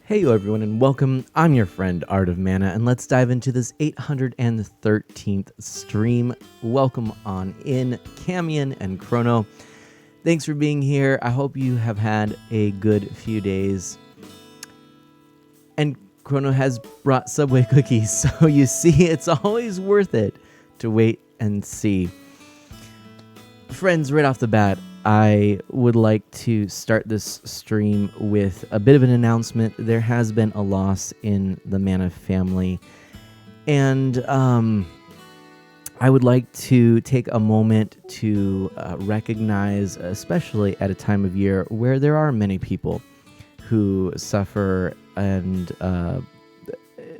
Hey yo everyone and welcome. I'm your friend Art of Mana and let's dive into this 813th stream. Welcome on in, Camion and Chrono. Thanks for being here. I hope you have had a good few days. And Chrono has brought Subway cookies, so you see it's always worth it to wait and see. Friends, right off the bat, I would like to start this stream with a bit of an announcement. There has been a loss in the Mana family, and I would like to take a moment to recognize, especially at a time of year where there are many people who suffer and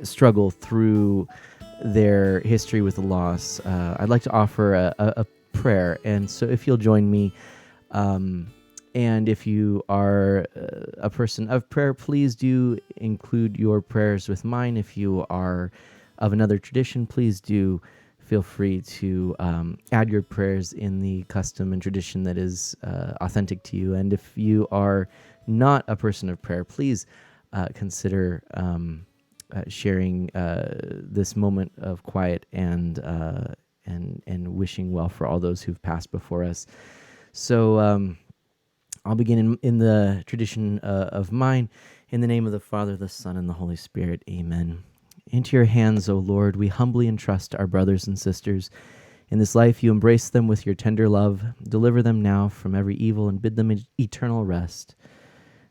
struggle through their history with the loss. I'd like to offer a prayer, and so if you'll join me, and if you are a person of prayer, please do include your prayers with mine. If you are of another tradition, please do feel free to add your prayers in the custom and tradition that is authentic to you. And if you are not a person of prayer, please consider sharing this moment of quiet and wishing well for all those who've passed before us. So I'll begin in the tradition of mine. In the name of the Father, the Son, and the Holy Spirit. Amen. Into your hands, O Lord, we humbly entrust our brothers and sisters. In this life you embrace them with your tender love. Deliver them now from every evil and bid them eternal rest.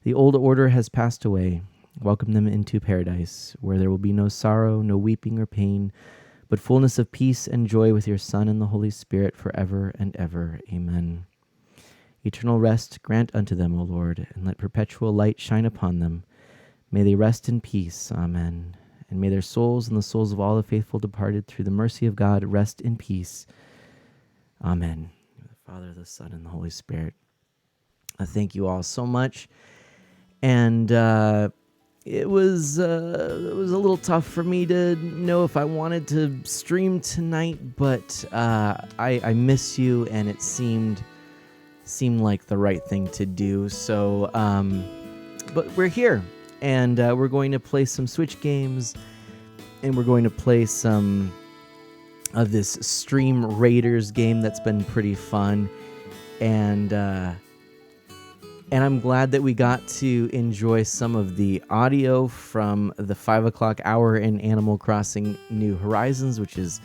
The old order has passed away. Welcome them into paradise, where there will be no sorrow, no weeping or pain, but fullness of peace and joy with your Son and the Holy Spirit forever and ever. Amen. Eternal rest grant unto them, O Lord, and let perpetual light shine upon them. May they rest in peace. Amen. And may their souls and the souls of all the faithful departed through the mercy of God rest in peace. Amen. The Father, the Son, and the Holy Spirit. I thank you all so much. And it was a little tough for me to know if I wanted to stream tonight, but I miss you, and it seemed like the right thing to do. So, but we're here, and we're going to play some Switch games, and we're going to play some of this Stream Raiders game that's been pretty fun, and And I'm glad that we got to enjoy some of the audio from the 5 o'clock hour in Animal Crossing New Horizons, which is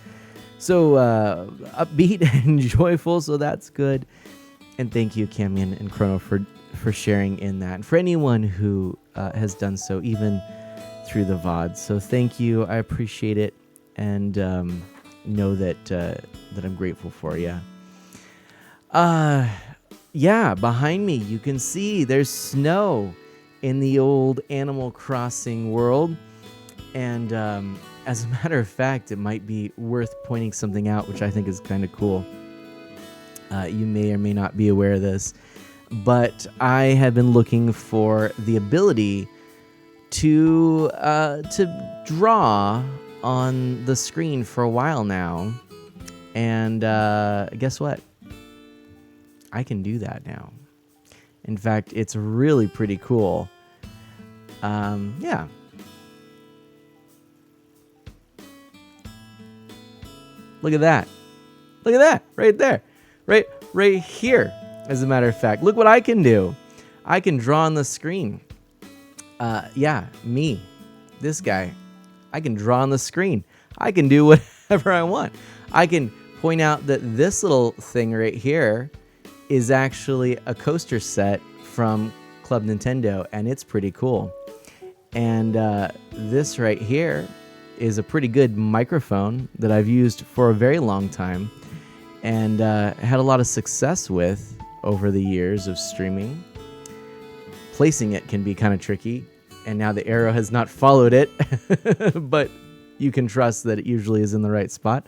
so upbeat and joyful, so that's good. And thank you, Camion and Chrono, for sharing in that. And for anyone who has done so, even through the VOD. So thank you. I appreciate it. And know that I'm grateful for you. Yeah, behind me, you can see there's snow in the old Animal Crossing world. And as a matter of fact, it might be worth pointing something out, which I think is kind of cool. You may or may not be aware of this, but I have been looking for the ability to draw on the screen for a while now. And guess what? I can do that now. In fact, it's really pretty cool. Yeah. Look at that. Look at that right there. Right here, as a matter of fact. Look what I can do. I can draw on the screen. Yeah, me. This guy. I can draw on the screen. I can do whatever I want. I can point out that this little thing right here is actually a coaster set from Club Nintendo, and it's pretty cool. And this right here is a pretty good microphone that I've used for a very long time and had a lot of success with over the years of streaming. Placing it can be kind of tricky, and now the arrow has not followed it, but you can trust that it usually is in the right spot.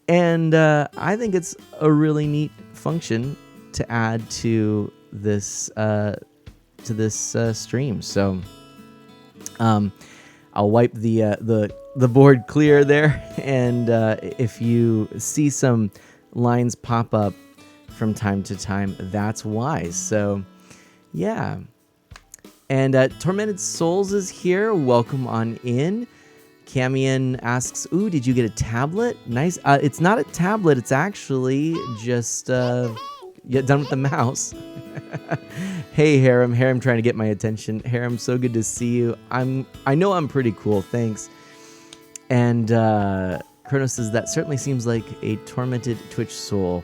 And I think it's a really neat function to add to this stream. So I'll wipe the board clear there, and if you see some lines pop up from time to time, that's why. So yeah. And Tormented Souls is here. Welcome on in. Camion asks, ooh, did you get a tablet? Nice. It's not a tablet. It's actually just done with the mouse. Hey, Harem. Harem trying to get my attention. Harem, so good to see you. I know I'm pretty cool. Thanks. And Chrono says, that certainly seems like a tormented Twitch soul.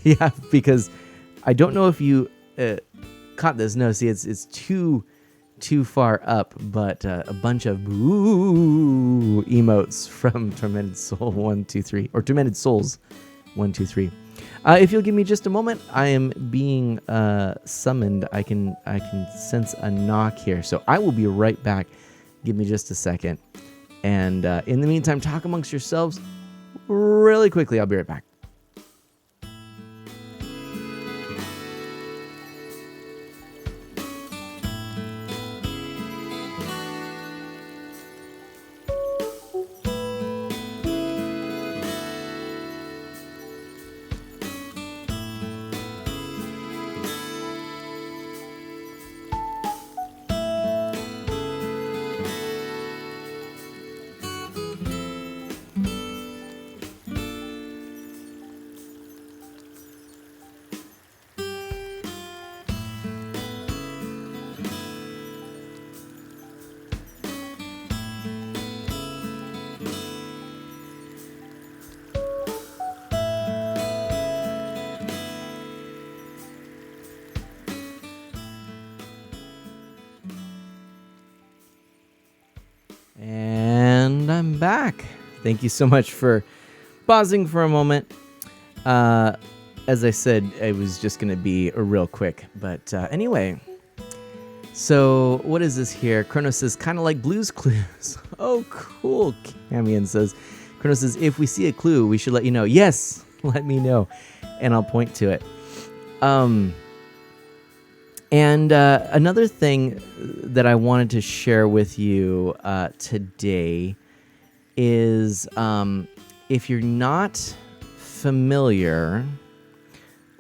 Yeah, because I don't know if you caught this. No, see, it's too far up, but a bunch of boo emotes from Tormented Soul 123, or Tormented Souls 123. If you'll give me just a moment, I am being summoned. I can sense a knock here, so I will be right back. Give me just a second, and in the meantime, talk amongst yourselves really quickly. I'll be right back. And I'm back. Thank you so much for pausing for a moment. As I said, it was just going to be a real quick. But anyway, so what is this here? Chrono says, kind of like Blue's Clues. Oh, cool. Camion says, Chrono says, if we see a clue, we should let you know. Yes, let me know. And I'll point to it. And another thing that I wanted to share with you today is if you're not familiar...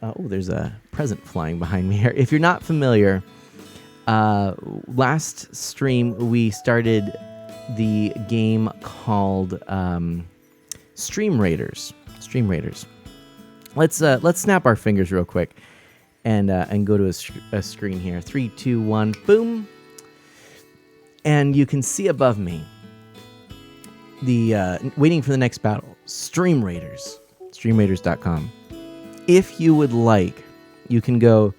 oh, there's a present flying behind me here. If you're not familiar, last stream we started the game called Stream Raiders. Stream Raiders. Let's snap our fingers real quick and go to a screen here. 3, 2, 1, boom. And you can see above me the waiting for the next battle, Stream Raiders, streamraiders.com. If you would like, you can go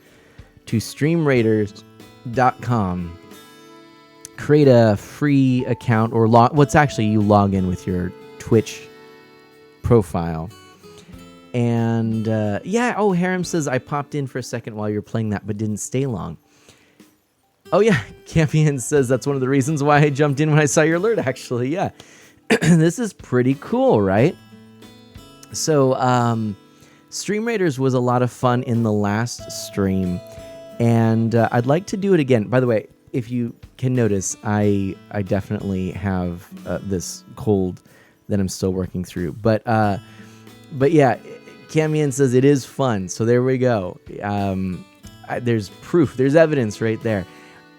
to streamraiders.com, create a free account, or you log in with your Twitch profile. And Harem says, I popped in for a second while you were playing that, but didn't stay long. Oh yeah, Campion says that's one of the reasons why I jumped in when I saw your alert, actually. Yeah, this is pretty cool, right? So Stream Raiders was a lot of fun in the last stream, and I'd like to do it again. By the way, if you can notice, I definitely have this cold that I'm still working through. But yeah, Camian says it is fun. So there we go. There's proof. There's evidence right there.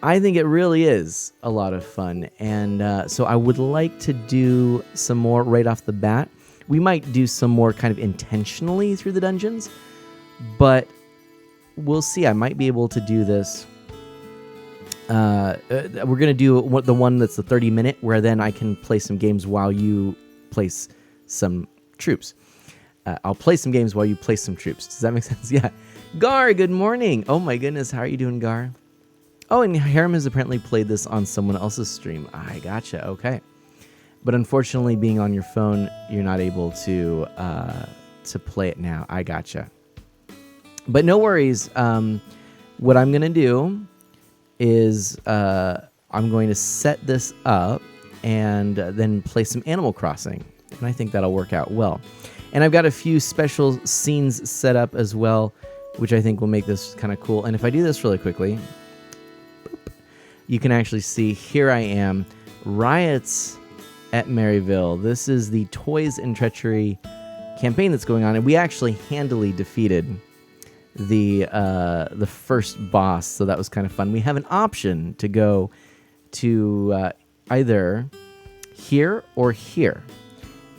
I think it really is a lot of fun. And so I would like to do some more right off the bat. We might do some more kind of intentionally through the dungeons, but we'll see. I might be able to do this. We're going to do the one that's the 30-minute, where then I can play some games while you place some troops. I'll play some games while you place some troops. Does that make sense? Yeah. Gar, good morning. Oh my goodness. How are you doing, Gar? Oh, and Harem has apparently played this on someone else's stream. I gotcha. Okay. But unfortunately, being on your phone, you're not able to play it now. I gotcha. But no worries. What I'm going to do is I'm going to set this up and then play some Animal Crossing. And I think that'll work out well. And I've got a few special scenes set up as well, which I think will make this kind of cool. And if I do this really quickly, boop, you can actually see here I am, Riots at Maryville. This is the Toys and Treachery campaign that's going on, and we actually handily defeated the first boss, so that was kind of fun. We have an option to go to either here or here.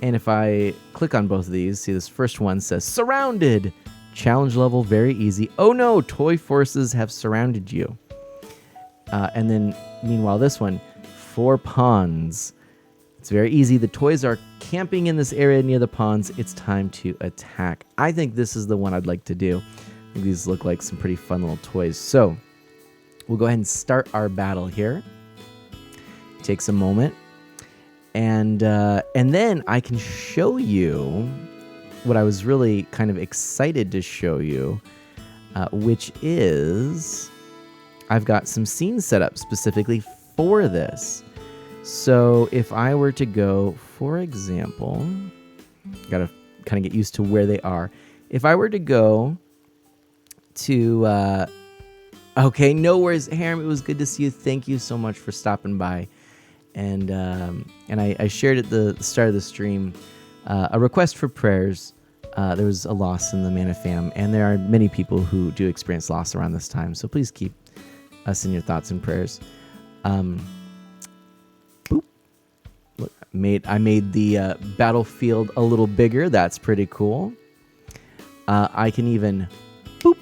And if I click on both of these, see this first one says surrounded. Challenge level, very easy. Oh no, toy forces have surrounded you. And then meanwhile, this one, 4 ponds. It's very easy. The toys are camping in this area near the ponds. It's time to attack. I think this is the one I'd like to do. I think these look like some pretty fun little toys. So we'll go ahead and start our battle here. Takes a moment. And then I can show you what I was really kind of excited to show you, which is I've got some scenes set up specifically for this. So if I were to go, for example, got to kind of get used to where they are. If I were to go to, okay, no worries, Harem, it was good to see you. Thank you so much for stopping by. And I shared at the start of the stream a request for prayers. There was a loss in the Mana fam, and there are many people who do experience loss around this time. So please keep us in your thoughts and prayers. Boop. Look, I made the battlefield a little bigger. That's pretty cool. I can even boop,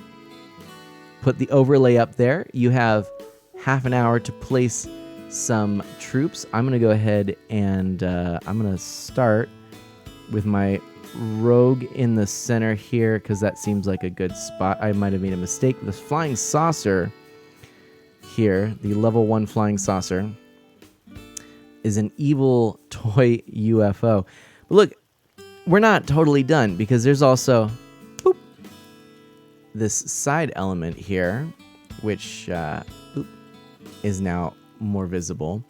put the overlay up there. You have half an hour to place some troops. I'm going to go ahead and I'm going to start with my rogue in the center here because that seems like a good spot. I might have made a mistake. The flying saucer here, the level 1 flying saucer, is an evil toy UFO. But look, we're not totally done because there's also boop, this side element here, which boop, is now more visible.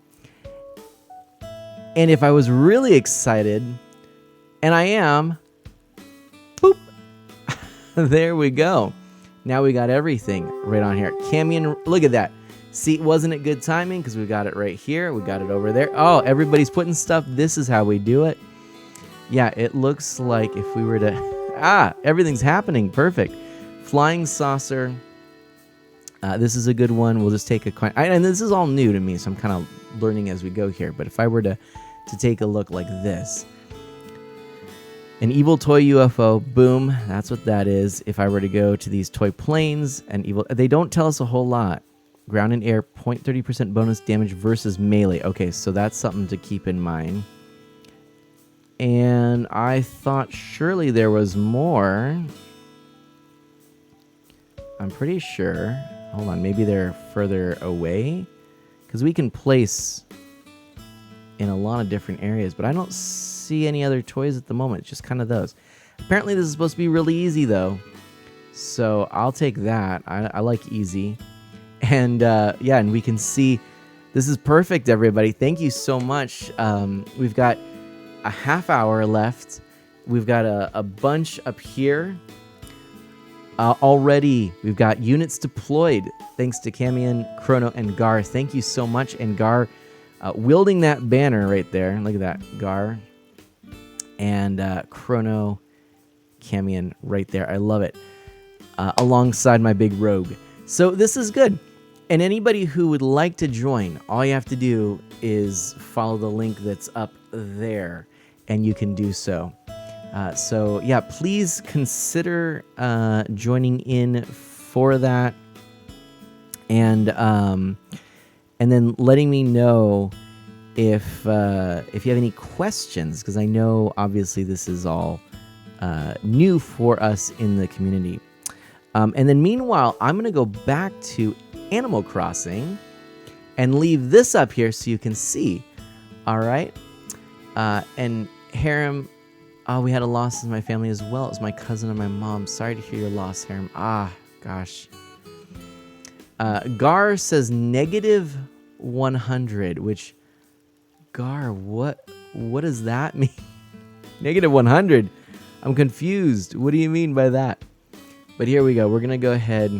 And if I was really excited, and I am, boop, there we go. Now we got everything right on here. Camion, look at that. See, wasn't it good timing? Because we got it right here. We got it over there. Oh, everybody's putting stuff. This is how we do it. Yeah, it looks like if we were to... everything's happening. Perfect. Flying saucer. This is a good one. We'll just take a coin. And this is all new to me, so I'm kind of learning as we go here. But if I were to take a look like this, An evil toy UFO. Boom. That's what that is. If I were to go to these toy planes and evil... They don't tell us a whole lot. Ground and air, 0.30% bonus damage versus melee. Okay, so that's something to keep in mind. And I thought surely there was more. I'm pretty sure. Hold on, maybe they're further away? Because we can place in a lot of different areas, but I don't see any other toys at the moment. It's just kind of those. Apparently this is supposed to be really easy though, so I'll take that. I like easy. And yeah, and we can see this is perfect, everybody. Thank you so much. We've got a half hour left. We've got a bunch up here already. We've got units deployed thanks to Camion, Chrono, and Gar. Thank you so much. And Gar wielding that banner right there. Look at that, Gar. And Chrono, Camion right there. I love it. Alongside my big rogue. So this is good. And anybody who would like to join, all you have to do is follow the link that's up there, and you can do so. So yeah, please consider joining in for that, and then letting me know if you have any questions, because I know obviously this is all new for us in the community. And then meanwhile, I'm gonna go back to Animal Crossing and leave this up here so you can see. All right, and Harem. Oh, we had a loss in my family as well. It was my cousin and my mom. Sorry to hear your loss, Harem. Ah, gosh. Gar says negative 100, which, Gar, what does that mean? Negative 100? I'm confused. What do you mean by that? But here we go. We're going to go ahead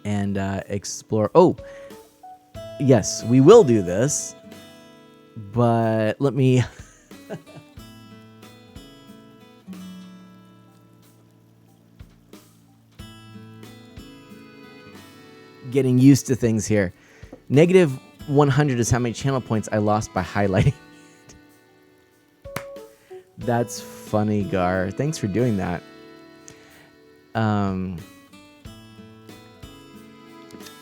and explore. Oh, yes, we will do this. But let me... Getting used to things here. Negative 100 is how many channel points I lost by highlighting it. That's funny, Gar. Thanks for doing that. All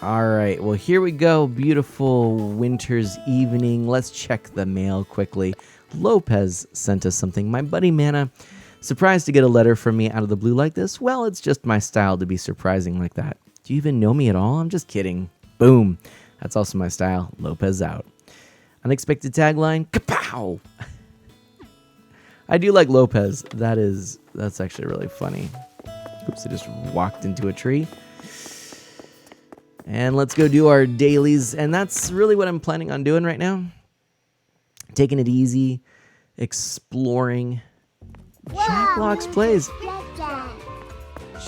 right. Well, here we go. Beautiful winter's evening. Let's check the mail quickly. Lopez sent us something. My buddy Mana, surprised to get a letter from me out of the blue like this? Well, it's just my style to be surprising like that. Do you even know me at all? I'm just kidding. Boom. That's also my style. Lopez out. Unexpected tagline. Kapow! I do like Lopez. That's actually really funny. Oops, I just walked into a tree. And let's go do our dailies. And that's really what I'm planning on doing right now. Taking it easy. Exploring. Jackbox plays.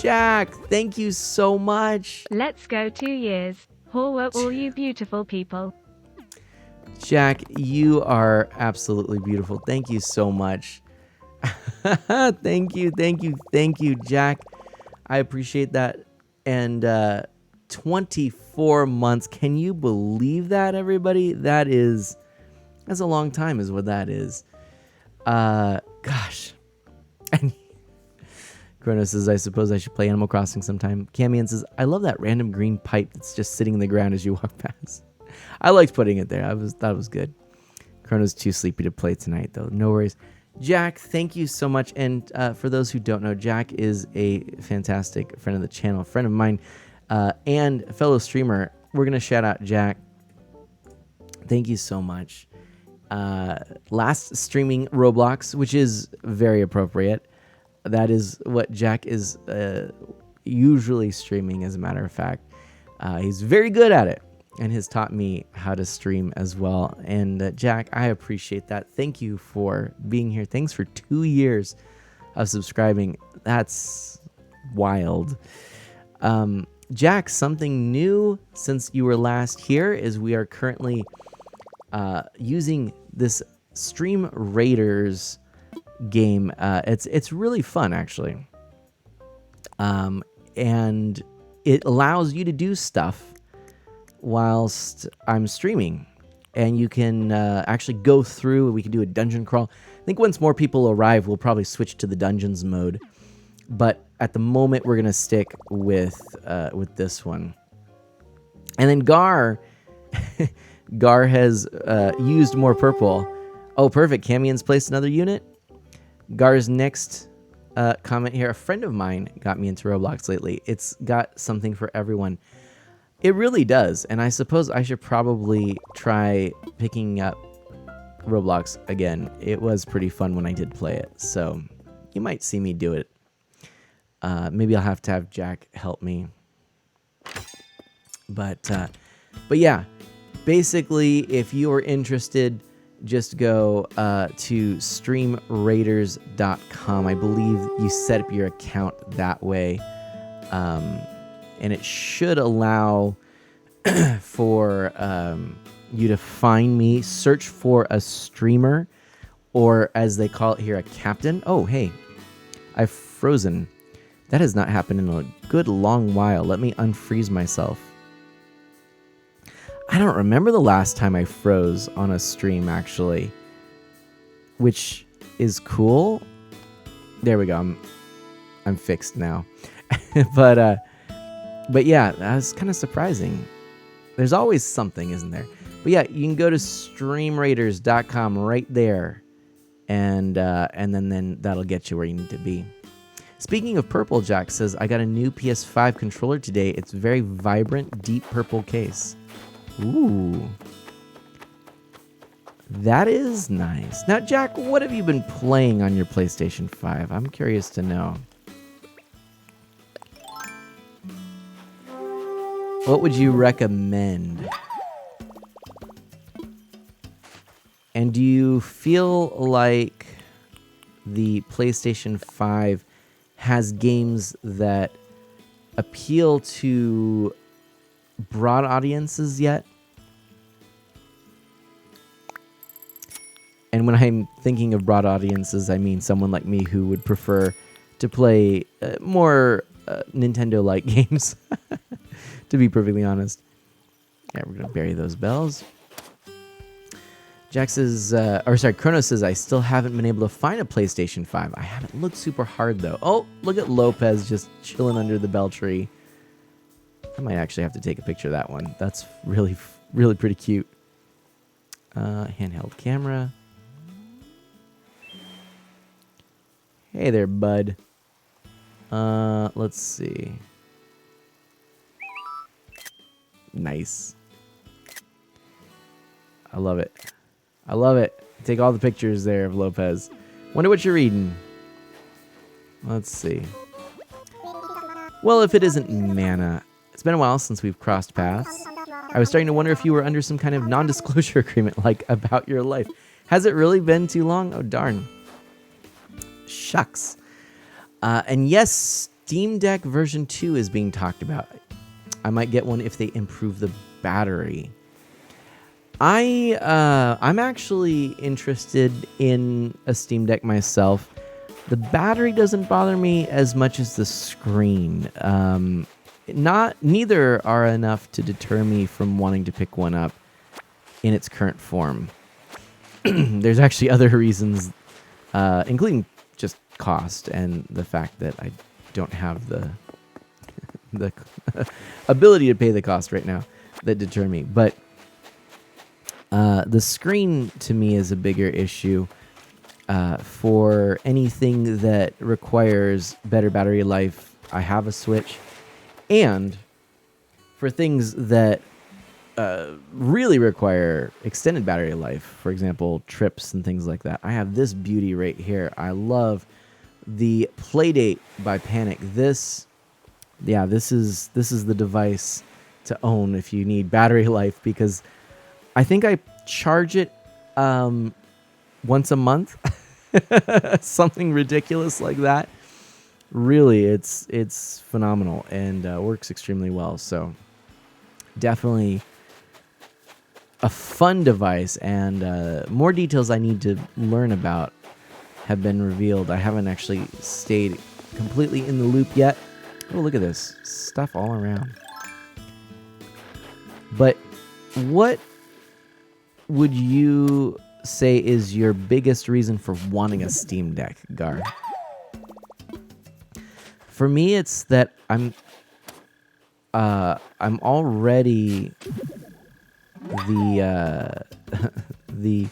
Jack, thank you so much. Let's go 2 years. Hello, all you beautiful people. Jack, you are absolutely beautiful. Thank you so much. Thank you, Jack. I appreciate that. And 24 months. Can you believe that, everybody? That's a long time is what that is. Gosh. Chrono says, I suppose I should play Animal Crossing sometime. Camion says, I love that random green pipe that's just sitting in the ground as you walk past. I liked putting it there. Thought it was good. Chrono's too sleepy to play tonight, though. No worries. Jack, thank you so much. And for those who don't know, Jack is a fantastic friend of the channel, friend of mine, and fellow streamer. We're going to shout out Jack. Thank you so much. Last streaming Roblox, which is very appropriate. That is what Jack is usually streaming, as a matter of fact. He's very good at it and has taught me how to stream as well. And Jack, I appreciate that. Thank you for being here. Thanks for 2 years of subscribing. That's wild. Jack, something new since you were last here is we are currently using this Stream Raiders game. It's really fun, actually. And it allows you to do stuff whilst I'm streaming, and you can actually go through. We can do a dungeon crawl. I think once more people arrive, we'll probably switch to the dungeons mode. But at the moment, we're gonna stick with this one. And then Gar has used more purple. Oh, perfect. Camion's placed another unit. Gar's next comment here. A friend of mine got me into Roblox lately. It's got something for everyone. It really does. And I suppose I should probably try picking up Roblox again. It was pretty fun when I did play it. So you might see me do it. Maybe I'll have to have Jack help me. But yeah, basically, if you are interested, just go to streamraiders.com. I believe you set up your account that way. And it should allow for you to find me, search for a streamer, or as they call it here, a captain. Oh, hey, I've frozen. That has not happened in a good long while. Let me unfreeze myself. I don't remember the last time I froze on a stream, actually, which is cool. There we go. I'm fixed now. But yeah, that's kind of surprising. There's always something, isn't there? But yeah, you can go to streamraiders.com right there, and then that'll get you where you need to be. Speaking of purple, Jack says, I got a new PS5 controller today. It's very vibrant, deep purple case. Ooh. That is nice. Now, Jack, what have you been playing on your PlayStation 5? I'm curious to know. What would you recommend? And do you feel like the PlayStation 5 has games that appeal to broad audiences yet? And when I'm thinking of broad audiences, I mean someone like me who would prefer to play more Nintendo-like games, to be perfectly honest. Yeah, we're going to bury those bells. Jack says, Chrono says, I still haven't been able to find a PlayStation 5. I haven't looked super hard, though. Oh, look at Lopez just chilling under the bell tree. I might actually have to take a picture of that one. That's really, really pretty cute. Handheld camera. Hey there, bud. Let's see. Nice. I love it. I love it. Take all the pictures there of Lopez. Wonder what you're reading. Let's see. Well, if it isn't mana, it's been a while since we've crossed paths. I was starting to wonder if you were under some kind of non-disclosure agreement, like about your life. Has it really been too long? Oh, darn. Shucks. And yes, Steam Deck version 2 is being talked about. I might get one if they improve the battery. I'm actually interested in a Steam Deck myself. The battery doesn't bother me as much as the screen. Neither are enough to deter me from wanting to pick one up in its current form. There's actually other reasons, including just cost and the fact that I don't have the ability to pay the cost right now that deter me. But the screen to me is a bigger issue. For anything that requires better battery life, I have a Switch. And for things that really require extended battery life, for example, trips and things like that, I have this beauty right here. I love the Playdate by Panic. This is the device to own if you need battery life, because I think I charge it once a month, something ridiculous like that. Really, it's phenomenal and works extremely well. So definitely a fun device, and more details I need to learn about have been revealed. I haven't actually stayed completely in the loop yet. Oh, look at this stuff all around. But what would you say is your biggest reason for wanting a Steam Deck, Gar? For me, it's that I'm already the the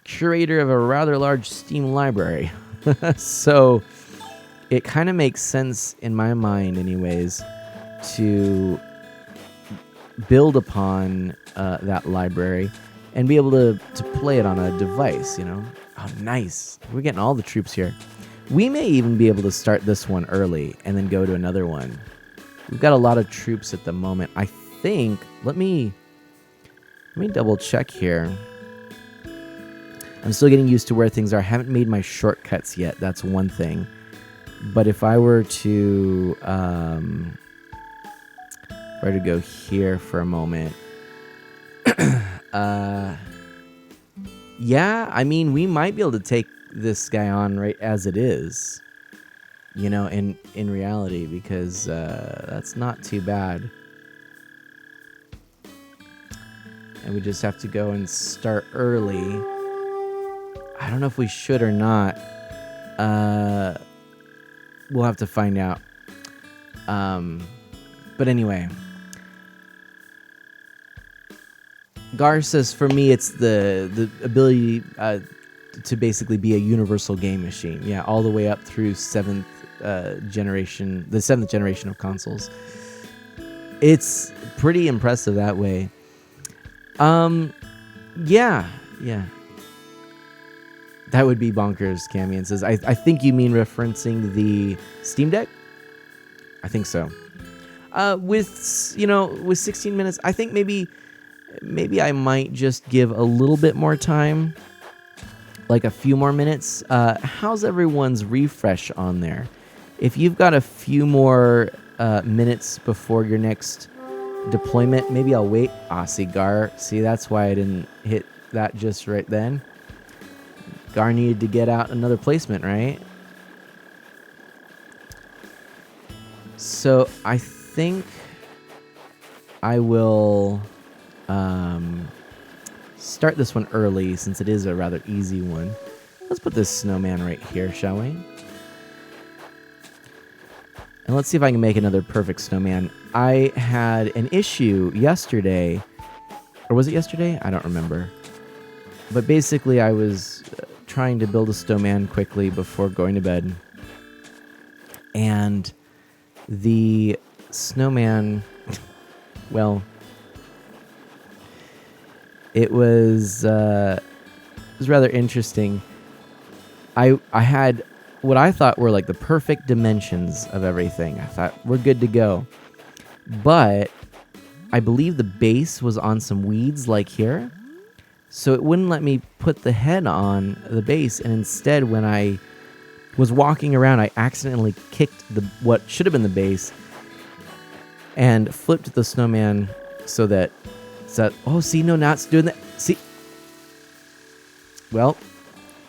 curator of a rather large Steam library. So it kind of makes sense in my mind anyways to build upon that library and be able to play it on a device, you know? Oh, nice. We're getting all the troops here. We may even be able to start this one early and then go to another one. We've got a lot of troops at the moment. I think, let me double check here. I'm still getting used to where things are. I haven't made my shortcuts yet. That's one thing. But if I were to go here for a moment, yeah, I mean, we might be able to take this guy on right as it is, you know, in reality, because that's not too bad. And we just have to go and start early. I don't know if we should or not. We'll have to find out. But anyway, Gar says for me it's the ability to basically be a universal game machine. Yeah, all the way up through the seventh generation of consoles. It's pretty impressive that way. Yeah. That would be bonkers, Camian says. I think you mean referencing the Steam Deck? I think so. With 16 minutes, I think maybe I might just give a little bit more time, like a few more minutes. How's everyone's refresh on there? If you've got a few more minutes before your next deployment, maybe I'll wait. See, Gar. See, that's why I didn't hit that just right then. Gar needed to get out another placement, right? So I think I will start this one early since it is a rather easy one. Let's put this snowman right here, shall we? And let's see if I can make another perfect snowman. I had an issue yesterday, or was it yesterday? I don't remember. But basically I was trying to build a snowman quickly before going to bed. And the snowman, well, it was rather interesting. I had what I thought were like the perfect dimensions of everything. I thought we're good to go. But I believe the base was on some weeds like here. So it wouldn't let me put the head on the base, and instead when I was walking around, I accidentally kicked what should have been the base and flipped the snowman so that oh, see, no, not doing that. See, well,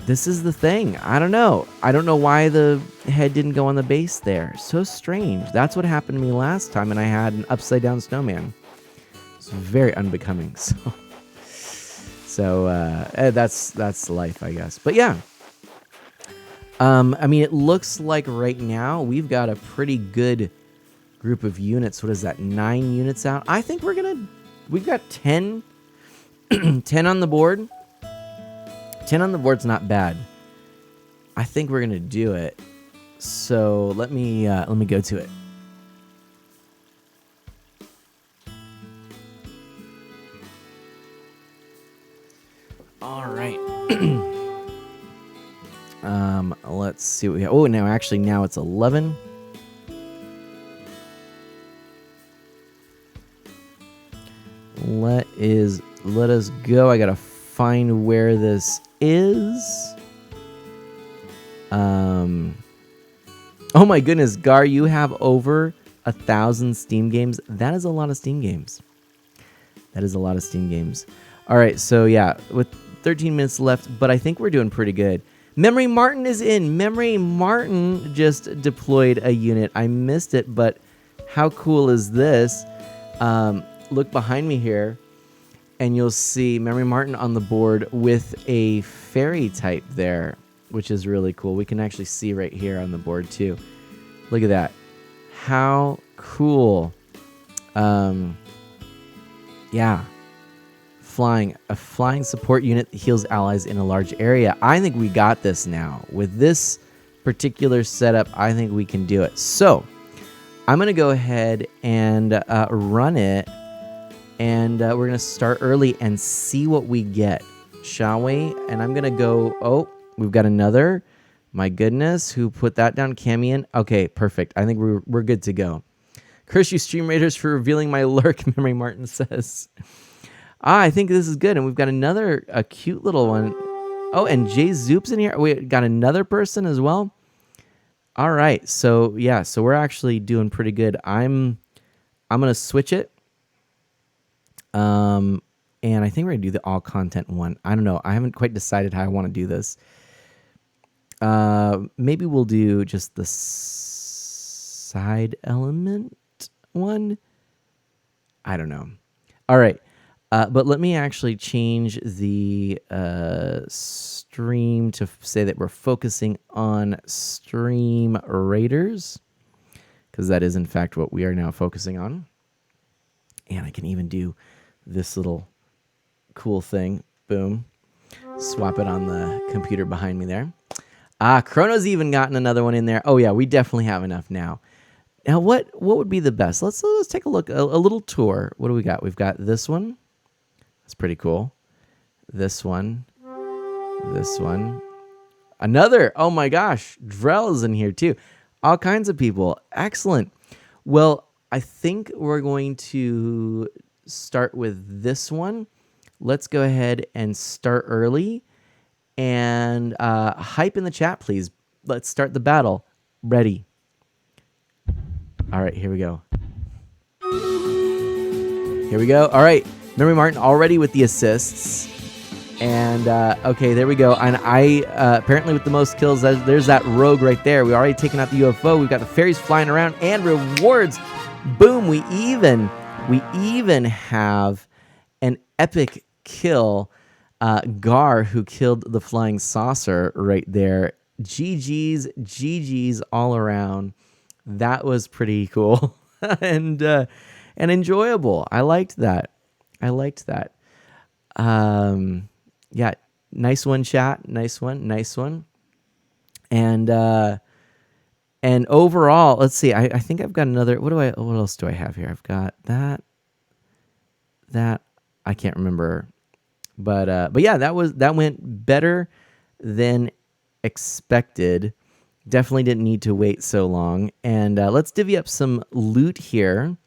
this is the thing. I don't know why the head didn't go on the base there. So strange. That's what happened to me last time, and I had an upside down snowman. It's very unbecoming. So that's life, I guess. But yeah. I mean, it looks like right now we've got a pretty good group of units. What is that? 9 units out. I think we've got 10 on the board. 10 on the board's not bad. I think we're gonna do it. So let me go to it. All right. Let's see what we have. Oh, now it's 11. Let us go. I gotta find where this is. Oh my goodness, Gar, you have over 1,000 Steam games. That is a lot of Steam games. All right, so yeah, with 13 minutes left, but I think we're doing pretty good. Memory Martin is in. Memory Martin just deployed a unit. I missed it, but how cool is this? Look behind me here. And you'll see Memory Martin on the board with a fairy type there, which is really cool. We can actually see right here on the board too. Look at that. How cool. Yeah. A flying support unit that heals allies in a large area. I think we got this now. With this particular setup, I think we can do it. So I'm going to go ahead and run it. And we're going to start early and see what we get, shall we? And I'm going to go, oh, we've got another. My goodness, who put that down? Camion? Okay, perfect. I think we're good to go. Curse you, Stream Raiders, for revealing my lurk, Memory Martin says. I think this is good. And we've got a cute little one. Oh, and Jay Zoop's in here. We got another person as well. All right. So, yeah, so we're actually doing pretty good. I'm going to switch it. And I think we're going to do the all content one. I don't know. I haven't quite decided how I want to do this. Maybe we'll do just the side element one. I don't know. All right. But let me actually change the stream to say that we're focusing on Stream Raiders, because that is in fact what we are now focusing on. And I can even do this little cool thing. Boom. Swap it on the computer behind me there. Chrono's even gotten another one in there. Oh yeah, we definitely have enough now. Now what would be the best? Let's take a look, a little tour. What do we got? We've got this one. That's pretty cool. This one. This one. Another. Oh my gosh. Drell is in here too. All kinds of people. Excellent. Well, I think we're going to start with this one. Let's go ahead and start early. And hype in the chat, please. Let's start the battle. Ready. All right, here we go. Here we go. All right. Memory Martin already with the assists. And, okay, there we go. And I, apparently with the most kills, there's that rogue right there. We already taken out the UFO. We've got the fairies flying around and rewards. Boom. We even have an epic kill. Gar, who killed the flying saucer right there. GG's all around. That was pretty cool and enjoyable. I liked that. Yeah, nice one, chat. Nice one. And overall, let's see. I think I've got another. What else do I have here? I've got that. I can't remember. But yeah, that went better than expected. Definitely didn't need to wait so long. And let's divvy up some loot here.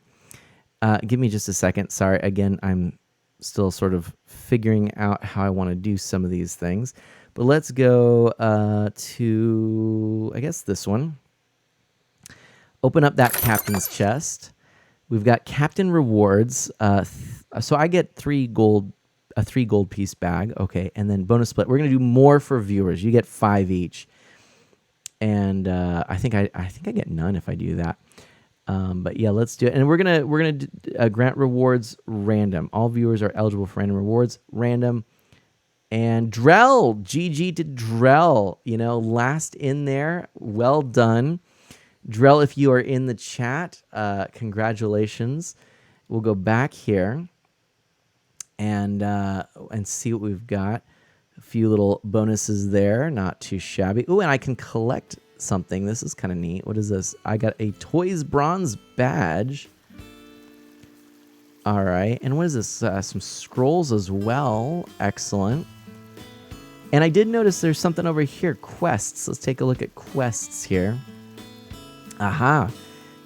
Give me just a second. Sorry, again, I'm still sort of figuring out how I want to do some of these things. But let's go to, I guess, this one. Open up that captain's chest. We've got captain rewards. So I get a 3 gold piece bag. Okay, and then bonus split. We're gonna do more for viewers. You get 5 each, and I think I get none if I do that. But yeah, let's do it. And we're gonna grant rewards random. All viewers are eligible for random rewards, random. And Drell, GG to Drell. You know, last in there. Well done, Drell. If you are in the chat, congratulations. We'll go back here and see what we've got. A few little bonuses there, not too shabby. Ooh, and I can collect something. This is kind of neat. What is this? I got a Toys Bronze badge. All right, and what is this? Some scrolls as well. Excellent. And I did notice there's something over here. Quests. Let's take a look at quests here. Aha.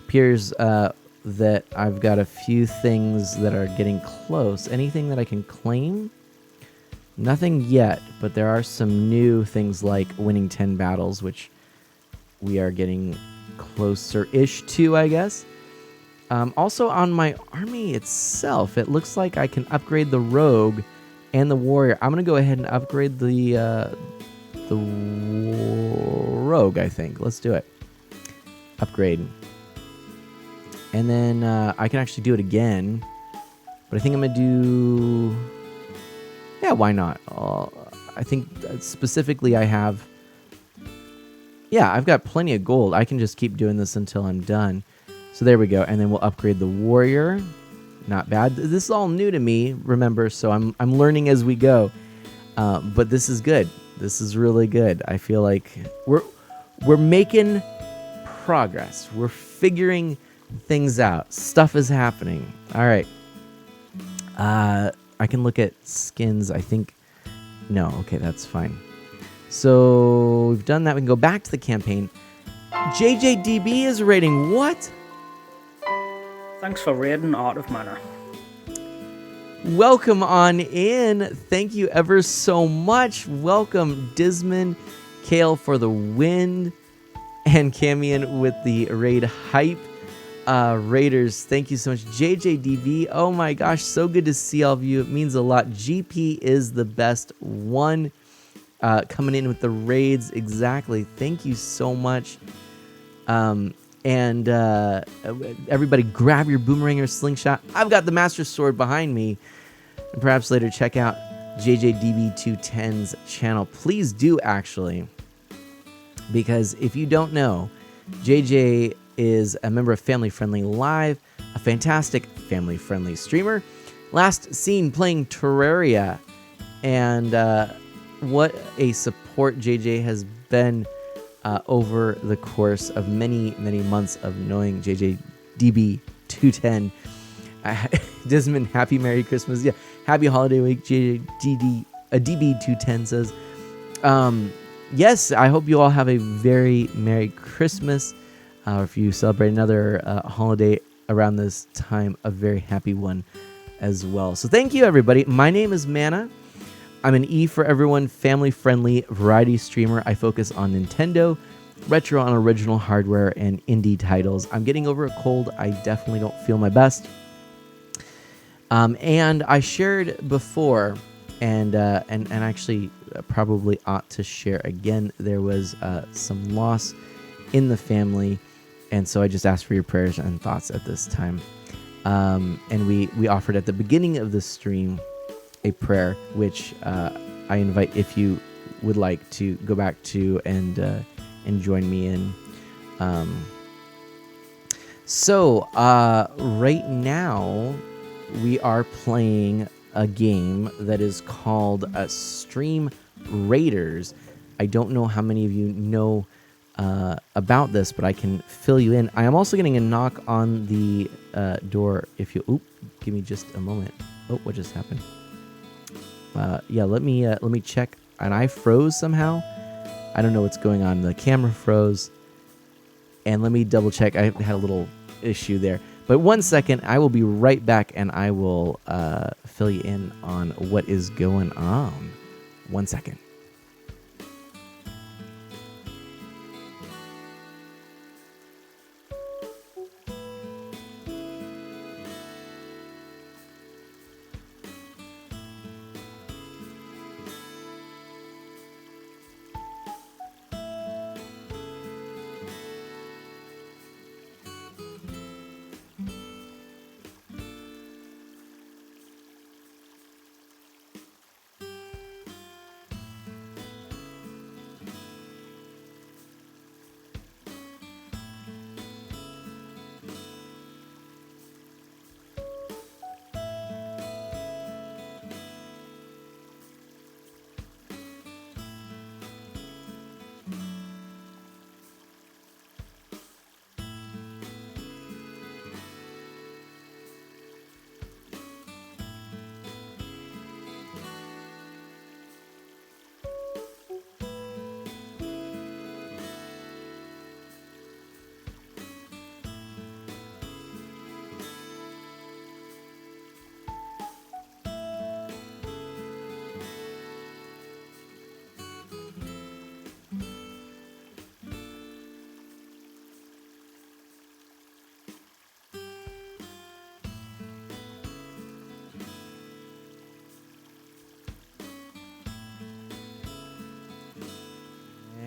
Appears that I've got a few things that are getting close. Anything that I can claim? Nothing yet, but there are some new things like winning 10 battles, which we are getting closer-ish to, I guess. Also on my army itself, it looks like I can upgrade the rogue and the warrior. I'm going to go ahead and upgrade the rogue, I think. Let's do it. Upgrade. And then I can actually do it again. But I think I'm going to do... why not? I think specifically I've got plenty of gold. I can just keep doing this until I'm done. So there we go. And then we'll upgrade the warrior. Not bad. This is all new to me, remember, so I'm learning as we go. But this is good. This is really good. I feel like we're making progress. We're figuring things out. Stuff is happening. All right. I can look at skins. I think no. Okay, that's fine. So we've done that. We can go back to the campaign. JJDB is raiding. What? Thanks for raiding Art of Mana. Welcome on in. Thank you ever so much. Welcome, Disman, Kale for the wind, and Camion with the raid hype. Raiders, thank you so much. JJDV, oh my gosh, so good to see all of you. It means a lot. GP is the best one. Coming in with the raids, exactly. Thank you so much. And everybody grab your boomerang or slingshot. I've got the Master Sword behind me. And perhaps later check out JJDB210's channel. Please do, actually. Because if you don't know, JJ is a member of Family Friendly Live, a fantastic family-friendly streamer. Last seen playing Terraria. And what a support JJ has been over the course of many, many months of knowing JJDB210. Desmond, happy Merry Christmas. Yeah, happy holiday week, DB210 says. Yes, I hope you all have a very Merry Christmas. If you celebrate another holiday around this time, a very happy one as well. So thank you, everybody. My name is Mana. I'm an E for everyone, family-friendly variety streamer. I focus on Nintendo, retro and original hardware, and indie titles. I'm getting over a cold. I definitely don't feel my best. And I shared before, and actually probably ought to share again. There was some loss in the family, and so I just asked for your prayers and thoughts at this time. And we offered at the beginning of the stream a prayer, which I invite, if you would like, to go back to and join me in. So right now we are playing a game that is called Stream Raiders. I don't know how many of you know about this, but I can fill you in. I am also getting a knock on the door. If you, give me just a moment. Oh, what just happened? Yeah, let me check. And I froze somehow. I don't know what's going on. The camera froze. And let me double check. I had a little issue there. But 1 second, I will be right back, and I will fill you in on what is going on. 1 second.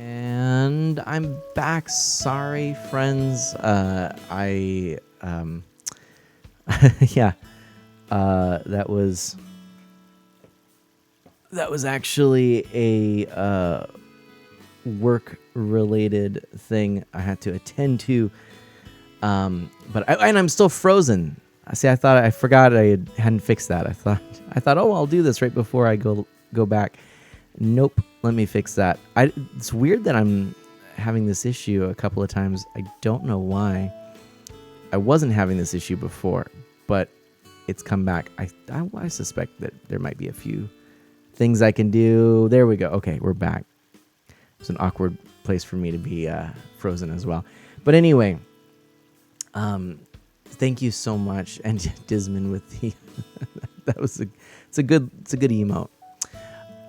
And I'm back. Sorry, friends. Yeah. That was that was actually a work-related thing I had to attend to. And I'm still frozen. I forgot hadn't fixed that. I thought, oh, I'll do this right before I go back. Nope, let me fix that. It's weird that I'm having this issue a couple of times. I don't know why. I wasn't having this issue before, but it's come back. I suspect that there might be a few things I can do. There we go. Okay, we're back. It's an awkward place for me to be frozen as well. But anyway, thank you so much, and Disman with the it's a good emote.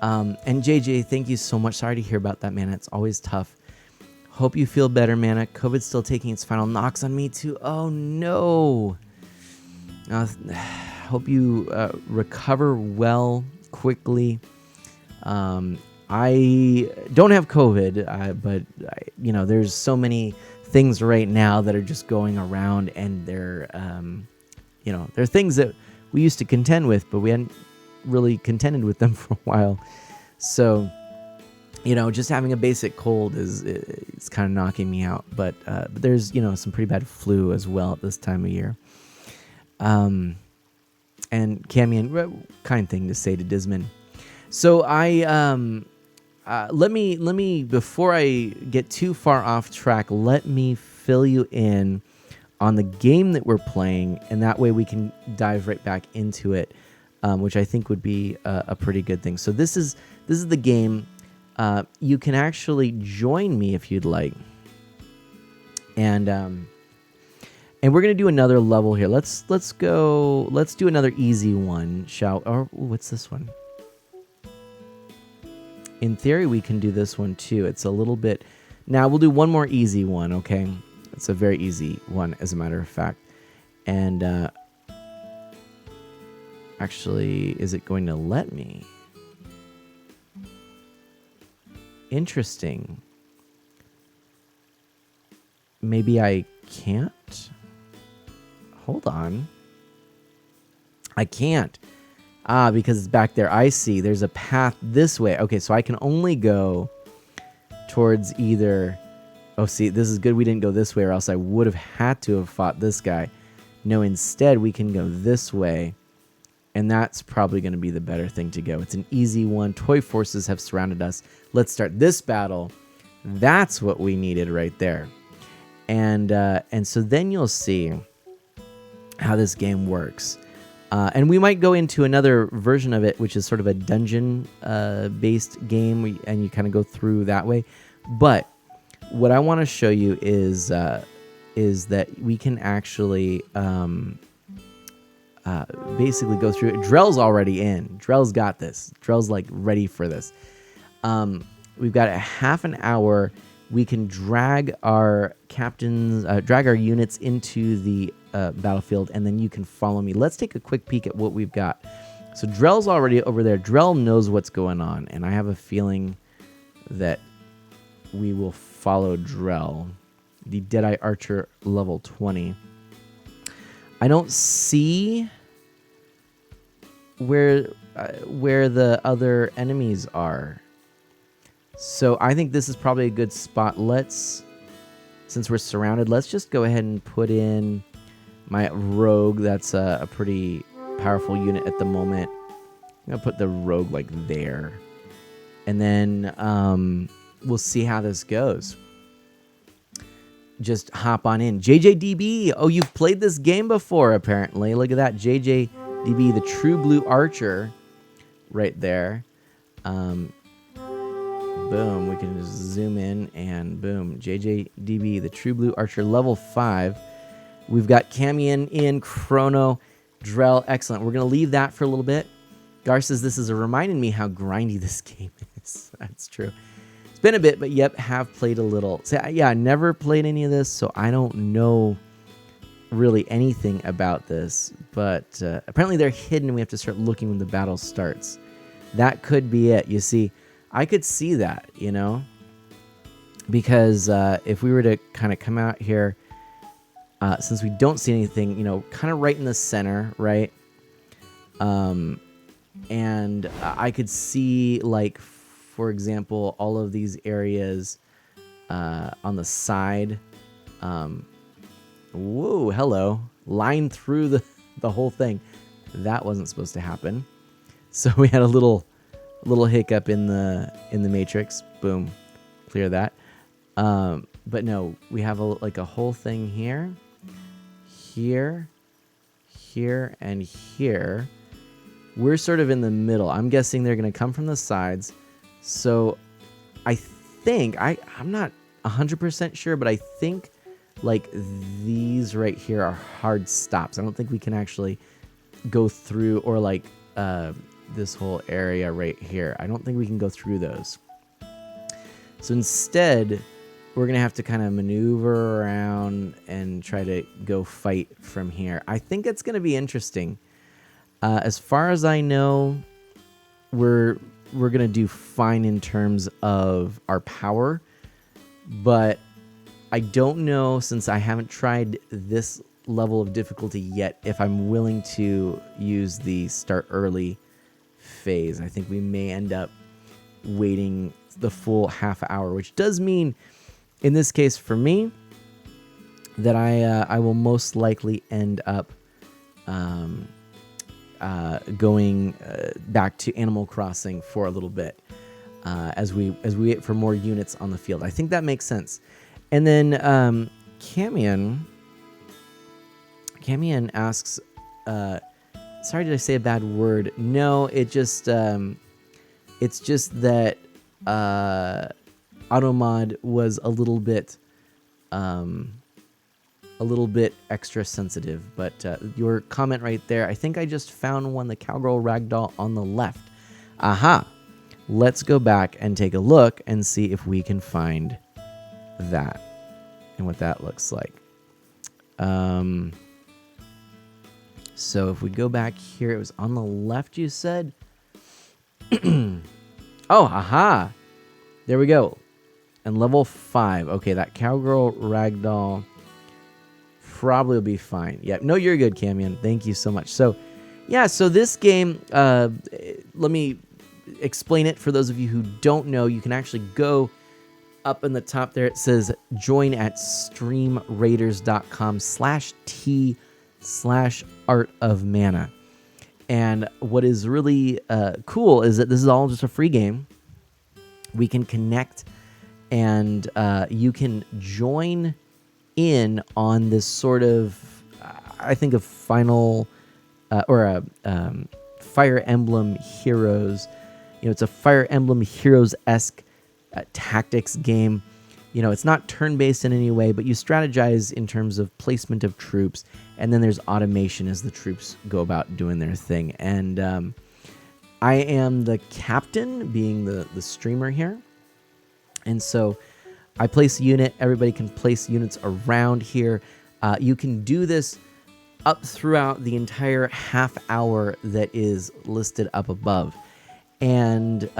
And JJ, thank you so much. Sorry to hear about that, man. It's always tough. Hope you feel better, man. COVID's still taking its final knocks on me too. Oh no. Hope you recover well quickly. I don't have COVID, but there's so many things right now that are just going around, and they're things that we used to contend with, but we hadn't really contended with them for a while. So, just having a basic cold it's kind of knocking me out. But there's some pretty bad flu as well at this time of year. And Camion, kind thing to say to Disman. So let me before I get too far off track, let me fill you in on the game that we're playing, and that way we can dive right back into it, which I think would be a pretty good thing. So this is the game. You can actually join me if you'd like, and we're gonna do another level here. Let's do another easy one, what's this one? In theory, we can do this one too. It's a little bit... Now, we'll do one more easy one, okay? It's a very easy one, as a matter of fact. And, actually, is it going to let me? Interesting. Maybe I can't? Hold on. I can't. Because it's back there. I see. There's a path this way. Okay, so I can only go towards either... Oh, see, this is good we didn't go this way, or else I would have had to have fought this guy. No, instead, we can go this way, and that's probably going to be the better thing to go. It's an easy one. Toy forces have surrounded us. Let's start this battle. That's what we needed right there. And so then you'll see how this game works. And we might go into another version of it, which is sort of a dungeon-based game, and you kind of go through that way. But what I want to show you is that we can actually basically go through it. Drell's already in. Drell's got this. Drell's ready for this. We've got a half an hour. We can drag our units into the battlefield, and then you can follow me. Let's take a quick peek at what we've got. So Drell's already over there. Drell knows what's going on, and I have a feeling that we will follow Drell, the Deadeye Archer level 20. I don't see where the other enemies are. So I think this is probably a good spot. Since we're surrounded, let's just go ahead and put in my rogue. That's a pretty powerful unit at the moment. I'm going to put the rogue there. And then we'll see how this goes. Just hop on in. JJDB. Oh, you've played this game before, apparently. Look at that. JJDB, the True Blue Archer right there. Boom, we can just zoom in and boom. JJDB, the True Blue Archer, level 5. We've got Camion in, Chrono, Drell, excellent. We're going to leave that for a little bit. Gar says this is reminding me how grindy this game is. That's true. It's been a bit, but yep, have played a little. So, yeah, I never played any of this, so I don't know really anything about this. But apparently they're hidden, and we have to start looking when the battle starts. That could be it. You see, I could see that, because if we were to kind of come out here, since we don't see anything, kind of right in the center, right? and I could see, like, for example, all of these areas on the side. Whoa, hello. Line through the whole thing. That wasn't supposed to happen. So we had a little hiccup in the matrix. Boom. Clear that. But no, we have a whole thing here, here, and here. We're sort of in the middle. I'm guessing they're going to come from the sides. So I think, I'm not 100% sure, but I think like these right here are hard stops. I don't think we can actually go through, or like this whole area right here. I don't think we can go through those. So instead, we're going to have to kind of maneuver around and try to go fight from here. I think it's going to be interesting. As far as I know, we're going to do fine in terms of our power, but I don't know, since I haven't tried this level of difficulty yet, if I'm willing to use the start early phase. I think we may end up waiting the full half hour, which does mean, in this case for me, that I will most likely end up going back to Animal Crossing for a little bit as we wait for more units on the field. I think that makes sense. And then Camion asks, sorry, did I say a bad word? No, it's just that Automod was a little bit extra sensitive. But your comment right there, I think I just found one, the Cowgirl Ragdoll on the left. Aha! Let's go back and take a look and see if we can find that and what that looks like. So if we go back here, it was on the left, you said? Oh, aha! There we go. And level 5. Okay, that Cowgirl Ragdoll probably will be fine. Yeah, no, you're good, Camion. Thank you so much. So, yeah, so this game, let me explain it for those of you who don't know. You can actually go up in the top there. It says join at streamraiders.com/t/art-of-mana. And what is really cool is that this is all just a free game. We can connect, and you can join in on this sort of, I think, of final or a Fire Emblem Heroes. You know, it's a Fire Emblem Heroes-esque tactics game. You know, it's not turn-based in any way, but you strategize in terms of placement of troops, and then there's automation as the troops go about doing their thing. And I am the captain, being the streamer here. And so I place a unit. Everybody can place units around here. You can do this up throughout the entire half hour that is listed up above. And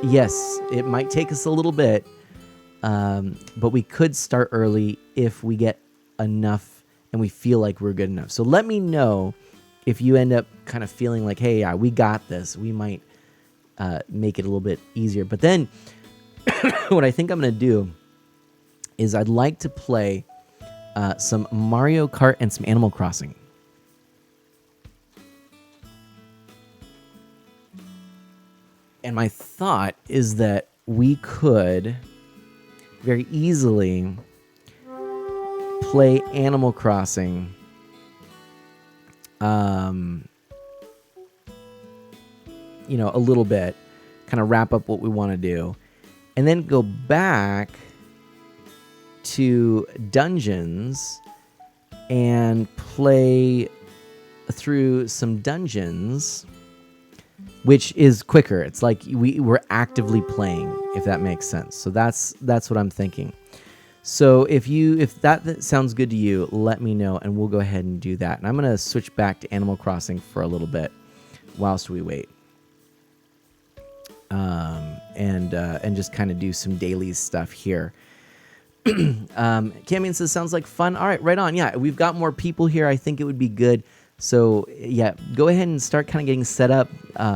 yes, it might take us a little bit, but we could start early if we get enough and we feel like we're good enough. So let me know if you end up kind of feeling like, hey, yeah, we got this. We might make it a little bit easier. But then what I think I'm going to do is I'd like to play some Mario Kart and some Animal Crossing. And my thought is that we could very easily play Animal Crossing you know, a little bit, kind of wrap up what we want to do, and then go back to Dungeons and play through some dungeons, which is quicker. It's like we're actively playing, if that makes sense. So that's what I'm thinking. So if that sounds good to you, let me know, and we'll go ahead and do that. And I'm going to switch back to Animal Crossing for a little bit whilst we wait. And just kind of do some daily stuff here. Camion says, sounds like fun. All right, right on. Yeah, we've got more people here. I think it would be good So yeah, go ahead and start kind of getting set up.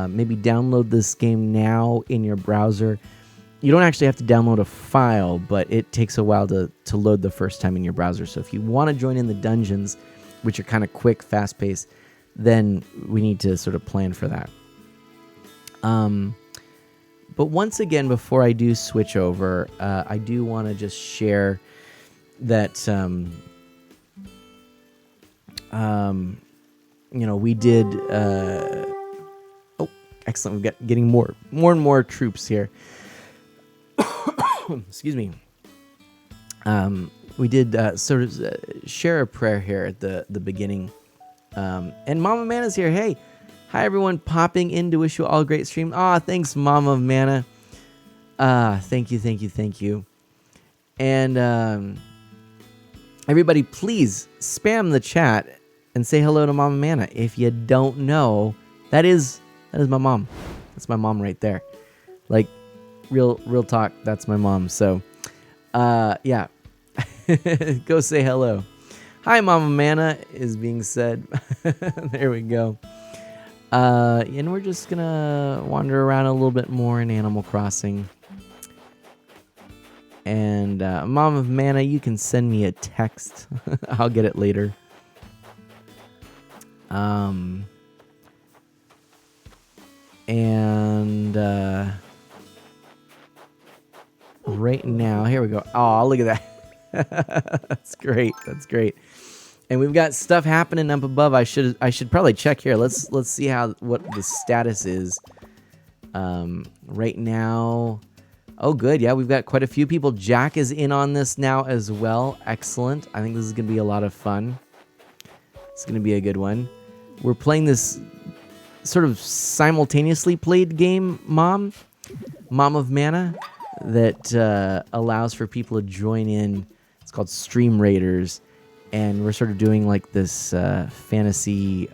Maybe download this game now in your browser. You don't actually have to download a file, but it takes a while to load the first time in your browser. So if you want to join in the dungeons, which are kind of quick, fast-paced, then we need to sort of plan for that. But once again, before I do switch over, I do want to just share that, we did... excellent. We've got getting more and more troops here. Excuse me. We did sort of share a prayer here at the beginning. And Mama Mana's here. Hey, hi everyone, popping in to wish you all a great stream. Thanks, Mama Mana. Thank you. And everybody, please spam the chat and say hello to Mama Mana. If you don't know, that is my mom. That's my mom right there. Like, real talk, that's my mom. So, yeah. Go say hello. Hi, Mama Mana is being said. There we go. And we're just gonna wander around a little bit more in Animal Crossing. And Mom of Mana, you can send me a text. I'll get it later. Right now, here we go. Oh, look at that. That's great. And we've got stuff happening up above. I should probably check here. Let's see what the status is. Right now. Oh, good. Yeah, we've got quite a few people. Jack is in on this now as well. Excellent. I think this is going to be a lot of fun. It's going to be a good one. We're playing this sort of simultaneously played game, Mom of Mana, that allows for people to join in. It's called Stream Raiders, and we're sort of doing like this fantasy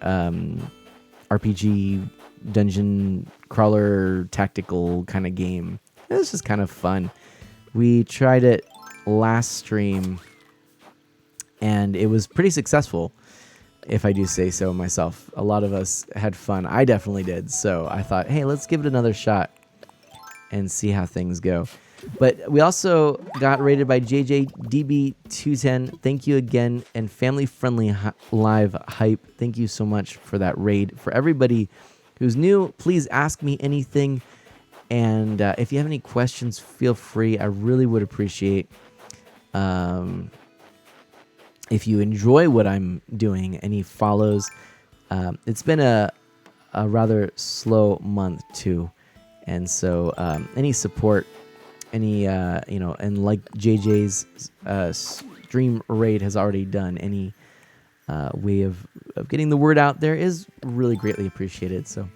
RPG dungeon crawler tactical kind of game. This is kind of fun. We tried it last stream, and it was pretty successful, if I do say so myself. A lot of us had fun. I definitely did. So I thought, hey, let's give it another shot and see how things go. But we also got rated by JJDB210. Thank you again. And Family Friendly Live Hype. Thank you so much for that raid. For everybody who's new, please ask me anything. And if you have any questions, feel free. I really would appreciate if you enjoy what I'm doing, any follows. It's been a rather slow month too. And so any support, any, and like JJ's stream raid has already done, any way of getting the word out there is really greatly appreciated. So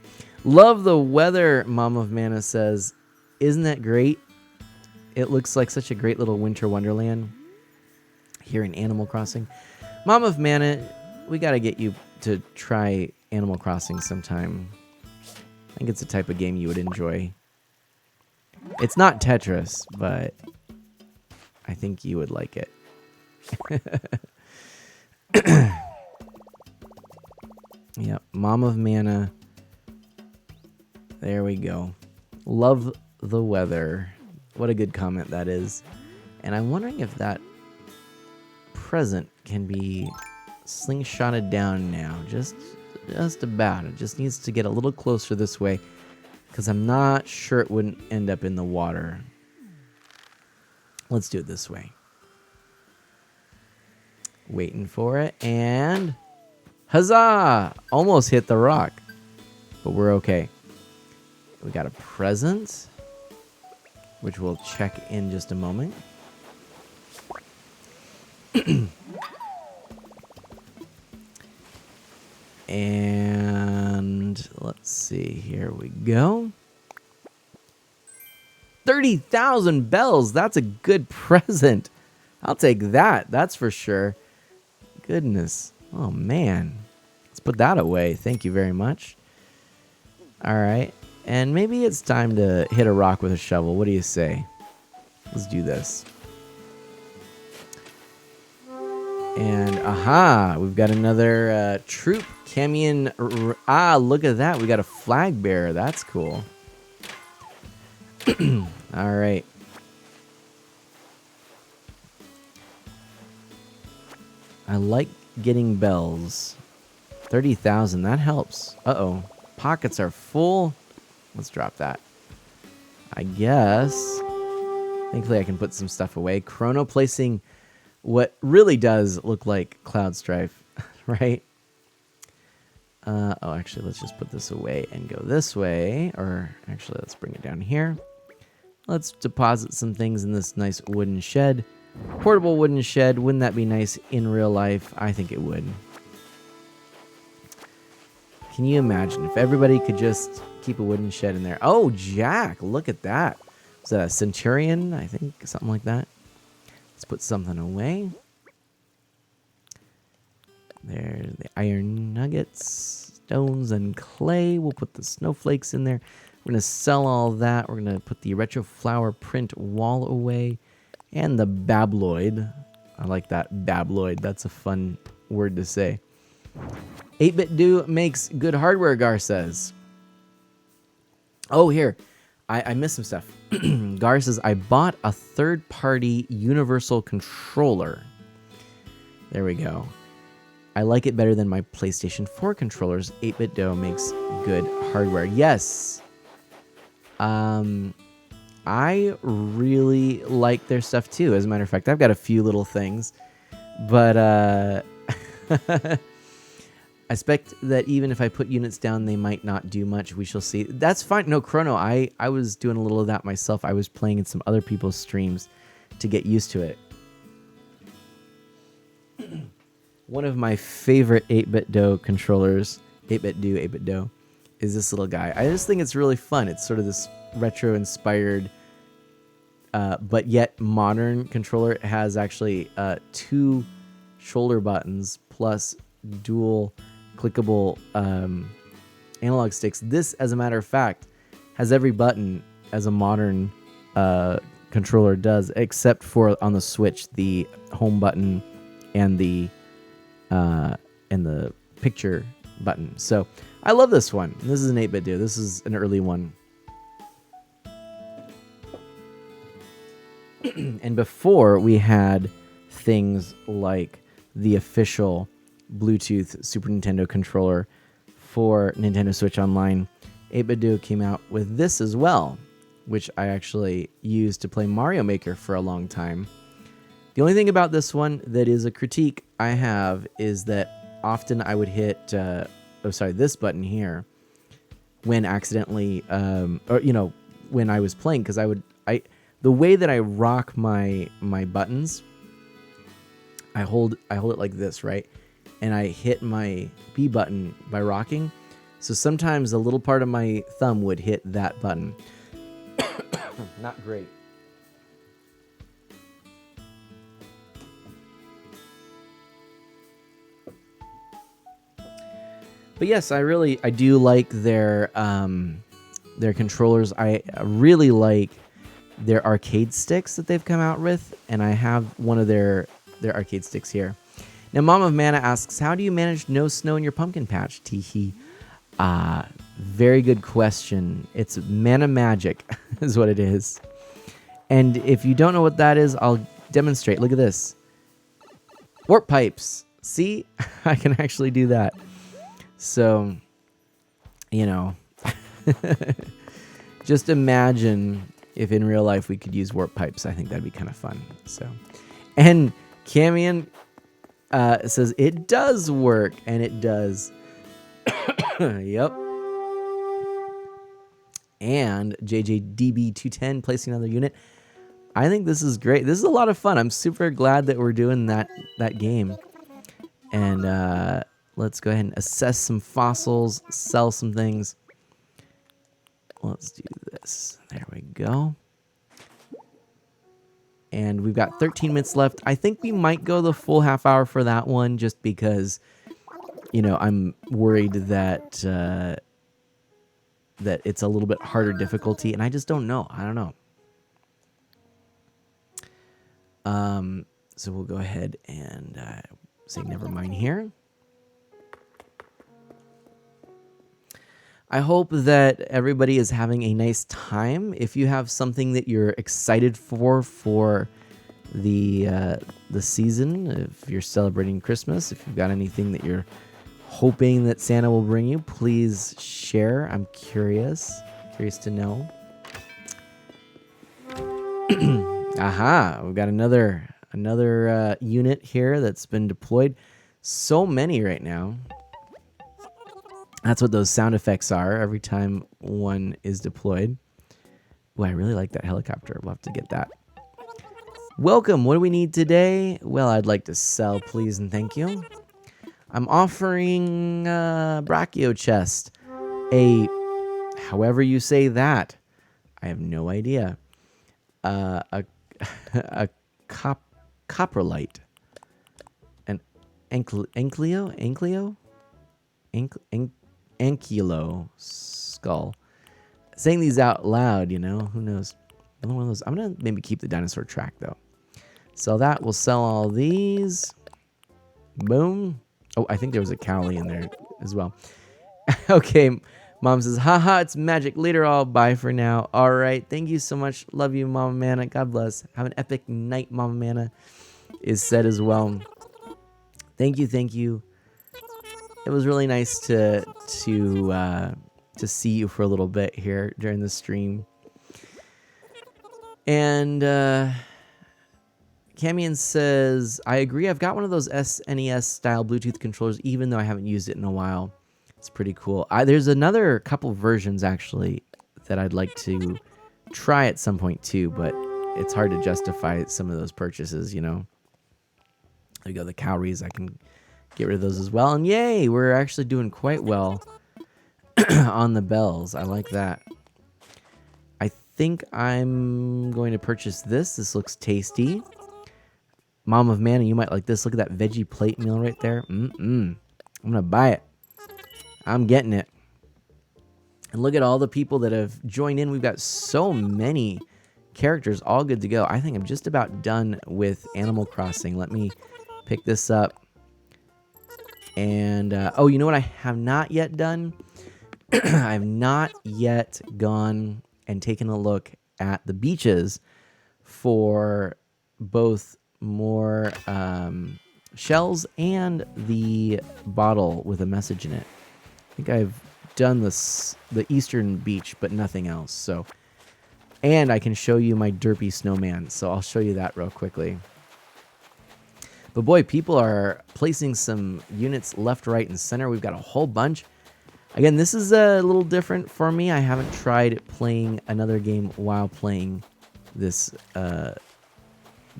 love the weather, Mom of Mana says. Isn't that great? It looks like such a great little winter wonderland here in Animal Crossing. Mom of Mana, we got to get you to try Animal Crossing sometime. I think it's the type of game you would enjoy. It's not Tetris, but I think you would like it. Yep, Mom of Mana. There we go. Love the weather. What a good comment that is. And I'm wondering if that present can be slingshotted down now. Just about. It just needs to get a little closer this way, because I'm not sure it wouldn't end up in the water. Let's do it this way. Waiting for it, and huzzah! Almost hit the rock, but we're okay. We got a present, which we'll check in just a moment. And let's see, here we go. 30,000 bells. That's a good present. I'll take that. That's for sure. Goodness. Oh, man. Let's put that away. Thank you very much. All right. And maybe it's time to hit a rock with a shovel. What do you say? Let's do this. And aha, we've got another troop. Camion. Look at that. We got a flag bearer. That's cool. All right. I like getting bells. 30,000. That helps. Uh-oh. Pockets are full. Let's drop that. I guess. Thankfully, I can put some stuff away. Chrono placing what really does look like Cloud Strife, right? Actually, let's just put this away and go this way. Or actually, let's bring it down here. Let's deposit some things in this nice wooden shed. Portable wooden shed. Wouldn't that be nice in real life? I think it would. Can you imagine if everybody could just keep a wooden shed in there? Oh, Jack, look at that. Is that a Centurion? I think something like that. Let's put something away. There's the iron nuggets, stones, and clay. We'll put the snowflakes in there. We're going to sell all that. We're going to put the retro flower print wall away. And the babloid. I like that, babloid. That's a fun word to say. 8-Bit Do makes good hardware, Gar says. Oh, here. I missed some stuff. Gar says, I bought a third-party universal controller. There we go. I like it better than my PlayStation 4 controllers. 8-Bit Do makes good hardware. Yes. I really like their stuff too. As a matter of fact, I've got a few little things. But I expect that even if I put units down, they might not do much. We shall see. That's fine. No, Chrono, I was doing a little of that myself. I was playing in some other people's streams to get used to it. One of my favorite 8-Bit Do controllers, 8-Bit Do, is this little guy. I just think it's really fun. It's sort of this retro-inspired, but yet modern controller. It has actually 2 shoulder buttons plus dual clickable analog sticks. This, as a matter of fact, has every button as a modern controller does, except for on the Switch, the home button and the picture button. So I love this one. This is an 8-Bit Do. This is an early one. And before, we had things like the official Bluetooth Super Nintendo controller for Nintendo Switch Online. 8-Bit Do came out with this as well, which I actually used to play Mario Maker for a long time. The only thing about this one that is a critique I have is that often I would hit, this button here when accidentally, when I was playing, because the way that I rock my buttons, I hold it like this, right? And I hit my B button by rocking. So sometimes a little part of my thumb would hit that button. Not great. But yes, I do like their controllers. I really like their arcade sticks that they've come out with, and I have one of their arcade sticks here. Now, Mom of Mana asks, how do you manage no snow in your pumpkin patch? Teehee. Very good question. It's mana magic is what it is. And if you don't know what that is, I'll demonstrate. Look at this. Warp pipes. See? I can actually do that. So, just imagine if in real life we could use warp pipes. I think that'd be kind of fun. So, and Camion says it does work, and it does. Yep. And JJDB210 placing another unit. I think this is great. This is a lot of fun. I'm super glad that we're doing that game. And let's go ahead and assess some fossils, sell some things. Let's do this. There we go. And we've got 13 minutes left. I think we might go the full half hour for that one, just because, I'm worried that that it's a little bit harder difficulty, and I just don't know. I don't know. So we'll go ahead and say never mind here. I hope that everybody is having a nice time. If you have something that you're excited for the season, if you're celebrating Christmas, if you've got anything that you're hoping that Santa will bring you, please share. I'm curious to know. Aha, we've got another unit here that's been deployed. So many right now. That's what those sound effects are every time one is deployed. Ooh, I really like that helicopter. We'll have to get that. Welcome. What do we need today? Well, I'd like to sell, please and thank you. I'm offering Brachio chest. However you say that. I have no idea. A coprolite. An ankylo skull. Saying these out loud, you know, who knows? Another one of those. I'm gonna maybe keep the dinosaur track though. So that will sell all these. Boom. Oh, I think there was a cowlie in there as well. Okay, Mom says, haha, it's magic. Later, all. Bye for now. All right. Thank you so much. Love you, Mama Mana. God bless. Have an epic night, Mama Mana is said as well. Thank you. It was really nice to see you for a little bit here during the stream. And Camion says, I agree. I've got one of those SNES style Bluetooth controllers, even though I haven't used it in a while. It's pretty cool. There's another couple versions actually that I'd like to try at some point too, but it's hard to justify some of those purchases, you know. There you go, the calories. I can get rid of those as well. And yay, we're actually doing quite well on the bells. I like that. I think I'm going to purchase this. This looks tasty. Mom of Mana, you might like this. Look at that veggie plate meal right there. I'm going to buy it. I'm getting it. And look at all the people that have joined in. We've got so many characters all good to go. I think I'm just about done with Animal Crossing. Let me pick this up. And, oh, you know what I have not yet done? I have not yet gone and taken a look at the beaches for both more shells and the bottle with a message in it. I think I've done the eastern beach, but nothing else. So, and I can show you my derpy snowman. So I'll show you that real quickly. But boy, people are placing some units left, right, and center. We've got a whole bunch. Again, this is a little different for me. I haven't tried playing another game while playing this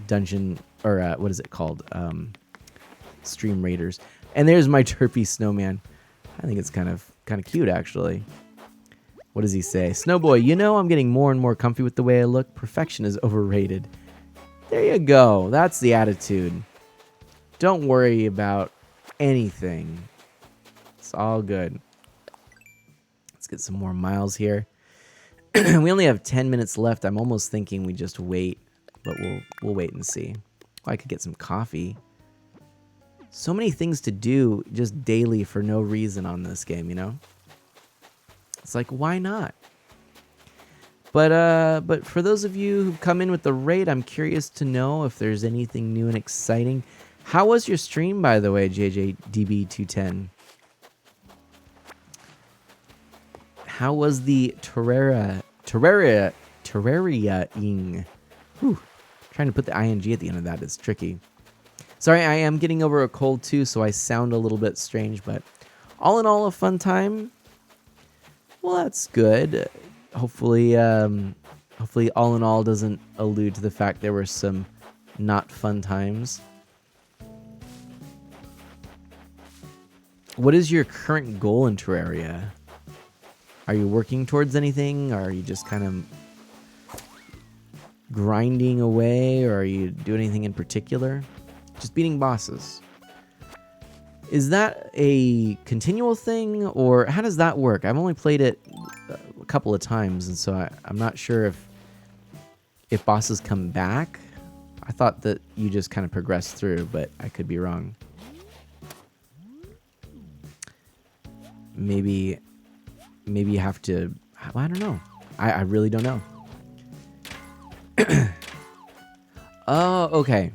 dungeon, or what is it called? Stream Raiders. And there's my derpy snowman. I think it's kind of cute, actually. What does he say? Snowboy, you know I'm getting more and more comfy with the way I look. Perfection is overrated. There you go. That's the attitude. Don't worry about anything. It's all good. Let's get some more miles here. We only have 10 minutes left. I'm almost thinking we just wait, but we'll wait and see. Oh, I could get some coffee. So many things to do just daily for no reason on this game, you know? It's like, why not? But for those of you who've come in with the raid, I'm curious to know if there's anything new and exciting. How was your stream, by the way, JJDB210? How was the Terraria-ing? Whew. Trying to put the ing at the end of that is tricky. Sorry, I am getting over a cold too, so I sound a little bit strange, but all in all, a fun time. Well, that's good. Hopefully, all in all doesn't allude to the fact there were some not fun times. What is your current goal in Terraria? Are you working towards anything? Or are you just kind of grinding away? Or are you doing anything in particular? Just beating bosses. Is that a continual thing? Or how does that work? I've only played it a couple of times. And so I'm not sure if bosses come back. I thought that you just kind of progress through, but I could be wrong. maybe you have to, I don't know. I really don't know. Oh, okay.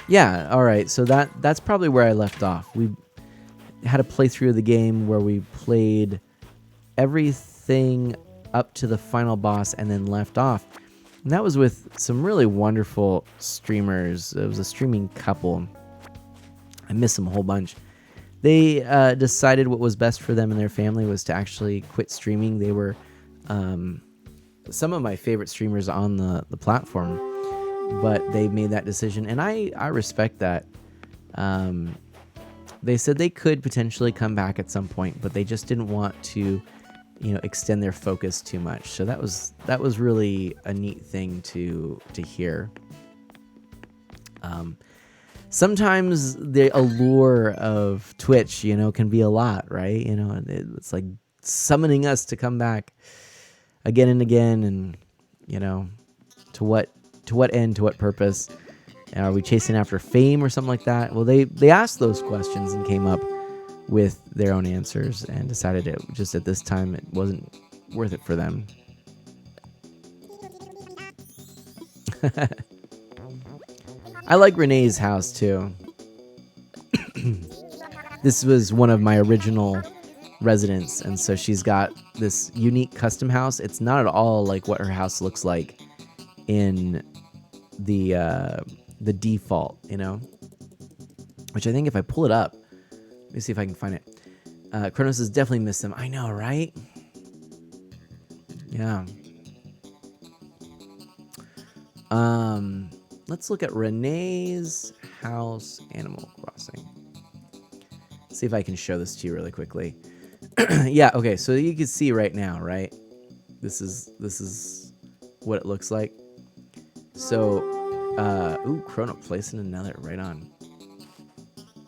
Yeah, all right. So that's probably where I left off. We had a playthrough of the game where we played everything up to the final boss and then left off. And that was with some really wonderful streamers. It was a streaming couple. I miss them a whole bunch. They decided what was best for them and their family was to actually quit streaming. They were some of my favorite streamers on the platform, but they made that decision, and I respect that. They said they could potentially come back at some point, but they just didn't want to, extend their focus too much. So that was really a neat thing to hear. Sometimes the allure of Twitch, can be a lot, right? It's like summoning us to come back again and again, and to what end, to what purpose? Are we chasing after fame or something like that? Well, they asked those questions and came up with their own answers and decided it just at this time it wasn't worth it for them. I like Renee's house too. This was one of my original residents, and so she's got this unique custom house. It's not at all like what her house looks like in the default, which I think if I pull it up, let me see if I can find it. Kronos has definitely missed them. I know, right? Yeah. Let's look at Renee's house, Animal Crossing. See if I can show this to you really quickly. Yeah, okay, so you can see right now, right? This is what it looks like. So, Chrono placing another, right on.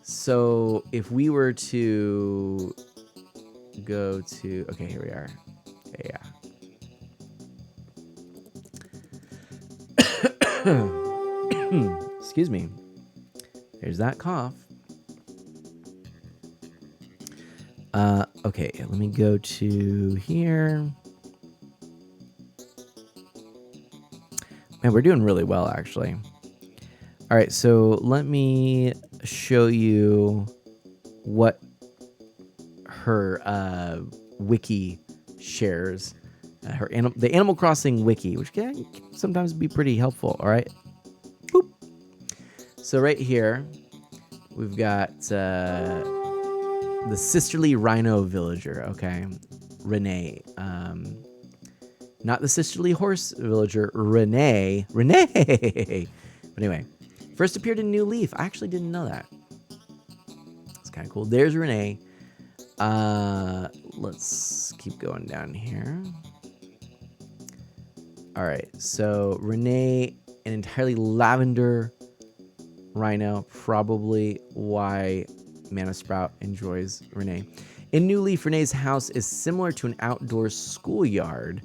So, if we were to go to, okay, here we are. Yeah. Excuse me. There's that cough. Okay, let me go to here. Man, we're doing really well, actually. All right, so let me show you what her wiki shares. The Animal Crossing wiki, which can sometimes be pretty helpful. All right. Boop. So right here, we've got the Sisterly Rhino Villager. Okay, Renee. Not the Sisterly Horse Villager, Renee. But anyway, first appeared in New Leaf. I actually didn't know that. It's kind of cool. There's Renee. Let's keep going down here. All right, so Renee, an entirely lavender rhino, probably why Mana Sprout enjoys Renee. In New Leaf, Renee's house is similar to an outdoor schoolyard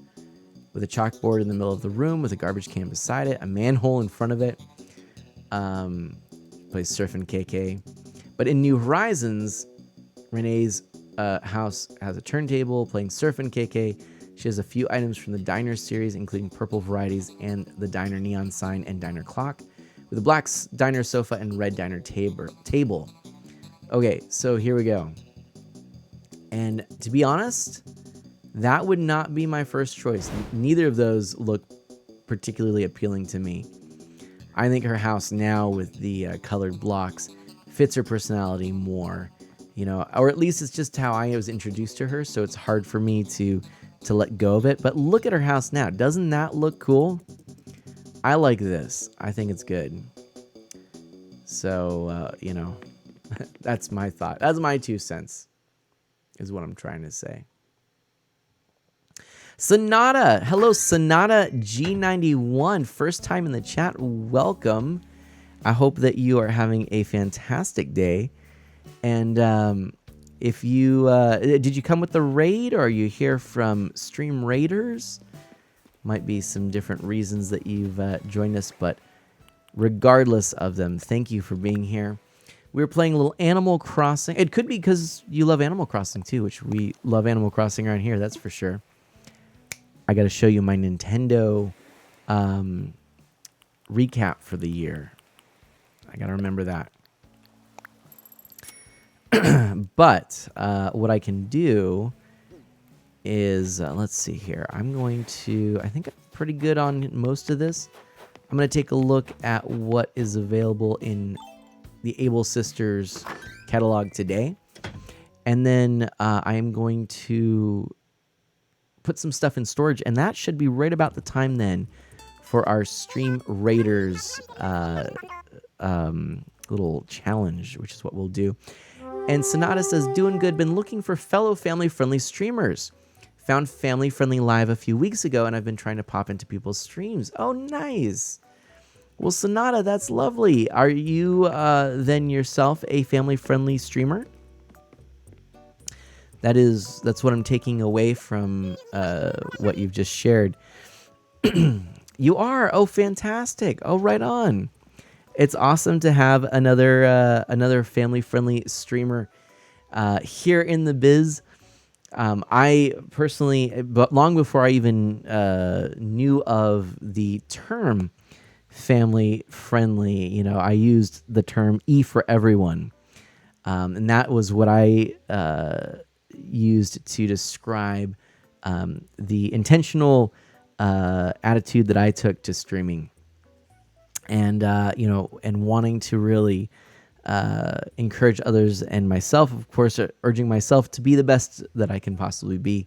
with a chalkboard in the middle of the room with a garbage can beside it, a manhole in front of it. Plays Surfin' KK. But in New Horizons, Renee's house has a turntable playing Surfin' KK. She has a few items from the Diner series, including purple varieties and the Diner neon sign and Diner clock, with a black Diner sofa and red Diner table. Okay, so here we go. And to be honest, that would not be my first choice. Neither of those look particularly appealing to me. I think her house now with the colored blocks fits her personality more, or at least it's just how I was introduced to her, so it's hard for me to let go of it. But look at her house now. Doesn't that look cool? I like this. I think it's good. So, that's my thought. That's my 2 cents, is what I'm trying to say. Sonata. Hello, Sonata G91. First time in the chat. Welcome. I hope that you are having a fantastic day. And if you did you come with the raid, or are you here from Stream Raiders? Might be some different reasons that you've joined us, but regardless of them, thank you for being here. We were playing a little Animal Crossing. It could be because you love Animal Crossing too, which we love Animal Crossing around here, that's for sure. I got to show you my Nintendo recap for the year. I got to remember that. But what I can do is, let's see here. I think I'm pretty good on most of this. I'm going to take a look at what is available in the Able Sisters catalog today. And then I am going to put some stuff in storage, and that should be right about the time then for our Stream Raiders little challenge, which is what we'll do. And Sonata says, doing good, been looking for fellow family-friendly streamers. Found Family Friendly Live a few weeks ago, and I've been trying to pop into people's streams. Oh, nice. Well, Sonata, that's lovely. Are you then yourself a family-friendly streamer? That's what I'm taking away from what you've just shared. You are? Oh, fantastic. Oh, right on. It's awesome to have another family-friendly streamer here in the biz. I personally, but long before I even knew of the term family-friendly, I used the term E for everyone. And that was what I used to describe the intentional attitude that I took to streaming. And, and wanting to really encourage others and myself, of course, urging myself to be the best that I can possibly be.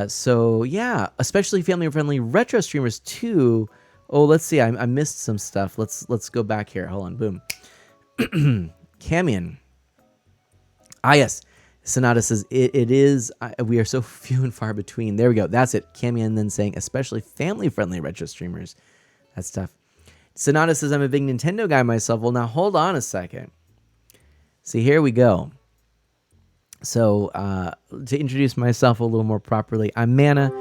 So, yeah, especially family-friendly retro streamers, too. Oh, let's see. I missed some stuff. Let's go back here. Hold on. Boom. Camion. Ah, yes. Sonata says, it is, we are so few and far between. There we go. That's it. Camion then saying, especially family-friendly retro streamers. That's tough. Sonata says, I'm a big Nintendo guy myself. Well, now hold on a second. See, here we go. So, to introduce myself a little more properly, I'm Mana.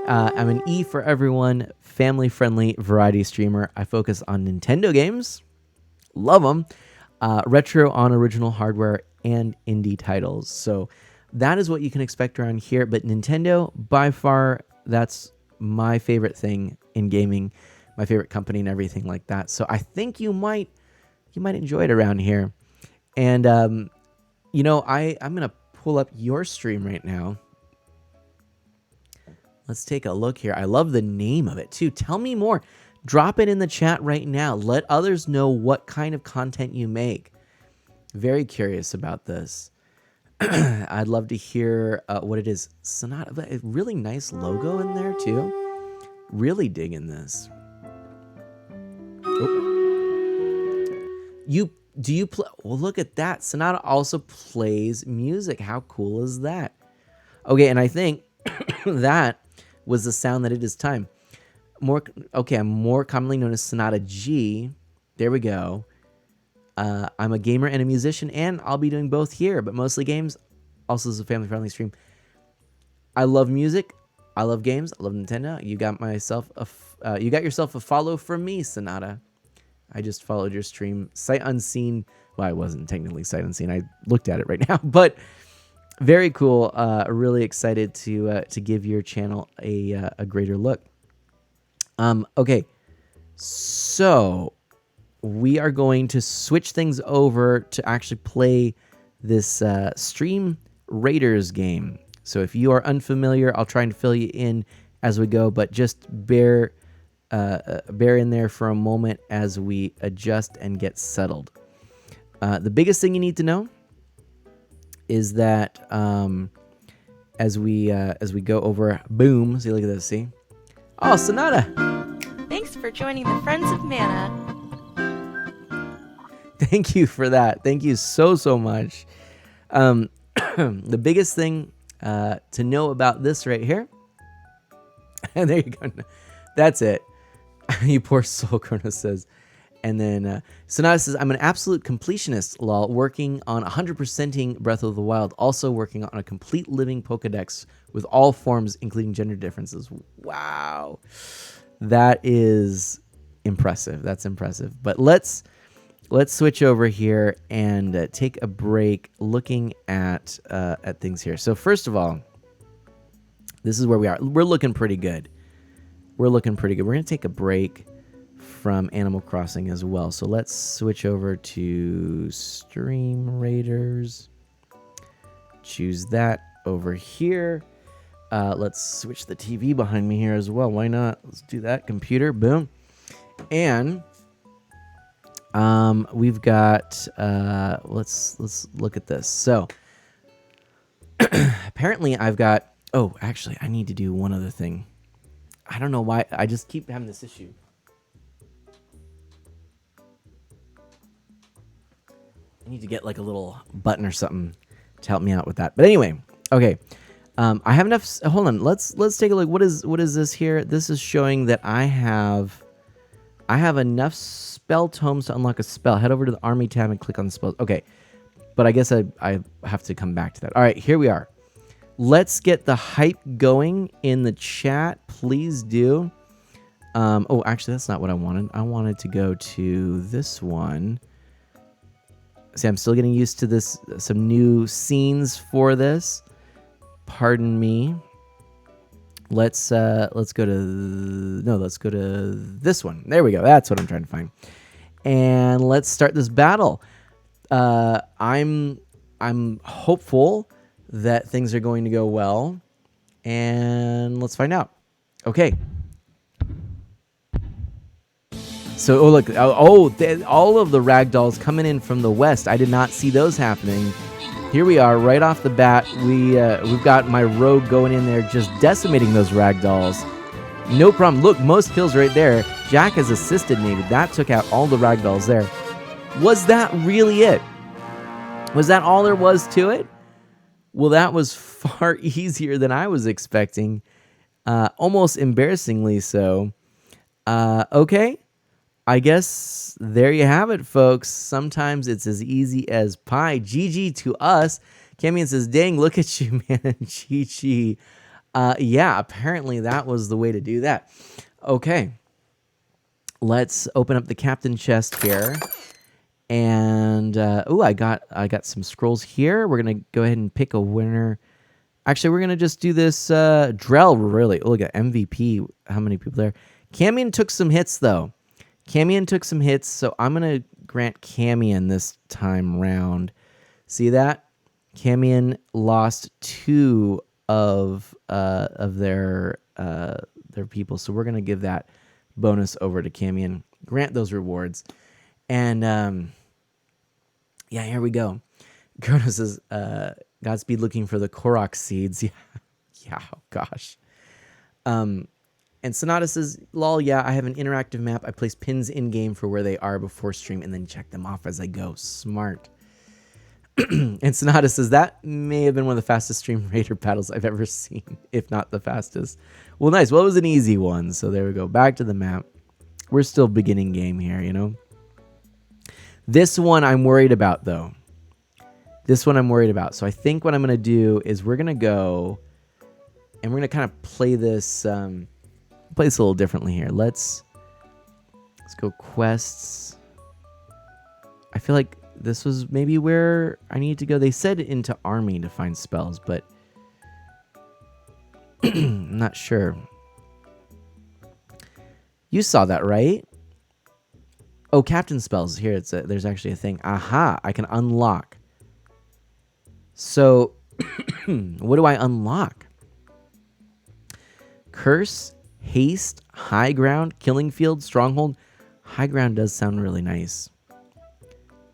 I'm an E for everyone, family-friendly variety streamer. I focus on Nintendo games. Love them. Retro on original hardware and indie titles. So, that is what you can expect around here. But Nintendo, by far, that's my favorite thing in gaming. My favorite company and everything like that. So I think you might enjoy it around here. And I'm gonna pull up your stream right now. Let's take a look here. I love the name of it too. Tell me more. Drop it in the chat right now. Let others know what kind of content you make. Very curious about this. I'd love to hear what it is. Sonata, a really nice logo in there too. Really digging this. Do you play? Well, look at that. Sonata also plays music. How cool is that? Okay, and I think that was the sound that it is time. I'm more commonly known as Sonata G. There we go. I'm a gamer and a musician, and I'll be doing both here, but mostly games. Also, this is a family-friendly stream. I love music. I love games. I love Nintendo. You got yourself a follow from me, Sonata. I just followed your stream sight unseen. Well, I wasn't technically sight unseen. I looked at it right now, but very cool. Really excited to give your channel a greater look. Okay, so we are going to switch things over to actually play this Stream Raiders game. So if you are unfamiliar, I'll try and fill you in as we go, but just bear in there for a moment as we adjust and get settled. The biggest thing you need to know is that as we go over, boom. See, look at this. See, oh, Sonata. Thanks for joining the Friends of Mana. Thank you for that. Thank you so much. The biggest thing to know about this right here, and there you go. That's it. You poor soul, Kronos says. And then Sonata says, I'm an absolute completionist, lol, working on 100%ing Breath of the Wild, also working on a complete living Pokedex with all forms, including gender differences. Wow. That is impressive. That's impressive. But let's let's switch over here and take a break looking at things here. So first of all, this is where we are. We're looking pretty good. We're going to take a break from Animal Crossing as well. So let's switch over to Stream Raiders. Choose that over here. Let's switch the TV behind me here as well. Why not? Let's do that. Computer, boom. And we've got let's look at this. So apparently I've got, oh, actually I need to do one other thing. I don't know why I just keep having this issue. I need to get like a little button or something to help me out with that. But anyway, okay. I have enough. Hold on. Let's take a look. What is this here? This is showing that I have enough spell tomes to unlock a spell. Head over to the army tab and click on the spells. Okay, but I guess I have to come back to that. All right, here we are. Let's get the hype going in the chat. Please do. Oh, actually, that's not what I wanted. I wanted to go to this one. See, I'm still getting used to this. Some new scenes for this. Pardon me. Let's go to let's go to this one. There we go. That's what I'm trying to find. And let's start this battle. I'm hopeful that things are going to go well, and let's find out. Okay. So, oh look, all of the ragdolls coming in from the west. I did not see those happening. Here we are, right off the bat. We've got my rogue going in there, just decimating those ragdolls. No problem. Look, most kills right there. Jack has assisted me, but that took out all the ragdolls there. Was that really it? Was that all there was to it? Well, that was far easier than I was expecting. Almost embarrassingly so. Okay. I guess there you have it, folks. Sometimes it's as easy as pie. GG to us. Camian says, dang, look at you, man. GG. Yeah, apparently that was the way to do that. Okay. Let's open up the captain chest here. And, I got some scrolls here. We're going to go ahead and pick a winner. Actually, we're going to just do this Drell, really. Oh, look at MVP. How many people there? Camian took some hits, though. Camian took some hits, so I'm going to grant Camian this time round. See that? Camian lost 2 of their people, so we're going to give that bonus over to Camian. Grant those rewards. And, yeah, here we go. Kronos says, Godspeed looking for the Korok seeds. Yeah, oh gosh. And Sonata says, lol, yeah, I have an interactive map. I place pins in-game for where they are before stream and then check them off as I go. Smart. And Sonata says, that may have been one of the fastest Stream Raider battles I've ever seen, if not the fastest. Well, nice. Well, it was an easy one. So there we go. Back to the map. We're still beginning game here, you know? This one I'm worried about, though. So I think what I'm going to do is we're going to go and we're going to kind of play this... play this a little differently here. Let's go quests. I feel like this was maybe where I need to go. They said into army to find spells, but I'm not sure. You saw that, right? Oh, captain spells. Here, there's actually a thing. Aha, I can unlock. So, what do I unlock? Curse, haste, high ground, killing field, stronghold. High ground does sound really nice.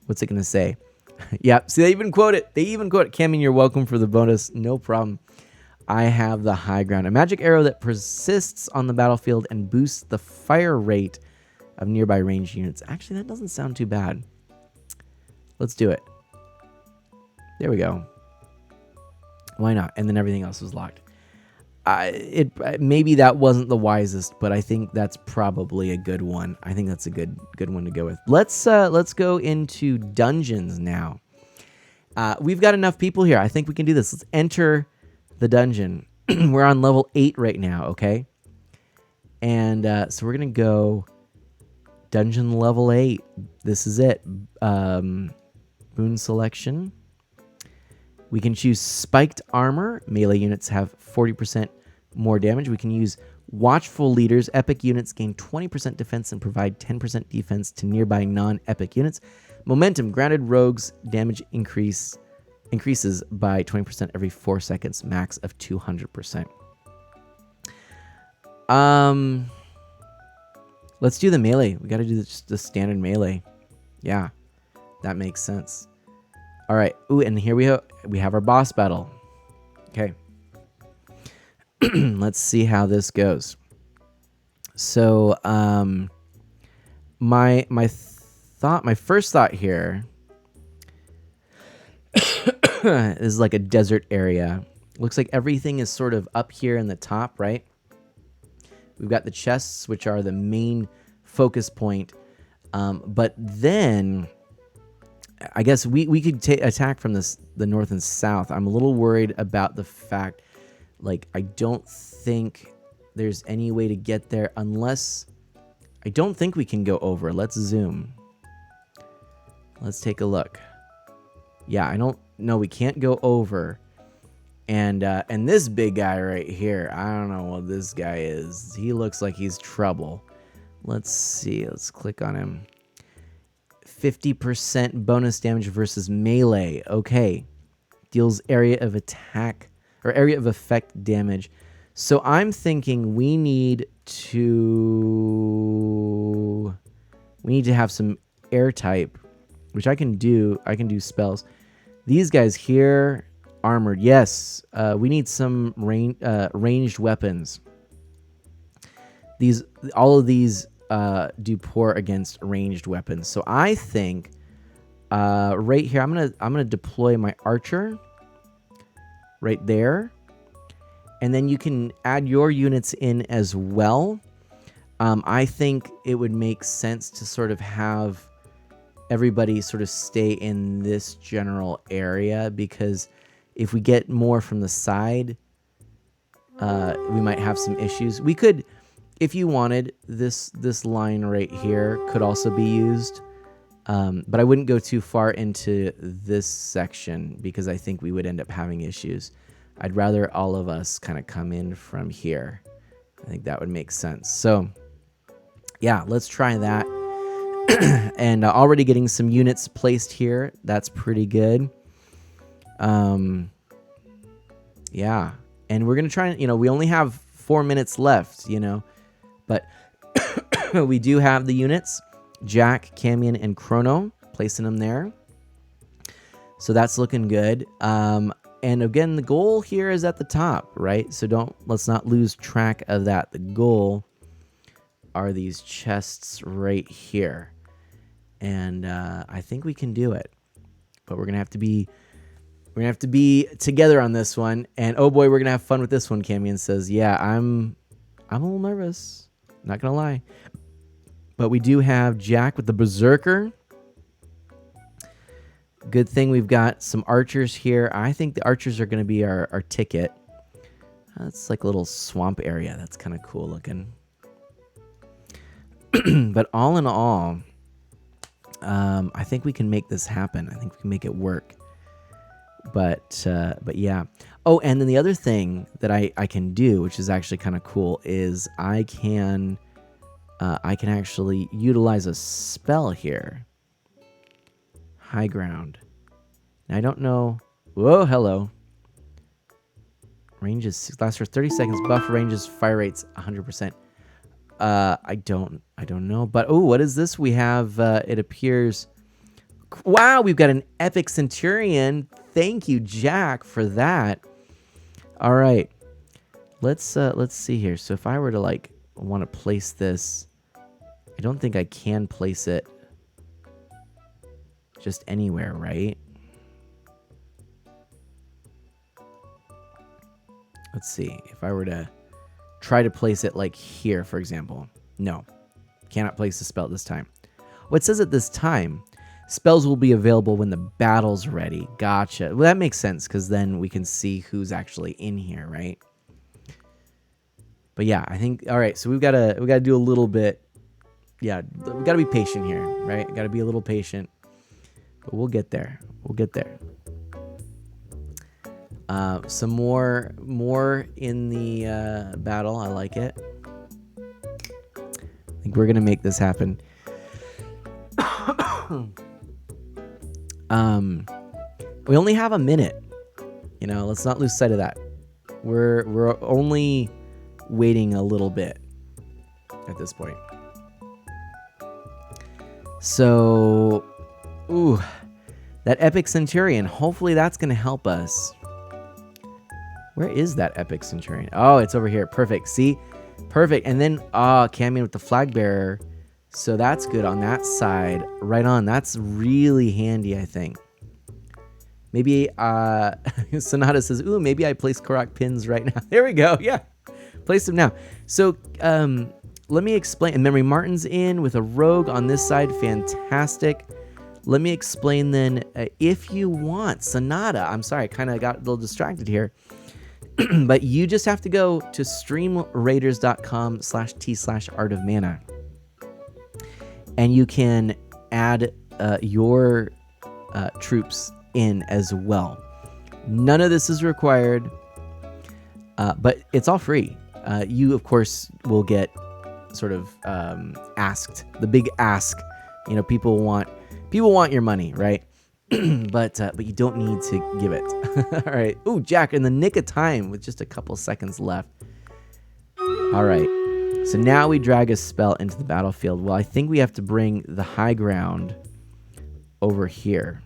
What's it going to say? Yeah, see, they even quote it. Camian, you're welcome for the bonus. No problem. I have the high ground. A magic arrow that persists on the battlefield and boosts the fire rate of nearby ranged units. Actually, that doesn't sound too bad. Let's do it. There we go. Why not? And then everything else was locked. Maybe that wasn't the wisest, but I think that's probably a good one. I think that's a good one to go with. Let's go into dungeons now. We've got enough people here. I think we can do this. Let's enter the dungeon. We're on level 8 right now, okay? And so we're gonna go Dungeon level 8. This is it. Boon selection. We can choose spiked armor. Melee units have 40% more damage. We can use watchful leaders. Epic units gain 20% defense and provide 10% defense to nearby non-epic units. Momentum. Grounded rogues damage increases by 20% every 4 seconds, max of 200%. Let's do the melee. We got to do just the standard melee. Yeah, that makes sense. All right. Ooh, and here we have our boss battle. Okay. Let's see how this goes. So, my first thought here is like a desert area. Looks like everything is sort of up here in the top, right? We've got the chests, which are the main focus point. But then I guess we could attack from the north and south. I'm a little worried about the fact, like, I don't think there's any way to get there unless... I don't think we can go over. Let's zoom. Let's take a look. Yeah, I don't... No, we can't go over. And this big guy right here, I don't know what this guy is. He looks like he's trouble. Let's see. Let's click on him. 50% bonus damage versus melee. Okay. Deals area of attack or area of effect damage. So I'm thinking we need to have some air type, which I can do. I can do spells. These guys here, armored. Yes. We need some ranged weapons. All of these do poor against ranged weapons. So I think right here, I'm gonna deploy my archer right there, and then you can add your units in as well. I think it would make sense to sort of have everybody sort of stay in this general area, because if we get more from the side, we might have some issues. We could, if you wanted, this line right here could also be used, but I wouldn't go too far into this section because I think we would end up having issues. I'd rather all of us kind of come in from here. I think that would make sense. So yeah, let's try that. And already getting some units placed here. That's pretty good. Yeah, and we're gonna try. We only have 4 minutes left. But we do have the units: Jack, Camion, and Chrono. Placing them there. So that's looking good. And again, the goal here is at the top, right? So let's not lose track of that. The goal are these chests right here. And I think we can do it. But we're gonna have to be together on this one. And oh boy, we're gonna have fun with this one. Camion says, "Yeah, I'm a little nervous. Not gonna lie." But we do have Jack with the Berserker. Good thing we've got some archers here. I think the archers are gonna be our ticket. That's like a little swamp area. That's kind of cool looking. But all in all, I think we can make this happen. I think we can make it work. But yeah. Oh, and then the other thing that I can do, which is actually kind of cool, is I can actually utilize a spell here. High ground. Now, I don't know. Whoa, hello. Ranges lasts for 30 seconds. Buff ranges, fire rates 100%. I don't know. But oh, what is this? We have. It appears. Wow, we've got an epic centurion. Thank you, Jack, for that. All right, let's see here. So if I were to want to place this, I don't think I can place it just anywhere, right? Let's see. If I were to try to place it like here, for example. No, cannot place the spell this time. What says at this time? Spells will be available when the battle's ready. Gotcha. Well, that makes sense because then we can see who's actually in here, right? But yeah, I think all right. So we gotta do a little bit Yeah, we got to be patient here, right? Got to be a little patient. But we'll get there. We'll get there. Some more in the battle. I like it. I think we're gonna make this happen. We only have a minute. You know, let's not lose sight of that. We're only waiting a little bit at this point. So, ooh, that epic centurion. Hopefully that's gonna help us. Where is that epic centurion? Oh, it's over here. Perfect. See? Perfect. And then, Camion with the flag bearer. So that's good on that side. Right on. That's really handy, I think. Maybe, Sonata says, ooh, maybe I place Korok pins right now. There we go. Yeah. Place them now. So, let me explain. And Memory Martin's in with a rogue on this side. Fantastic. Let me explain then, if you want Sonata. I'm sorry, I kind of got a little distracted here. But you just have to go to streamraiders.com/t/artofmana. And you can add your troops in as well. None of this is required, but it's all free. You, of course, will get sort of asked, the big ask. You know, people want your money, right? but you don't need to give it. All right. Ooh, Jack, in the nick of time with just a couple seconds left. All right. So now we drag a spell into the battlefield. Well, I think we have to bring the high ground over here.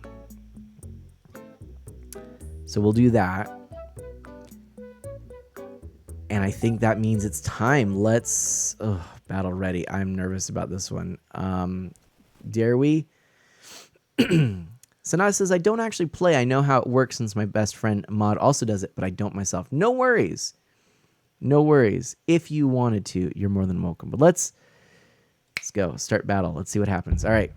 So we'll do that. And I think that means it's time. Let's... Oh, battle ready. I'm nervous about this one. Dare we? Sonata says, I don't actually play. I know how it works since my best friend Mod also does it, but I don't myself. No worries. No worries. If you wanted to, you're more than welcome. But let's go. Start battle. Let's see what happens. All right.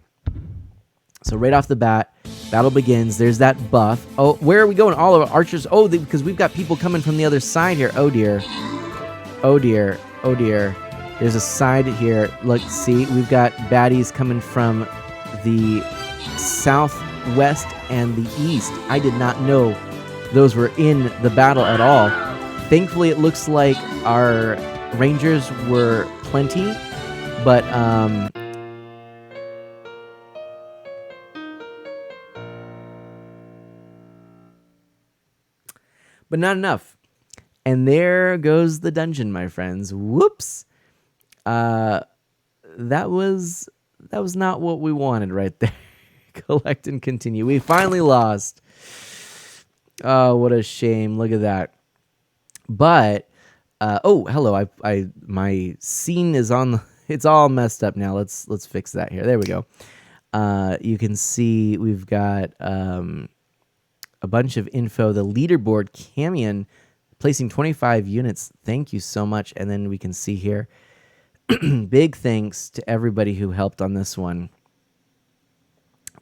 So right off the bat, battle begins. There's that buff. Oh, where are we going? All of our archers. Oh, because we've got people coming from the other side here. Oh, dear. Oh, dear. Oh, dear. There's a side here. Look, see, we've got baddies coming from the southwest and the east. I did not know those were in the battle at all. Thankfully, it looks like our rangers were plenty, but not enough. And there goes the dungeon, my friends. Whoops. That was not what we wanted right there. Collect and continue. We finally lost. Oh, what a shame. Look at that. But oh, hello. My scene is on it's all messed up now. Let's fix that here. There we go. You can see we've got a bunch of info. The leaderboard, Camion placing 25 units. Thank you so much. And then we can see here, big thanks to everybody who helped on this one.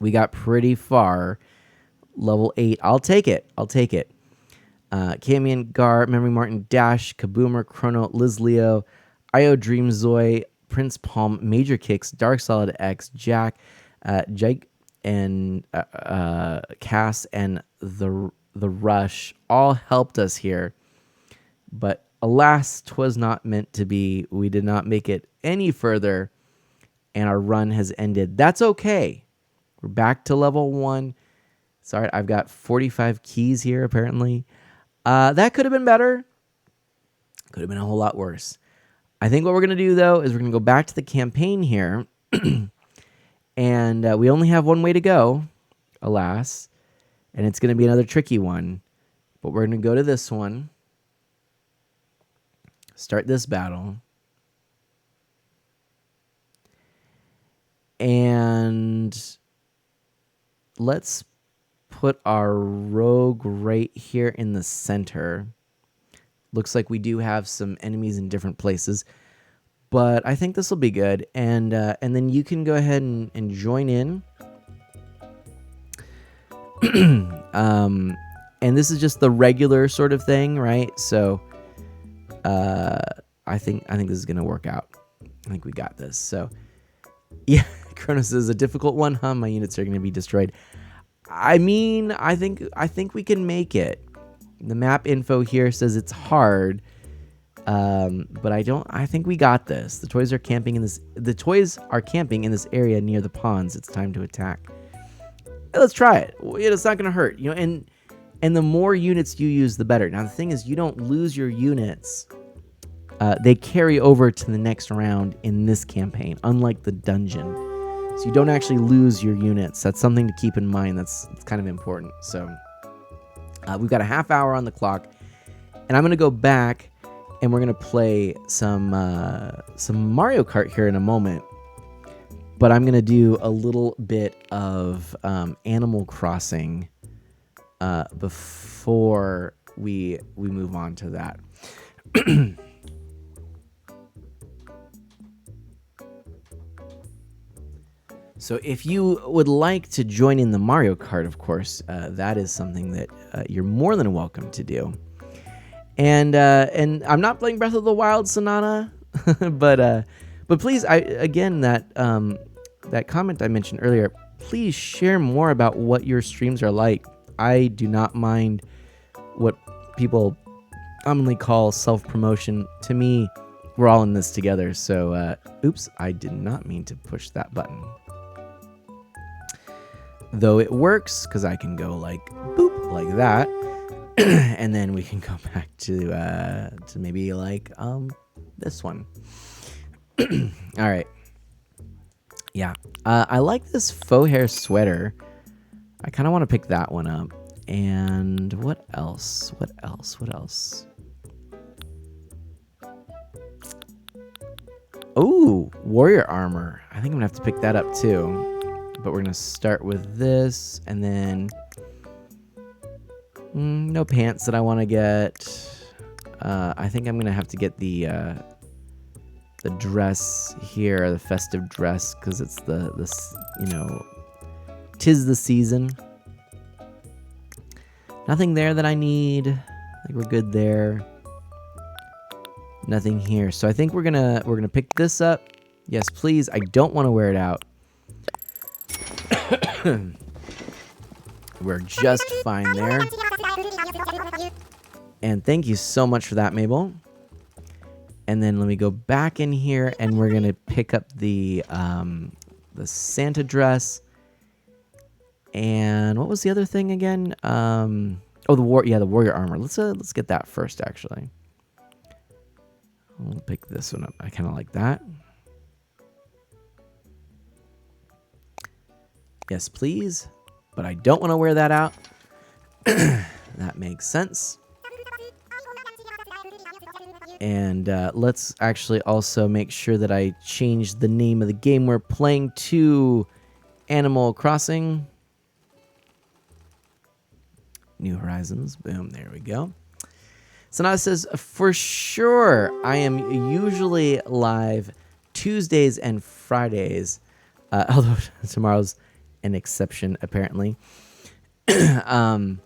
We got pretty far. Level 8. I'll take it. Camion, Gar, Memory Martin, Dash, Kaboomer, Chrono, Liz Leo, Io Dream Zoe, Prince Palm, Major Kicks, Dark Solid X, Jack, Jake, and Cass, and the Rush all helped us here. But alas, 'twas not meant to be. We did not make it any further, and our run has ended. That's okay. We're back to level 1. Sorry, I've got 45 keys here, apparently. That could have been better. Could have been a whole lot worse. I think what we're going to do, though, is we're going to go back to the campaign here. And we only have one way to go, alas. And it's going to be another tricky one. But we're going to go to this one. Start this battle. And let's put our rogue right here in the center. Looks like we do have some enemies in different places, but I think this will be good. And then you can go ahead and join in. And this is just the regular sort of thing, right? So I think this is gonna work out. I think we got this. So Yeah, Kronos is a difficult one, huh? My units are going to be destroyed. I mean, I think we can make it. The map info here says it's hard, but I think we got this. The toys are camping in this area near the ponds. It's time to attack. Let's try it. It's not going to hurt, and the more units you use, the better. Now the thing is, you don't lose your units. They carry over to the next round in this campaign, unlike the dungeon. So you don't actually lose your units. That's something to keep in mind. That's kind of important. So we've got a half hour on the clock, and I'm going to go back, and we're going to play some Mario Kart here in a moment. But I'm going to do a little bit of Animal Crossing before we move on to that. So if you would like to join in the Mario Kart, of course, that is something that you're more than welcome to do. And I'm not playing Breath of the Wild, Sonata, but please, that comment I mentioned earlier, please share more about what your streams are like. I do not mind what people commonly call self-promotion. To me, we're all in this together. So, oops, I did not mean to push that button. Though it works, because I can go like, boop, like that. And then we can go back to maybe like this one. All right. Yeah. I like this faux hair sweater. I kind of want to pick that one up. And what else? What else? Oh, warrior armor. I think I'm going to have to pick that up too. But we're going to start with this, and then no pants that I want to get. I think I'm going to have to get the dress here, the festive dress, because it's tis the season. Nothing there that I need. I think we're good there. Nothing here. So I think we're gonna pick this up. Yes, please. I don't want to wear it out. We're just fine there. And thank you so much for that, Mabel. And then let me go back in here, and we're gonna pick up the Santa dress. And what was the other thing again? The warrior armor. Let's get that first, actually. I'll pick this one up. I kind of like that. Yes, please. But I don't want to wear that out. That makes sense. And let's actually also make sure that I change the name of the game we're playing to Animal Crossing. New Horizons. Boom. There we go. Sonata says, for sure, I am usually live Tuesdays and Fridays. Although tomorrow's an exception, apparently. I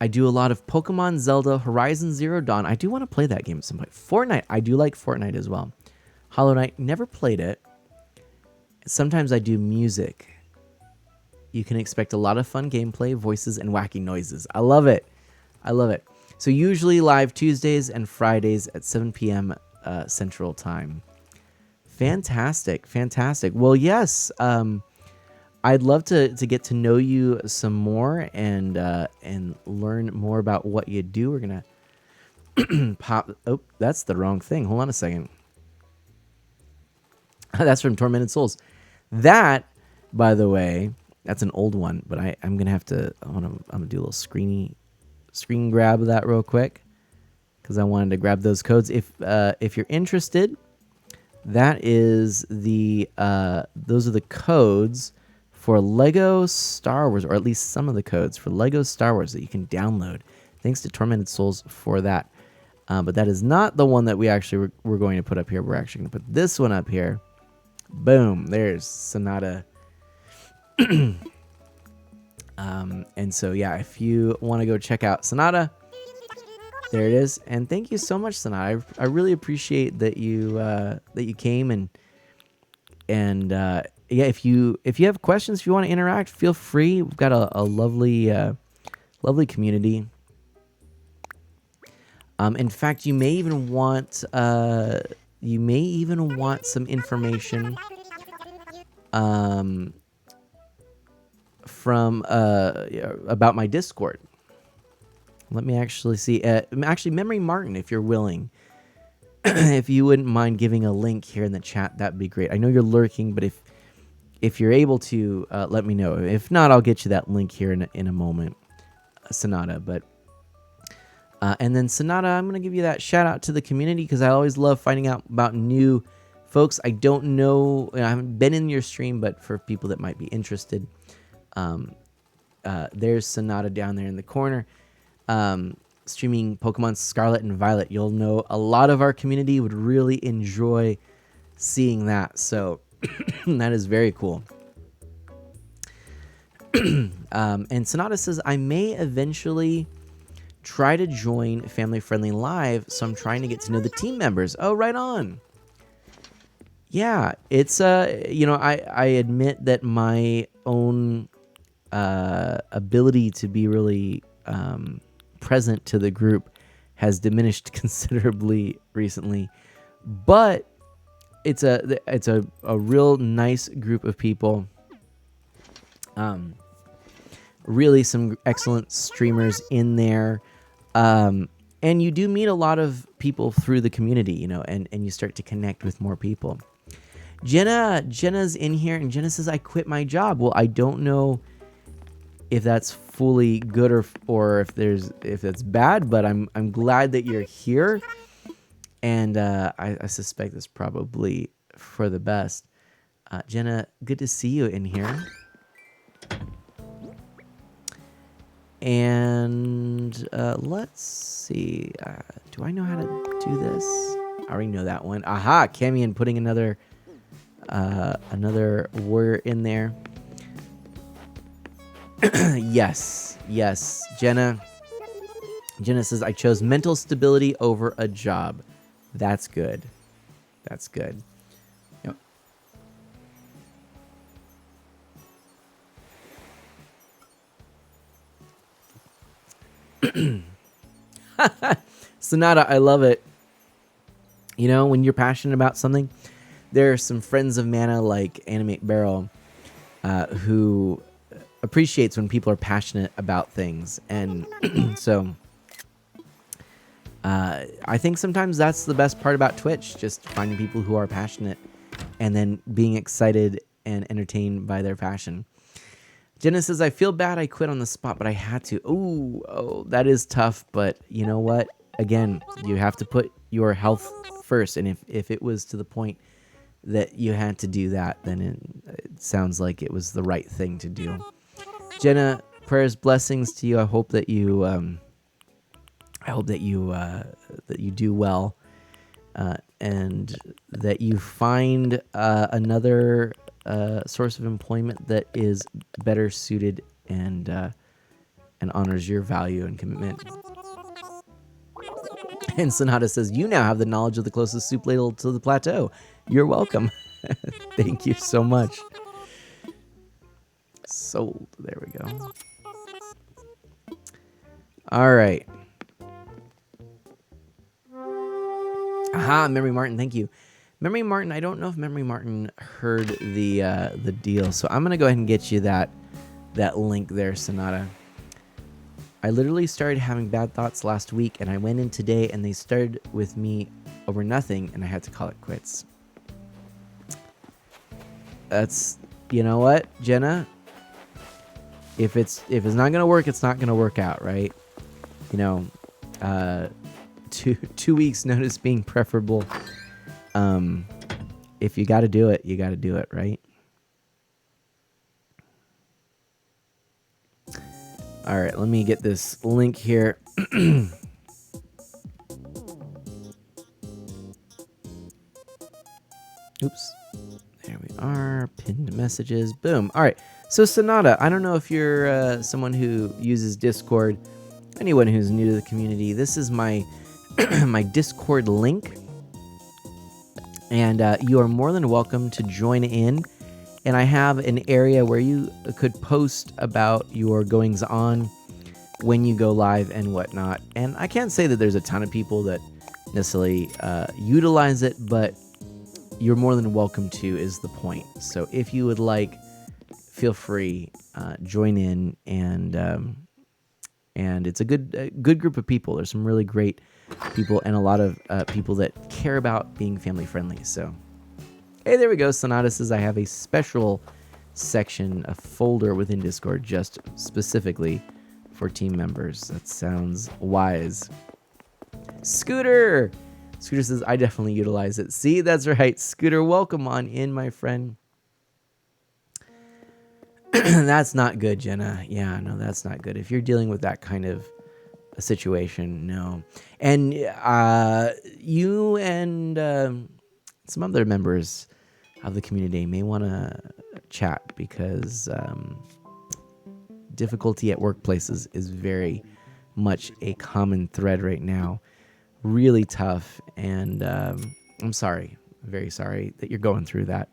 do a lot of Pokemon, Zelda, Horizon Zero Dawn. I do want to play that game at some point. Fortnite. I do like Fortnite as well. Hollow Knight. Never played it. Sometimes I do music. You can expect a lot of fun gameplay, voices, and wacky noises. I love it. I love it. So usually live Tuesdays and Fridays at 7 p.m. Central Time. Fantastic. Fantastic. Well, yes. I'd love to get to know you some more and learn more about what you do. We're going to pop. Oh, that's the wrong thing. Hold on a second. That's from Tormented Souls. That, by the way, that's an old one, but I'm going to have to, I'm going to do a little screen grab of that real quick because I wanted to grab those codes. If you're interested, that is those are the codes for Lego Star Wars, or at least some of the codes for Lego Star Wars that you can download. Thanks to Tormented Souls for that. But that is not the one that we're going to put up here. We're actually going to put this one up here. Boom. There's Sonata. And so, yeah, if you want to go check out Sonata, there it is. And thank you so much, Sonata. I really appreciate that you came and And yeah, if you have questions, if you want to interact, feel free. We've got a lovely lovely community. In fact, you may even want some information from about my Discord. Let me actually see. Actually, Memory Martin, if you're willing, if you wouldn't mind giving a link here in the chat, that'd be great. I know you're lurking, but if you're able to, let me know. If not, I'll get you that link here in a moment, Sonata. But and then Sonata, I'm gonna give you that shout out to the community because I always love finding out about new folks. I don't know, I haven't been in your stream, but for people that might be interested, there's Sonata down there in the corner. Streaming Pokemon Scarlet and Violet. You'll know a lot of our community would really enjoy seeing that. So that is very cool. And Sonata says, I may eventually try to join Family Friendly Live, so I'm trying to get to know the team members. Oh, right on. Yeah, it's I admit that my own ability to be really present to the group has diminished considerably recently, but it's a real nice group of people. Really some excellent streamers in there, and you do meet a lot of people through the community, and you start to connect with more people. Jenna's in here, and Jenna says, I quit my job. Well, I don't know if that's fully good or if it's bad, but I'm glad that you're here, and I suspect it's probably for the best. Jenna, good to see you in here. And let's see, do I know how to do this? I already know that one. Aha, Camion putting another warrior in there. Yes, Jenna says, I chose mental stability over a job. That's good. Sonata, I love it. When you're passionate about something, there are some friends of Mana like Animate Barrel who appreciates when people are passionate about things, and so I think sometimes that's the best part about Twitch, just finding people who are passionate and then being excited and entertained by their passion. Jenna says, I feel bad I quit on the spot, but I had to. Oh, that is tough, but you know what? Again, you have to put your health first, and if it was to the point that you had to do that, then it sounds like it was the right thing to do. Jenna, prayers, blessings to you. I hope that you that you do well, and that you find another source of employment that is better suited and honors your value and commitment. And Sonata says, you now have the knowledge of the closest soup ladle to the plateau. You're welcome. Thank you so much. Sold. There we go. All right. Aha, Memory Martin, thank you. Memory Martin, I don't know if Memory Martin heard the deal, so I'm gonna go ahead and get you that link there, Sonata. I literally started having bad thoughts last week, and I went in today, and they started with me over nothing, and I had to call it quits. That's, you know what, Jenna? If it's not gonna work, it's not gonna work out, right? 2 weeks notice being preferable. If you got to do it, you got to do it, right? All right, let me get this link here. Oops. There we are. Pinned messages. Boom. All right. So Sonata, I don't know if you're someone who uses Discord. Anyone who's new to the community, this is my my Discord link. And you are more than welcome to join in. And I have an area where you could post about your goings on when you go live and whatnot. And I can't say that there's a ton of people that necessarily utilize it, but you're more than welcome to is the point. So if you would like, feel free, join in, and it's a good group of people. There's some really great people and a lot of people that care about being family friendly. So, hey, there we go. Sonata says I have a special section, a folder within Discord just specifically for team members. That sounds wise. Scooter says I definitely utilize it. See, that's right. Scooter, welcome on in, my friend. That's not good, Jenna. Yeah, no, that's not good. If you're dealing with that kind of a situation, no. And you and some other members of the community may want to chat, because difficulty at workplaces is very much a common thread right now. Really tough, and I'm sorry, very sorry that you're going through that.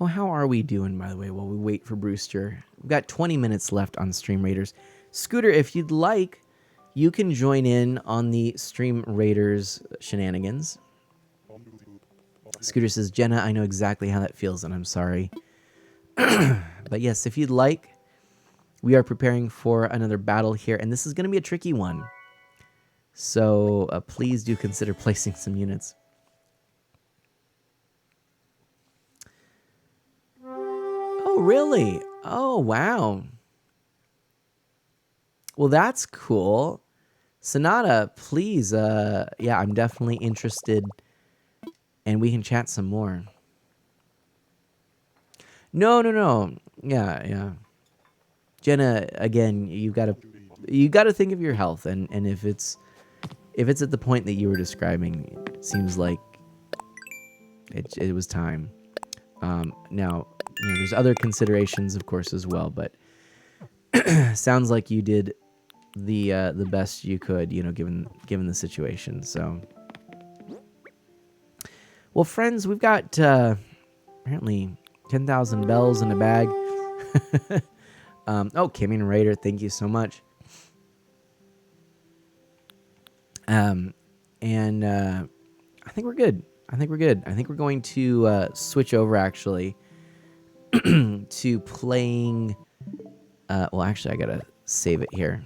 Oh, how are we doing, by the way, while we wait for Brewster? We've got 20 minutes left on Stream Raiders. Scooter, if you'd like, you can join in on the Stream Raiders shenanigans. Scooter says, Jenna, I know exactly how that feels, and I'm sorry. But yes, if you'd like, we are preparing for another battle here, and this is going to be a tricky one. So please do consider placing some units. Oh, really? Oh, wow. Well, that's cool. Sonata, please. Yeah, I'm definitely interested, and we can chat some more. No. Yeah. Jenna, again, you gotta think of your health, and if it's at the point that you were describing, it seems like it was time. Now, there's other considerations, of course, as well, but sounds like you did the best you could, given the situation. So, well, friends, we've got apparently 10,000 bells in a bag. Kimmy Raider, thank you so much. And I think we're good. I think we're going to switch over, actually, to playing. Well, actually, I gotta save it here.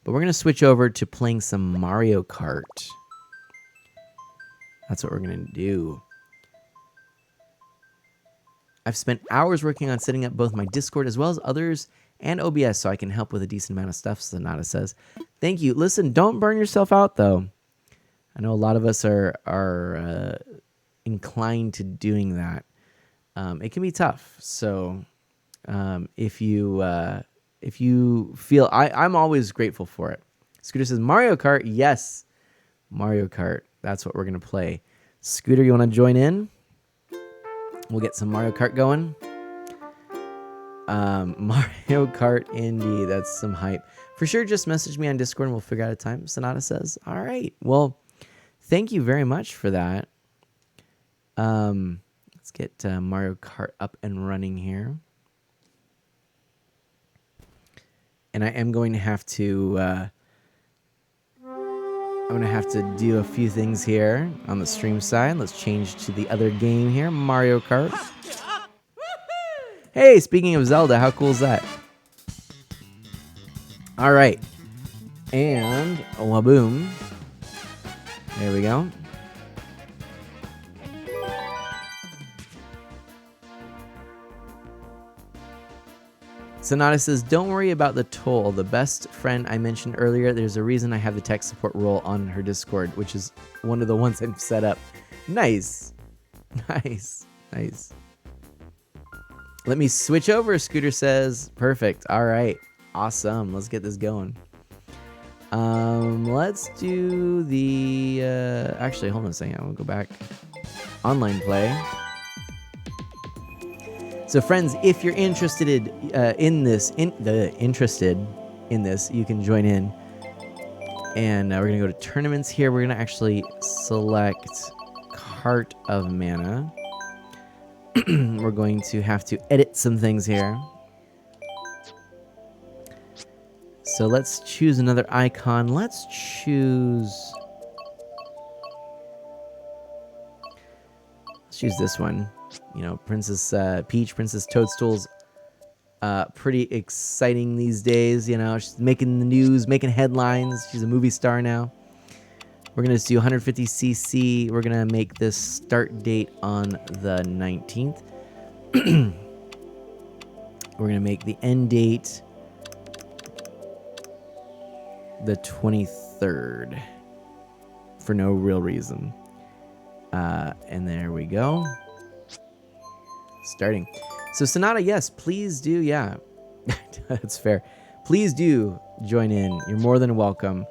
But we're gonna switch over to playing some Mario Kart. That's what we're gonna do. I've spent hours working on setting up both my Discord as well as others and OBS so I can help with a decent amount of stuff, Sonata says. Thank you. Listen, don't burn yourself out, though. I know a lot of us are inclined to doing that. It can be tough. So if you feel... I'm always grateful for it. Scooter says, Mario Kart? Yes, Mario Kart. That's what we're going to play. Scooter, you want to join in? We'll get some Mario Kart going. Mario Kart Indy, that's some hype. For sure, just message me on Discord and we'll figure out a time, Sonata says. All right. Well, thank you very much for that. Let's get Mario Kart up and running here. And I am going to have to... I'm going to have to do a few things here on the stream side. Let's change to the other game here, Mario Kart. Hey, speaking of Zelda, how cool is that? All right. And, waboom. There we go. Sonata says, don't worry about the toll. The best friend I mentioned earlier, there's a reason I have the tech support role on her Discord, which is one of the ones I've set up. Nice. Nice. Let me switch over, Scooter says. Perfect. All right. Awesome. Let's get this going. Let's do the... actually, hold on a second. I'm going to go back. Online play. So, friends, if you're interested in this, interested, in this, you can join in. And we're going to go to tournaments here. We're going to actually select Cart of Mana. We're going to have to edit some things here. So let's choose another icon. Let's choose this one. You know, Princess Peach, Princess Toadstool's pretty exciting these days. You know, she's making the news, making headlines. She's a movie star now. We're going to do 150cc. We're going to make this start date on the 19th. We're going to make the end date the 23rd for no real reason. And there we go. Starting. So Sonata, yes, please do. Yeah, that's fair. Please do join in. You're more than welcome.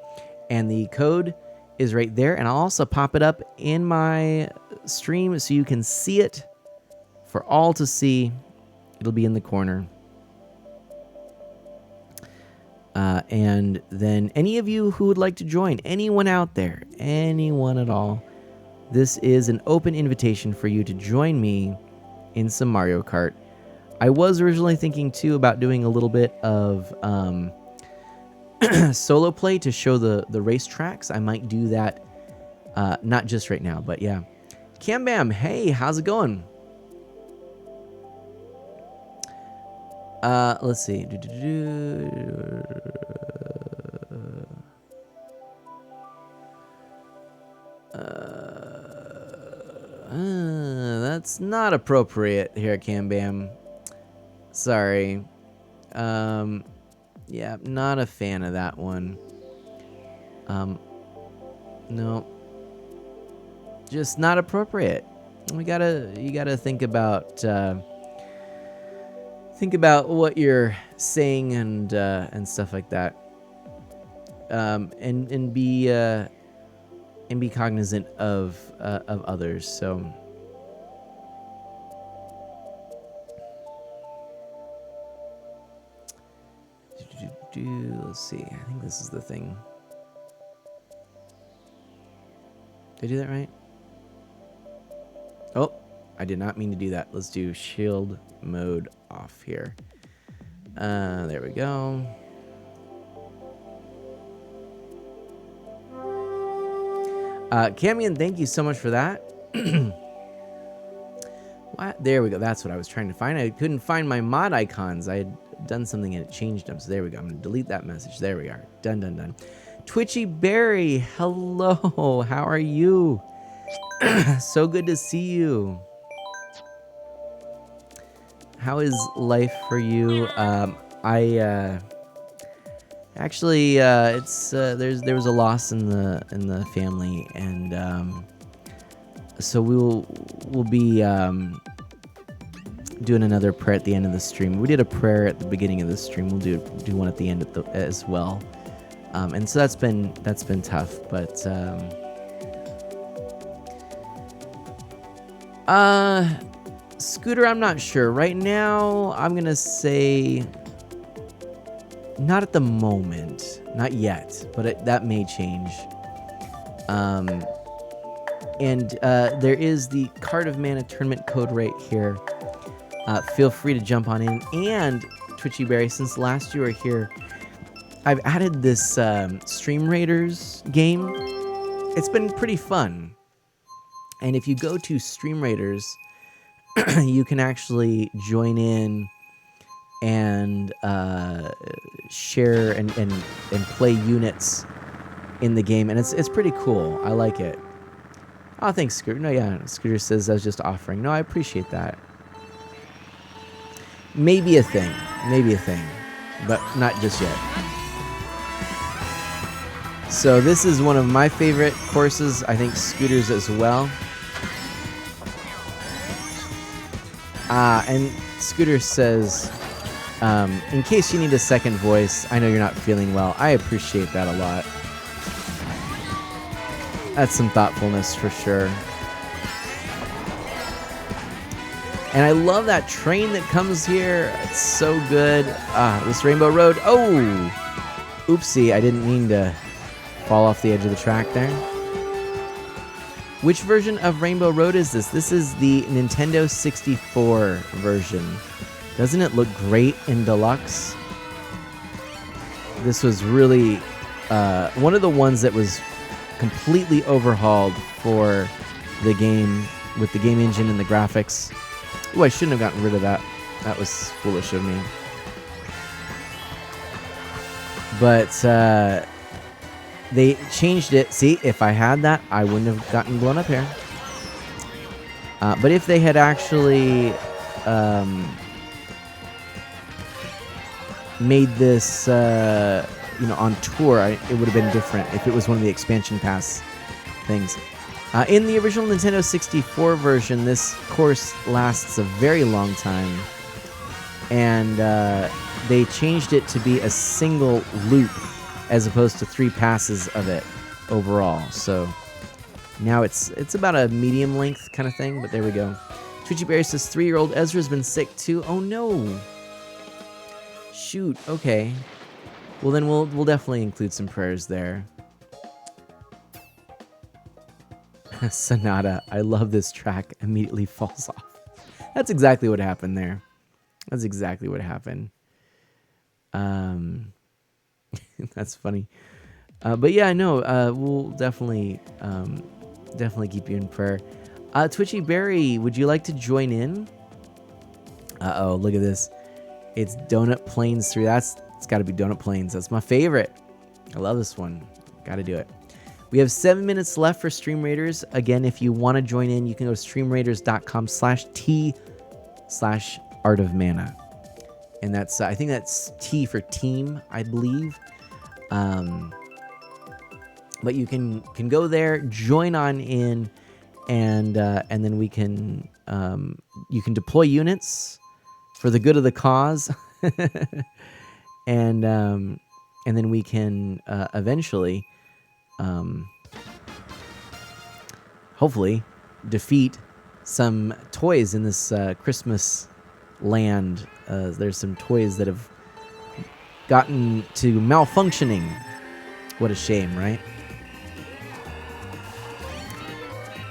And the code is right there. And I'll also pop it up in my stream so you can see it for all to see. It'll be in the corner. And then any of you who would like to join, anyone out there, anyone at all, this is an open invitation for you to join me in some Mario Kart. I was originally thinking too about doing a little bit of solo play to show the race tracks. I might do that, not just right now, but yeah. Cam Bam, hey, how's it going? Let's see. That's not appropriate here, Cam Bam. Sorry. Yeah, not a fan of that one. No. Just not appropriate. You gotta think about what you're saying and stuff like that. And be cognizant of others. So let's see. I think this is the thing. Did I do that right? Oh, I did not mean to do that. Let's do shield mode off here. There we go. Camion, thank you so much for that. What? There we go. That's what I was trying to find. I couldn't find my mod icons. I had done something and it changed them. So there we go. I'm going to delete that message. There we are. Done, done, done. Twitchy Berry, hello. How are you? So good to see you. How is life for you? Actually, it's there was a loss in the family, and so we'll be doing another prayer at the end of the stream. We did a prayer at the beginning of the stream. We'll do one at the end as well. And so that's been tough, but Scooter, I'm not sure right now. I'm gonna say not at the moment, not yet, but that may change. And there is the Cart of Mana tournament code right here. Feel free to jump on in. And Twitchy Berry, since last you were here, I've added this Stream Raiders game. It's been pretty fun. And if you go to Stream Raiders, you can actually join in and share and play units in the game, and it's pretty cool. I like it. Oh, thanks, Scooter. No, yeah, Scooter says I was just offering. No, I appreciate that. Maybe a thing, but not just yet. So this is one of my favorite courses. I think Scooter's as well. And Scooter says, in case you need a second voice, I know you're not feeling well. I appreciate that a lot. That's some thoughtfulness for sure. And I love that train that comes here. It's so good. This Rainbow Road. Oh, Oopsie, I didn't mean to fall off the edge of the track there. Which version of Rainbow Road is this? This is the Nintendo 64 version. Doesn't it look great in deluxe? This was really one of the ones that was completely overhauled for the game with the game engine and the graphics. Oh, I shouldn't have gotten rid of that. That was foolish of me. But they changed it. See, if I had that, I wouldn't have gotten blown up here. But if they had actually made this, on tour, it would have been different if it was one of the expansion pass things. In the original Nintendo 64 version, this course lasts a very long time, and they changed it to be a single loop as opposed to 3 passes of it overall. So now it's about a medium length kind of thing, but there we go. Twitchy Berry says 3-year-old Ezra's been sick too. Oh no. Shoot. Okay. Well then we'll definitely include some prayers there. Sonata, I love this track, immediately falls off. That's exactly what happened there. That's exactly what happened. That's funny. But yeah, no, we'll definitely keep you in prayer. Twitchy Berry, would you like to join in? Uh-oh, look at this. It's Donut Plains 3. It's got to be Donut Plains. That's my favorite. I love this one. Got to do it. We have 7 minutes left for Stream Raiders. Again, if you want to join in, you can go to streamraiders.com/t/Art of Mana. And that's, I think that's T for team, I believe. But you can go there, join on in, and then we can, you can deploy units for the good of the cause. and then we can eventually, hopefully, defeat some toys in this Christmas land. There's some toys that have gotten to malfunctioning. What a shame, right?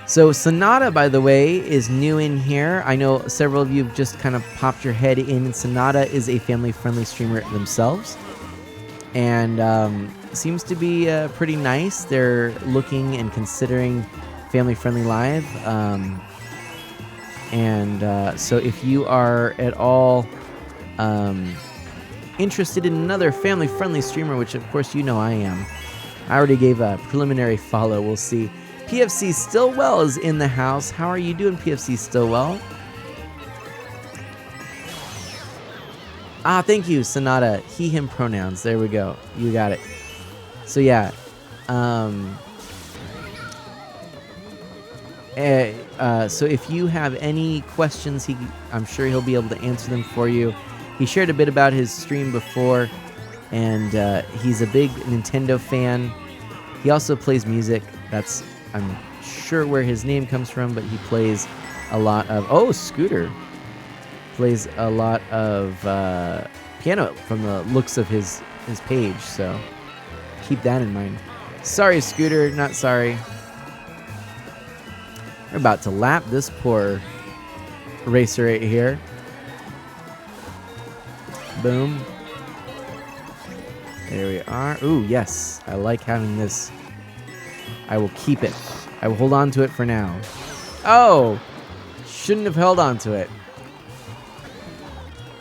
So Sonata, by the way, is new in here. I know several of you have just kind of popped your head in. Sonata is a family-friendly streamer themselves. And seems to be pretty nice. They're looking and considering family-friendly live. So if you are at all interested in another family-friendly streamer, which of course you know I am, I already gave a preliminary follow. We'll see. PFC Stillwell is in the house. How are you doing, PFC Stillwell? Thank you, Sonata. He, him pronouns. There we go. You got it. So yeah. So if you have any questions, I'm sure he'll be able to answer them for you. He shared a bit about his stream before, and he's a big Nintendo fan. He also plays music. That's, I'm sure, where his name comes from, but he plays a lot of... Scooter plays a lot of piano from the looks of his page, so keep that in mind. Sorry, Scooter, not sorry. We're about to lap this poor racer right here. Boom. There we are. Ooh, yes. I like having this. I will keep it. I will hold on to it for now. Oh! Shouldn't have held on to it.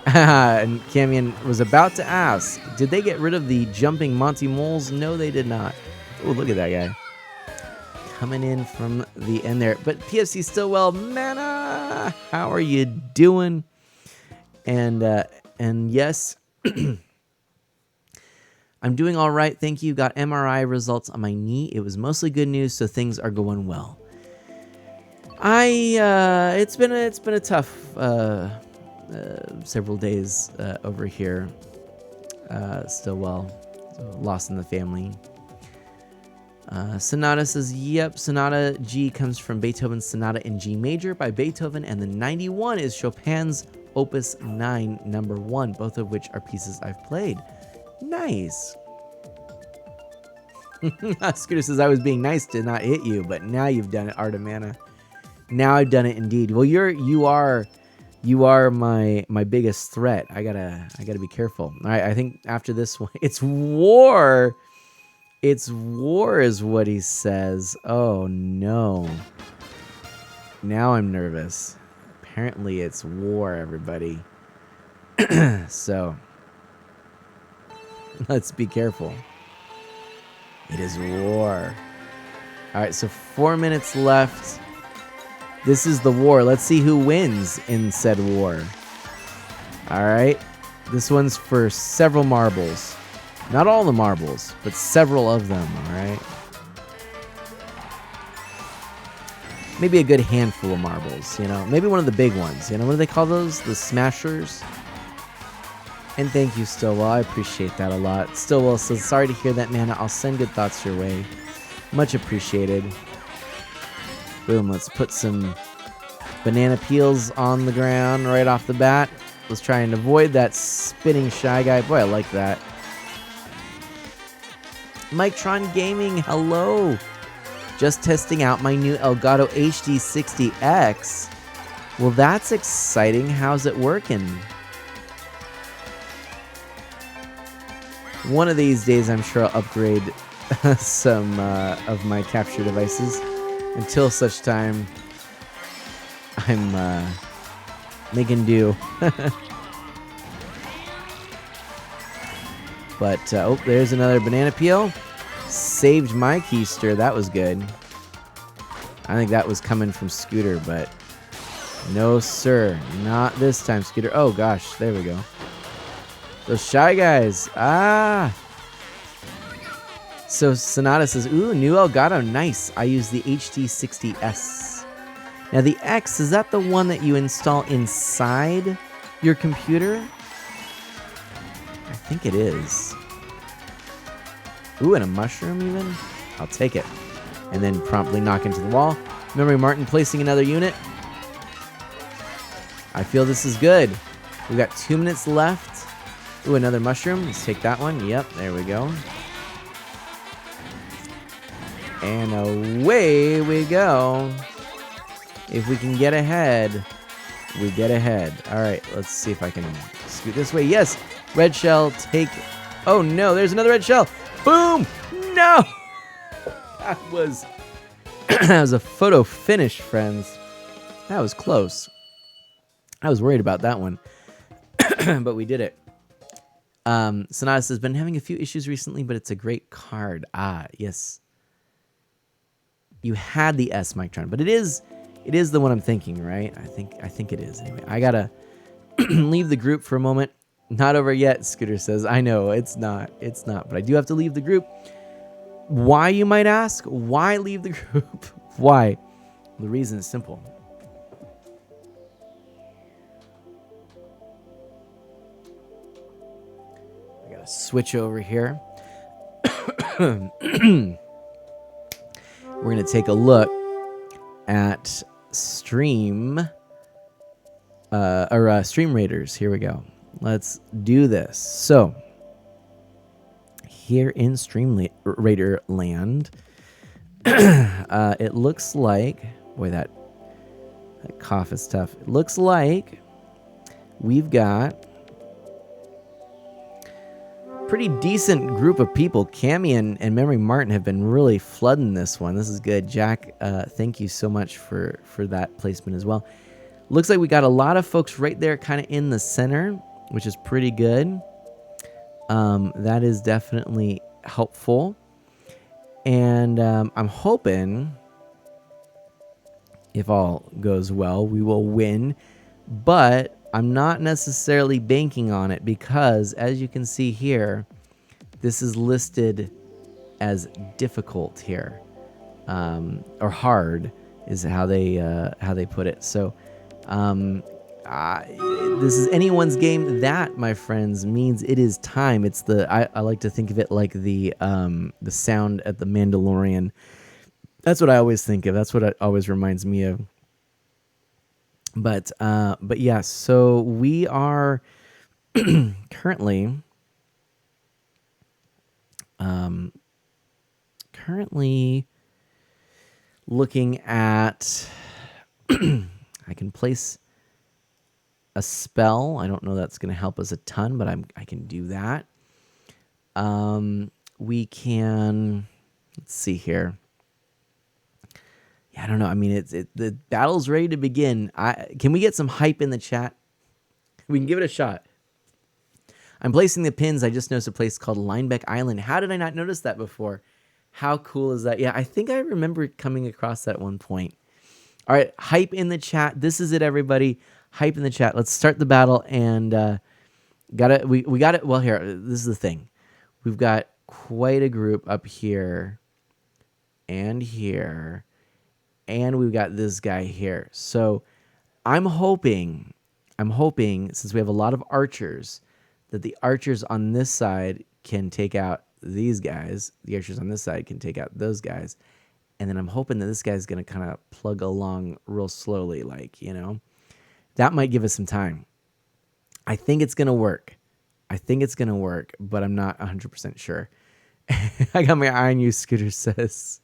And Camion was about to ask, did they get rid of the jumping Monty Moles? No, they did not. Oh, look at that guy. Coming in from the end there. But PFC Stillwell, Mana, how are you doing? And yes, I'm doing all right. Thank you. Got MRI results on my knee. It was mostly good news, so things are going well. It's been a tough several days over here. Stillwell, lost in the family. Sonata says, yep, Sonata G comes from Beethoven's Sonata in G major by Beethoven, and the 91 is Chopin's Opus 9 number 1, both of which are pieces I've played. Nice. Scooter says I was being nice to not hit you, but now you've done it, Art of Mana. Now I've done it indeed. Well, you are my biggest threat. I gotta be careful. All right, I think after this one, it's war. It's war is what he says. Oh no. Now I'm nervous. Apparently it's war, everybody. So let's be careful. It is war. All right, so 4 minutes left. This is the war. Let's see who wins in said war. All right. This one's for several marbles. Not all the marbles, but several of them, all right? Maybe a good handful of marbles, you know? Maybe one of the big ones, you know? What do they call those? The smashers? And thank you, Stillwell. I appreciate that a lot. Stillwell says, sorry to hear that, man. I'll send good thoughts your way. Much appreciated. Boom, let's put some banana peels on the ground right off the bat. Let's try and avoid that spinning Shy Guy. Boy, I like that. Mike-tron Gaming, hello. Just testing out my new Elgato HD60X. Well, that's exciting. How's it working? One of these days, I'm sure I'll upgrade some of my capture devices. Until such time, I'm making do. But, oh, there's another banana peel. Saved my keister. That was good. I think that was coming from Scooter, but no, sir. Not this time, Scooter. Oh, gosh. There we go. Those Shy Guys. Ah. So Sonata says, ooh, new Elgato. Nice. I use the HD60S. Now, the X, is that the one that you install inside your computer? I think it is. Ooh, and a mushroom even? I'll take it. And then promptly knock into the wall. Memory Martin placing another unit. I feel this is good. We've got 2 minutes left. Ooh, another mushroom. Let's take that one. Yep, there we go. And away we go. If we can get ahead, we get ahead. All right, let's see if I can scoot this way. Yes, red shell, take... Oh, no, there's another red shell. Boom! No! That was... that was a photo finish, friends. That was close. I was worried about that one. But we did it. Sonata says, been having a few issues recently, but it's a great card. Ah, yes. You had the S Mictron, but it is the one I'm thinking, right? I think it is. Anyway, I gotta leave the group for a moment. Not over yet, Scooter says. I know, it's not, but I do have to leave the group. Why, you might ask? Why leave the group? Why? The reason is simple. I gotta switch over here. We're gonna take a look at Stream Stream Raiders. Here we go. Let's do this. So here in Stream Raider land, it looks like, boy, that cough is tough. It looks like we've got pretty decent group of people. Cammy and Memory Martin have been really flooding this one. This is good. Jack, thank you so much for that placement as well. Looks like we got a lot of folks right there kind of in the center, which is pretty good. That is definitely helpful. And I'm hoping, if all goes well, we will win. But I'm not necessarily banking on it because, as you can see here, this is listed as difficult here, or hard is how they put it. So this is anyone's game. That, my friends, means it is time. It's I like to think of it like the sound at the Mandalorian. That's what I always think of. That's what it always reminds me of. But yeah, so we are currently currently looking at I can place a spell. I don't know that's going to help us a ton, but I can do that. We can, let's see here. Yeah, I don't know. I mean, the battle's ready to begin. Can we get some hype in the chat? We can give it a shot. I'm placing the pins. I just noticed a place called Linebeck Island. How did I not notice that before? How cool is that? Yeah, I think I remember coming across that at one point. All right, hype in the chat. This is it, everybody. Hype in the chat. Let's start the battle, and we got it. Well, here, this is the thing. We've got quite a group up here and here, and we've got this guy here. So I'm hoping, since we have a lot of archers, that the archers on this side can take out these guys. The archers on this side can take out those guys. And then I'm hoping that this guy's going to kind of plug along real slowly, like, you know. That might give us some time. I think it's going to work. But I'm not 100% sure. I got my eye on you, Scooter says.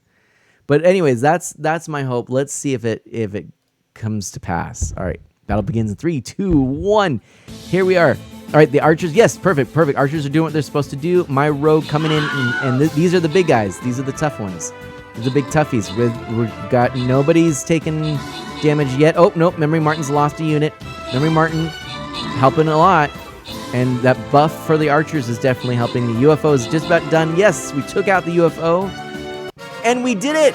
But anyways, that's my hope. Let's see if it comes to pass. All right. Battle begins in 3, 2, 1. Here we are. All right, the archers. Yes, perfect. Archers are doing what they're supposed to do. My rogue coming in, and these are the big guys. These are the tough ones. These are the big toughies. We've got nobody's taken damage yet. Oh, nope. Memory Martin's lost a unit. Memory Martin helping a lot. And that buff for the archers is definitely helping. The UFO is just about done. Yes, we took out the UFO. And we did it!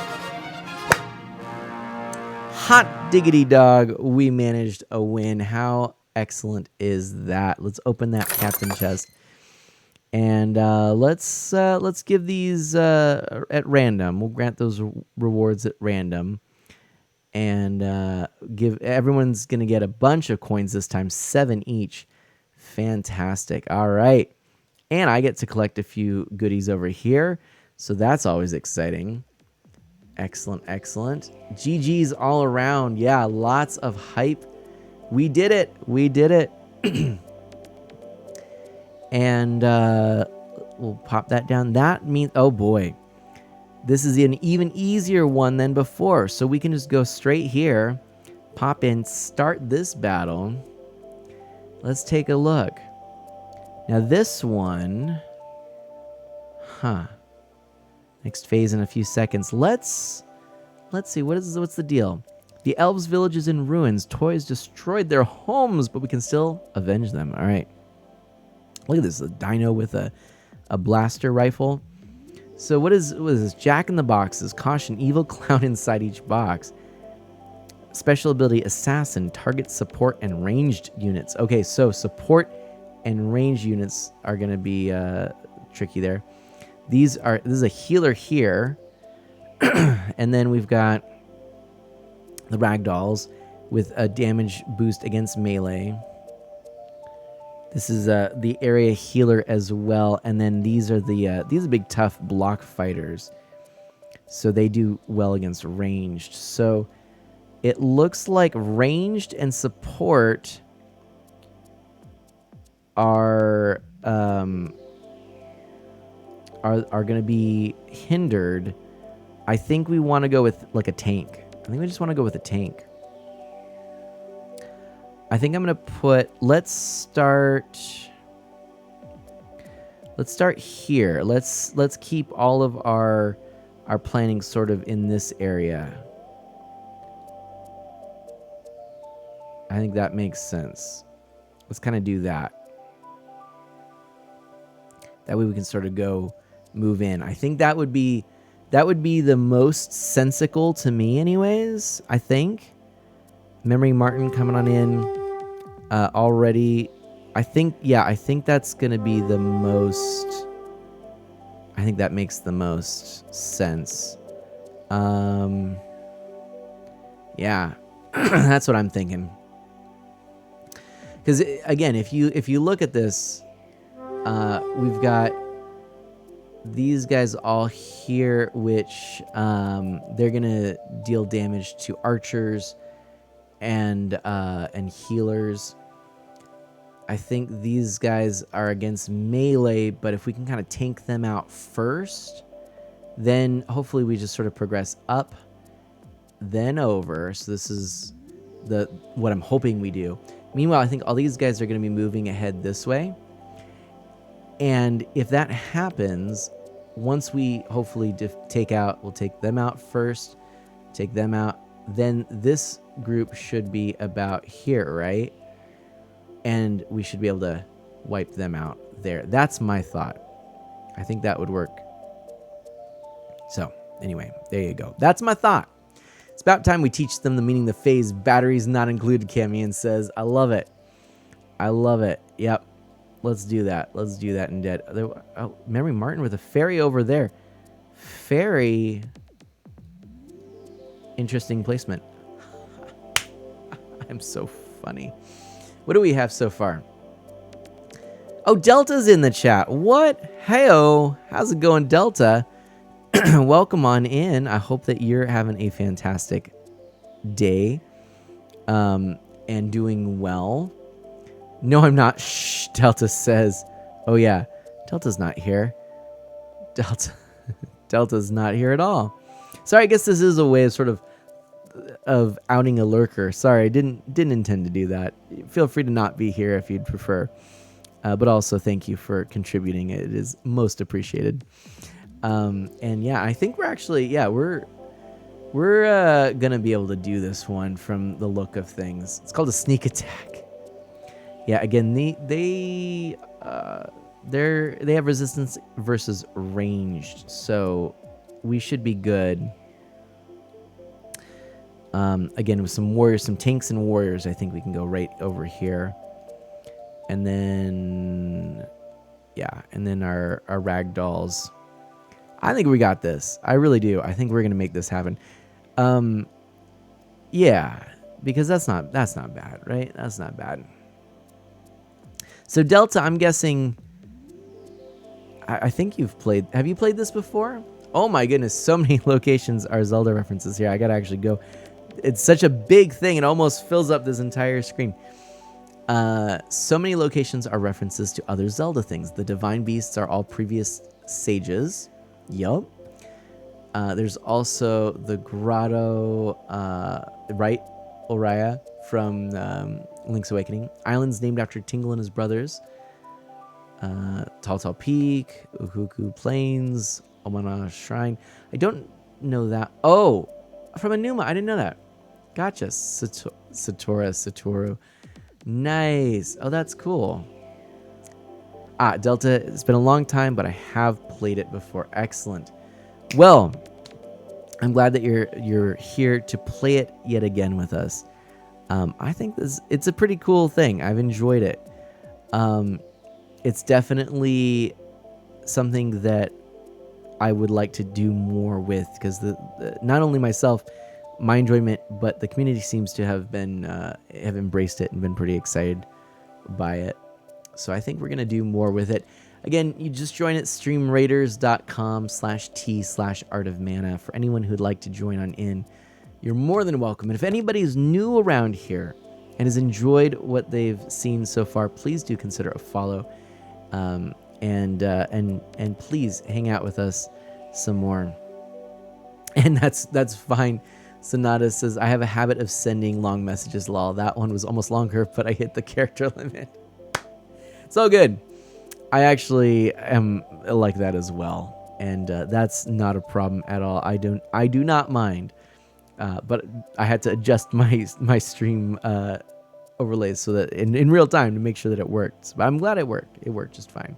Hot diggity dog. We managed a win. How excellent is that? Let's open that captain chest. And let's give these at random. We'll grant those rewards at random. And everyone's going to get a bunch of coins this time. 7 each. Fantastic. All right. And I get to collect a few goodies over here. So that's always exciting. Excellent. GG's all around. Yeah, lots of hype. We did it. And we'll pop that down. That means, oh boy, this is an even easier one than before. So we can just go straight here, pop in, start this battle. Let's take a look. Now this one, next phase in a few seconds. Let's see, what's the deal? The elves' village is in ruins. Toys destroyed their homes, but we can still avenge them. All right. Look at this, a dino with a blaster rifle. So what is this? Jack in the boxes. Caution, evil clown inside each box. Special ability, assassin. Target support and ranged units. Okay, so support and ranged units are going to be tricky there. This is a healer here. And then we've got the ragdolls with a damage boost against melee. This is the area healer as well, and then these are big tough block fighters, so they do well against ranged. So it looks like ranged and support are going to be hindered. I think we want to go with like a tank. I think we just want to go with a tank. I think I'm going to put, let's start here. Let's keep all of our planning sort of in this area. I think that makes sense. Let's kind of do that. That way we can sort of move in. I think that would be the most sensical to me anyways, I think. Memory Martin coming on in already. I think that's going to be the most... I think that makes the most sense. Yeah, that's what I'm thinking. Because, again, if you look at this, we've got these guys all here, which they're going to deal damage to archers and healers. I think these guys are against melee, but if we can kind of tank them out first, Then hopefully we just sort of progress up, then over. So this is what I'm hoping we do. Meanwhile, I think all these guys are going to be moving ahead this way. And if that happens, once we hopefully we'll take them out first, take them out, then this group should be about here, right? And we should be able to wipe them out there. That's my thought. I think that would work. So anyway, there you go. That's my thought. It's about time we teach them the meaning of the phase. Batteries not included, Camian says. I love it. I love it. Yep. Let's do that. Let's do that in Dead. Oh, Memory Martin with a fairy over there. Fairy. Interesting placement. I'm so funny. What do we have so far? Oh, Delta's in the chat. What? Hey-o. How's it going, Delta? Welcome on in. I hope that you're having a fantastic day and doing well. No, I'm not. Shh, Delta says. Oh, yeah. Delta's not here. Delta's not here at all. Sorry, I guess this is a way of sort of outing a lurker. Sorry, I didn't intend to do that. Feel free to not be here if you'd prefer. But also thank you for contributing. It is most appreciated. And yeah, I think we're actually, we're gonna be able to do this one from the look of things. It's called a sneak attack. Yeah, again, they have resistance versus ranged, so we should be good. Again, with some warriors, some tanks and warriors, I think we can go right over here. And then, yeah, and then our ragdolls. I think we got this. I really do. I think we're gonna make this happen. Yeah, because that's not bad, right? That's not bad. So Delta, I'm guessing. I think you've played. Have you played this before? Oh my goodness, so many locations are Zelda references here. I gotta actually go. It's such a big thing. It almost fills up this entire screen. So many locations are references to other Zelda things. The divine beasts are all previous sages. Yup. There's also the grotto, right, Oriya from Link's Awakening. Islands named after Tingle and his brothers. Tall Peak, Ukuku Plains, Omana Shrine. I don't know that. Oh, from Enuma. I didn't know that. Gotcha. Satoru. Nice. Oh, that's cool. Delta, it's been a long time, but I have played it before. Excellent. Well, I'm glad that you're here to play it yet again with us. I think it's a pretty cool thing. I've enjoyed it. It's definitely something that I would like to do more with, because not only myself, my enjoyment, but the community seems to have embraced it and been pretty excited by it. So I think we're going to do more with it. Again, you just join at streamraiders.com/t/artofmana. For anyone who'd like to join on in, you're more than welcome. And if anybody's new around here and has enjoyed what they've seen so far, please do consider a follow. And please hang out with us some more. And that's fine. Sonata says, I have a habit of sending long messages, lol. That one was almost longer, but I hit the character limit. It's all good. I actually am like that as well. And that's not a problem at all. I do not mind. But I had to adjust my stream overlays so that in real time to make sure that it worked. But I'm glad it worked. It worked just fine.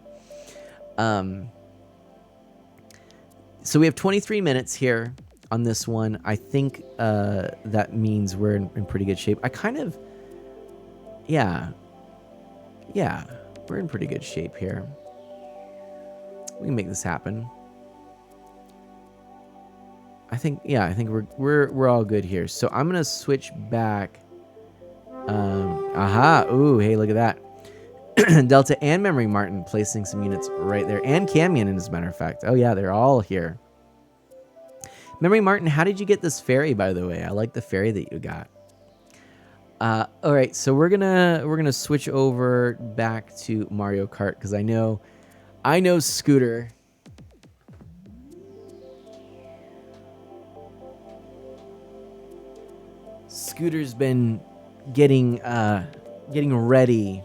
So we have 23 minutes here on this one. I think that means we're in pretty good shape. Yeah, we're in pretty good shape here. We can make this happen. I think we're all good here. So I'm gonna switch back. Ooh, hey, look at that. Delta and Memory Martin placing some units right there, and Camion, as a matter of fact. Oh yeah, they're all here. Memory Martin, how did you get this ferry, by the way? I like the ferry that you got. All right, so we're gonna switch over back to Mario Kart, because I know Scooter Scooter's been getting ready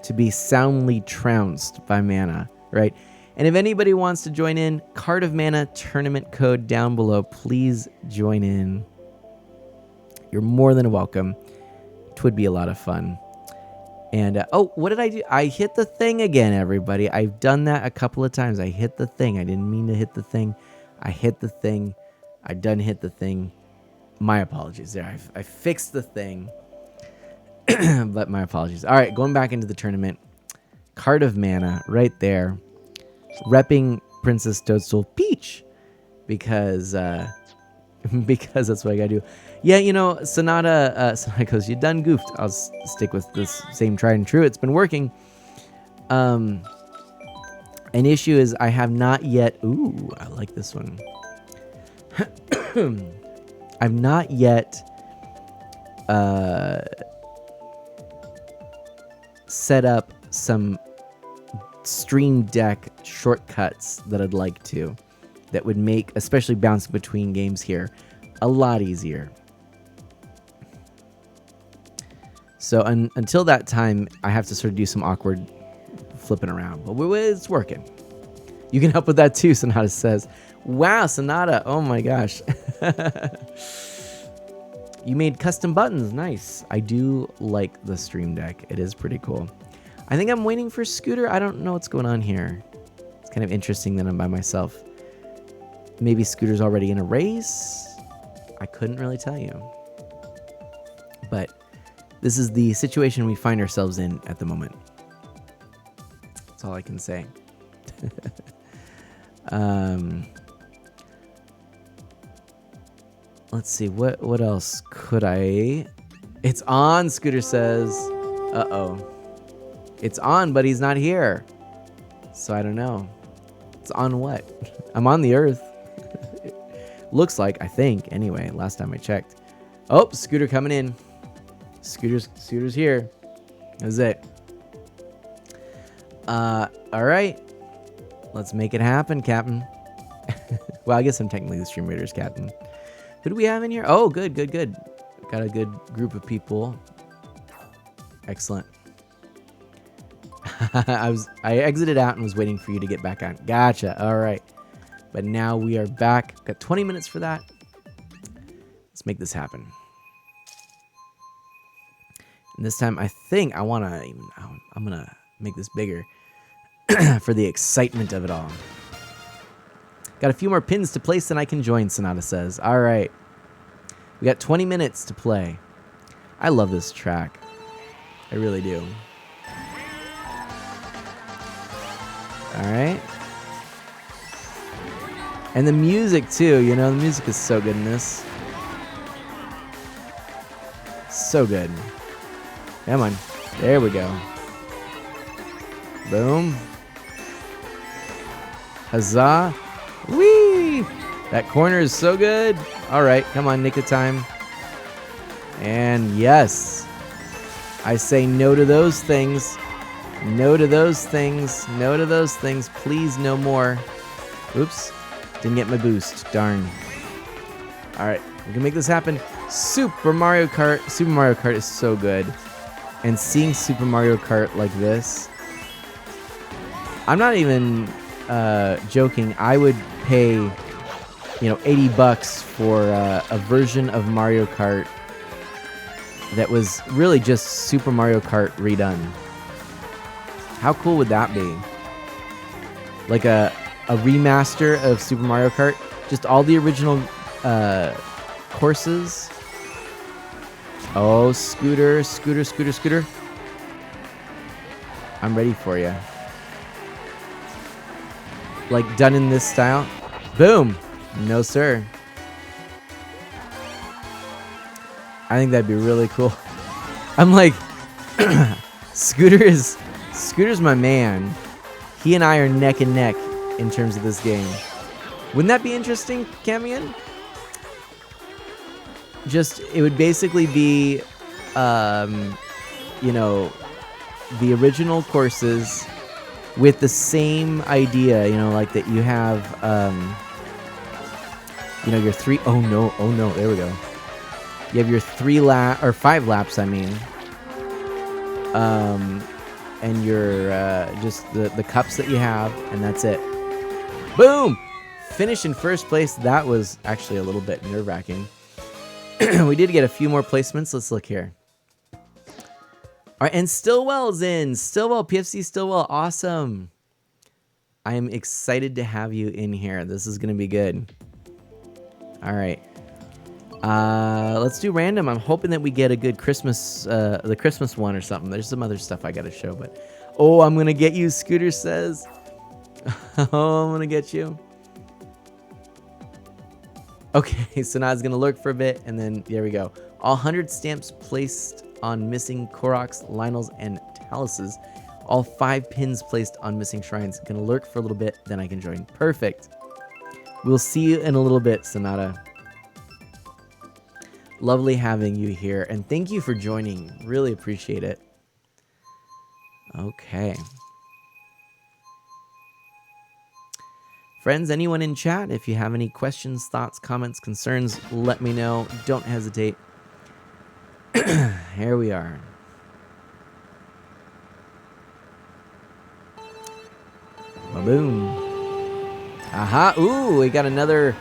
to be soundly trounced by Mana, right? And if anybody wants to join in, Card of Mana tournament code down below. Please join in. You're more than welcome. It would be a lot of fun. And, oh, what did I do? I hit the thing again, everybody. I've done that a couple of times. I hit the thing. I didn't mean to hit the thing. I hit the thing. I done hit the thing. My apologies there. I fixed the thing. But my apologies. All right, going back into the tournament. Card of Mana right there. Repping Princess Toadstool Peach. Because because that's what I gotta do. Yeah, you know, Sonata goes, you done goofed. I'll stick with this same tried and true. It's been working. An issue is I have not yet... Ooh, I like this one. I've not yet set up some Stream Deck shortcuts that I'd like to. That would make, especially bouncing between games here, a lot easier. So until that time, I have to sort of do some awkward flipping around. But it's working. You can help with that too, Sonata says. Wow, Sonata. Oh my gosh. You made custom buttons. Nice. I do like the Stream Deck. It is pretty cool. I think I'm waiting for Scooter. I don't know what's going on here. It's kind of interesting that I'm by myself. Maybe Scooter's already in a race. I couldn't really tell you. But this is the situation we find ourselves in at the moment. That's all I can say. Let's see, what else could I... It's on, Scooter says. Uh-oh. It's on, but he's not here. So I don't know. It's on what? I'm on the Earth. Looks like, I think, anyway, last time I checked. Oh, Scooter coming in. Scooter's here. That's it. All right. Let's make it happen, Captain. Well, I guess I'm technically the Stream Raiders Captain. Who do we have in here? Oh, good. Got a good group of people. Excellent. I exited out and was waiting for you to get back on. Gotcha. All right. But now we are back. Got 20 minutes for that. Let's make this happen. And this time, I think I'm gonna make this bigger for the excitement of it all. Got a few more pins to place, and I can join, Sonata says. All right. We got 20 minutes to play. I love this track. I really do. All right. And the music, too. You know, the music is so good in this. So good. Come on. There we go. Boom. Huzzah. Whee! That corner is so good. All right. Come on, nick of time. And yes. I say no to those things. No to those things. No to those things. Please, no more. Oops. Didn't get my boost. Darn. All right. We can make this happen. Super Mario Kart. Super Mario Kart is so good. And seeing Super Mario Kart like this, I'm not even joking. I would pay, $80 for a version of Mario Kart that was really just Super Mario Kart redone. How cool would that be? Like a remaster of Super Mario Kart, just all the original courses. Oh, Scooter. I'm ready for you. Like done in this style. Boom. No, sir. I think that'd be really cool. I'm like, Scooter's my man. He and I are neck and neck in terms of this game. Wouldn't that be interesting, Camion? It would basically be, the original courses with the same idea, like that you have, your three, oh no, there we go. You have your 5 laps, I mean. And your just the cups that you have, and that's it. Boom! Finish in first place. That was actually a little bit nerve-wracking. We did get a few more placements. Let's look here. All right, and Stillwell's in. Stillwell, PFC Stillwell, awesome. I am excited to have you in here. This is going to be good. All right. Let's do random. I'm hoping that we get a good Christmas, the Christmas one or something. There's some other stuff I got to show, but... Oh, I'm going to get you, Scooter says. Oh, I'm going to get you. Okay, so now it's going to lurk for a bit, and then there we go. All 100 stamps placed on missing Koroks, Lionels, and Taluses. All 5 pins placed on missing shrines. Going to lurk for a little bit, then I can join. Perfect. We'll see you in a little bit, Sonata. Lovely having you here, and thank you for joining. Really appreciate it. Okay. Friends, anyone in chat, if you have any questions, thoughts, comments, concerns, let me know. Don't hesitate. Here we are. Boom. Aha. Ooh, we got another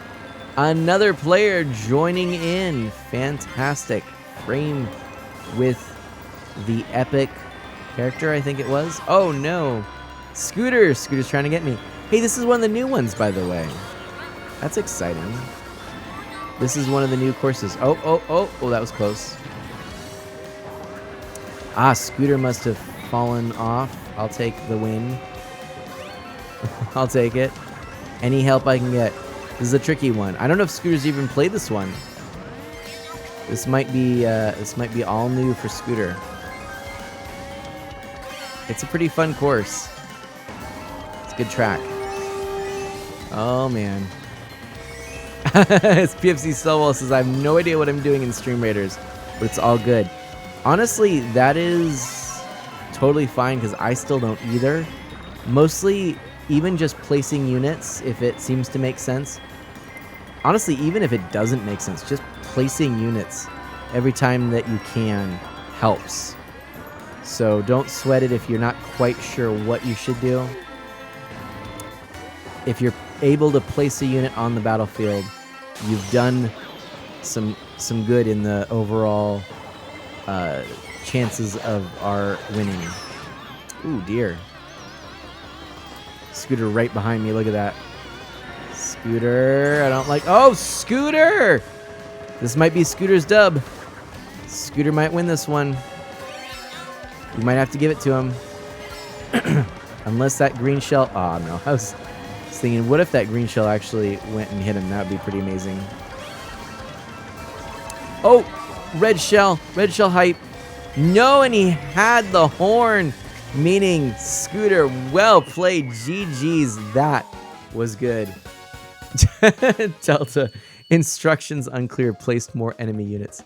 player joining in. Fantastic. Frame with the epic character, I think it was. Oh, no. Scooter's trying to get me. Hey, this is one of the new ones, by the way. That's exciting. This is one of the new courses. Oh, that was close. Ah, Scooter must have fallen off. I'll take the win. I'll take it. Any help I can get. This is a tricky one. I don't know if Scooter's even played this one. This might be all new for Scooter. It's a pretty fun course. It's a good track. Oh man. It's PFC Stillwell says, I have no idea what I'm doing in Stream Raiders, but it's all good. Honestly, that is totally fine because I still don't either. Mostly, even just placing units, if it seems to make sense. Honestly, even if it doesn't make sense, just placing units every time that you can helps. So don't sweat it if you're not quite sure what you should do. If you're able to place a unit on the battlefield, you've done some good in the overall chances of our winning. Ooh, dear. Scooter right behind me. Look at that. Scooter. I don't like... Oh, Scooter! This might be Scooter's dub. Scooter might win this one. We might have to give it to him. Unless that green shell... Oh, no. I was thinking, what if that green shell actually went and hit him? That would be pretty amazing. Oh! Red shell. Red shell hype. No, and he had the horn. Meaning, Scooter, well played. GG's. That was good. Delta. Instructions unclear. Placed more enemy units.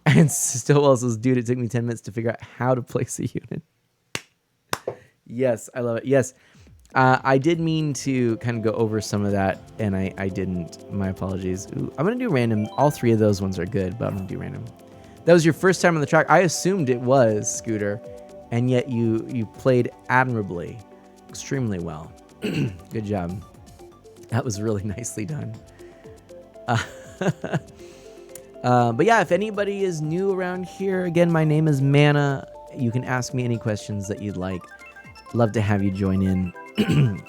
And Stillwell says, dude, it took me 10 minutes to figure out how to place a unit. Yes, I love it. Yes. I did mean to kind of go over some of that, and I didn't. My apologies. Ooh, I'm going to do random. All 3 of those ones are good, but I'm going to do random. That was your first time on the track. I assumed it was, Scooter, and yet you played admirably. Extremely well. Good job. That was really nicely done. But yeah, if anybody is new around here, again, my name is Mana. You can ask me any questions that you'd like. Love to have you join in.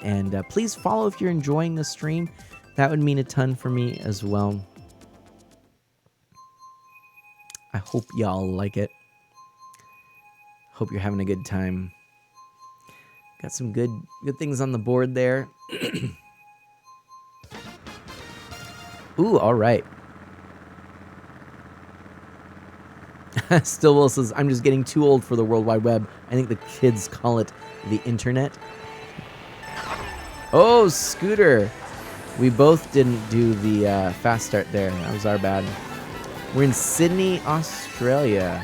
And please follow if you're enjoying the stream. That would mean a ton for me as well. I hope y'all like it. Hope you're having a good time. Got some good things on the board there. Ooh, all right. Stillwell says, I'm just getting too old for the World Wide Web. I think the kids call it the internet. Oh, Scooter. We both didn't do the fast start there. That was our bad. We're in Sydney, Australia.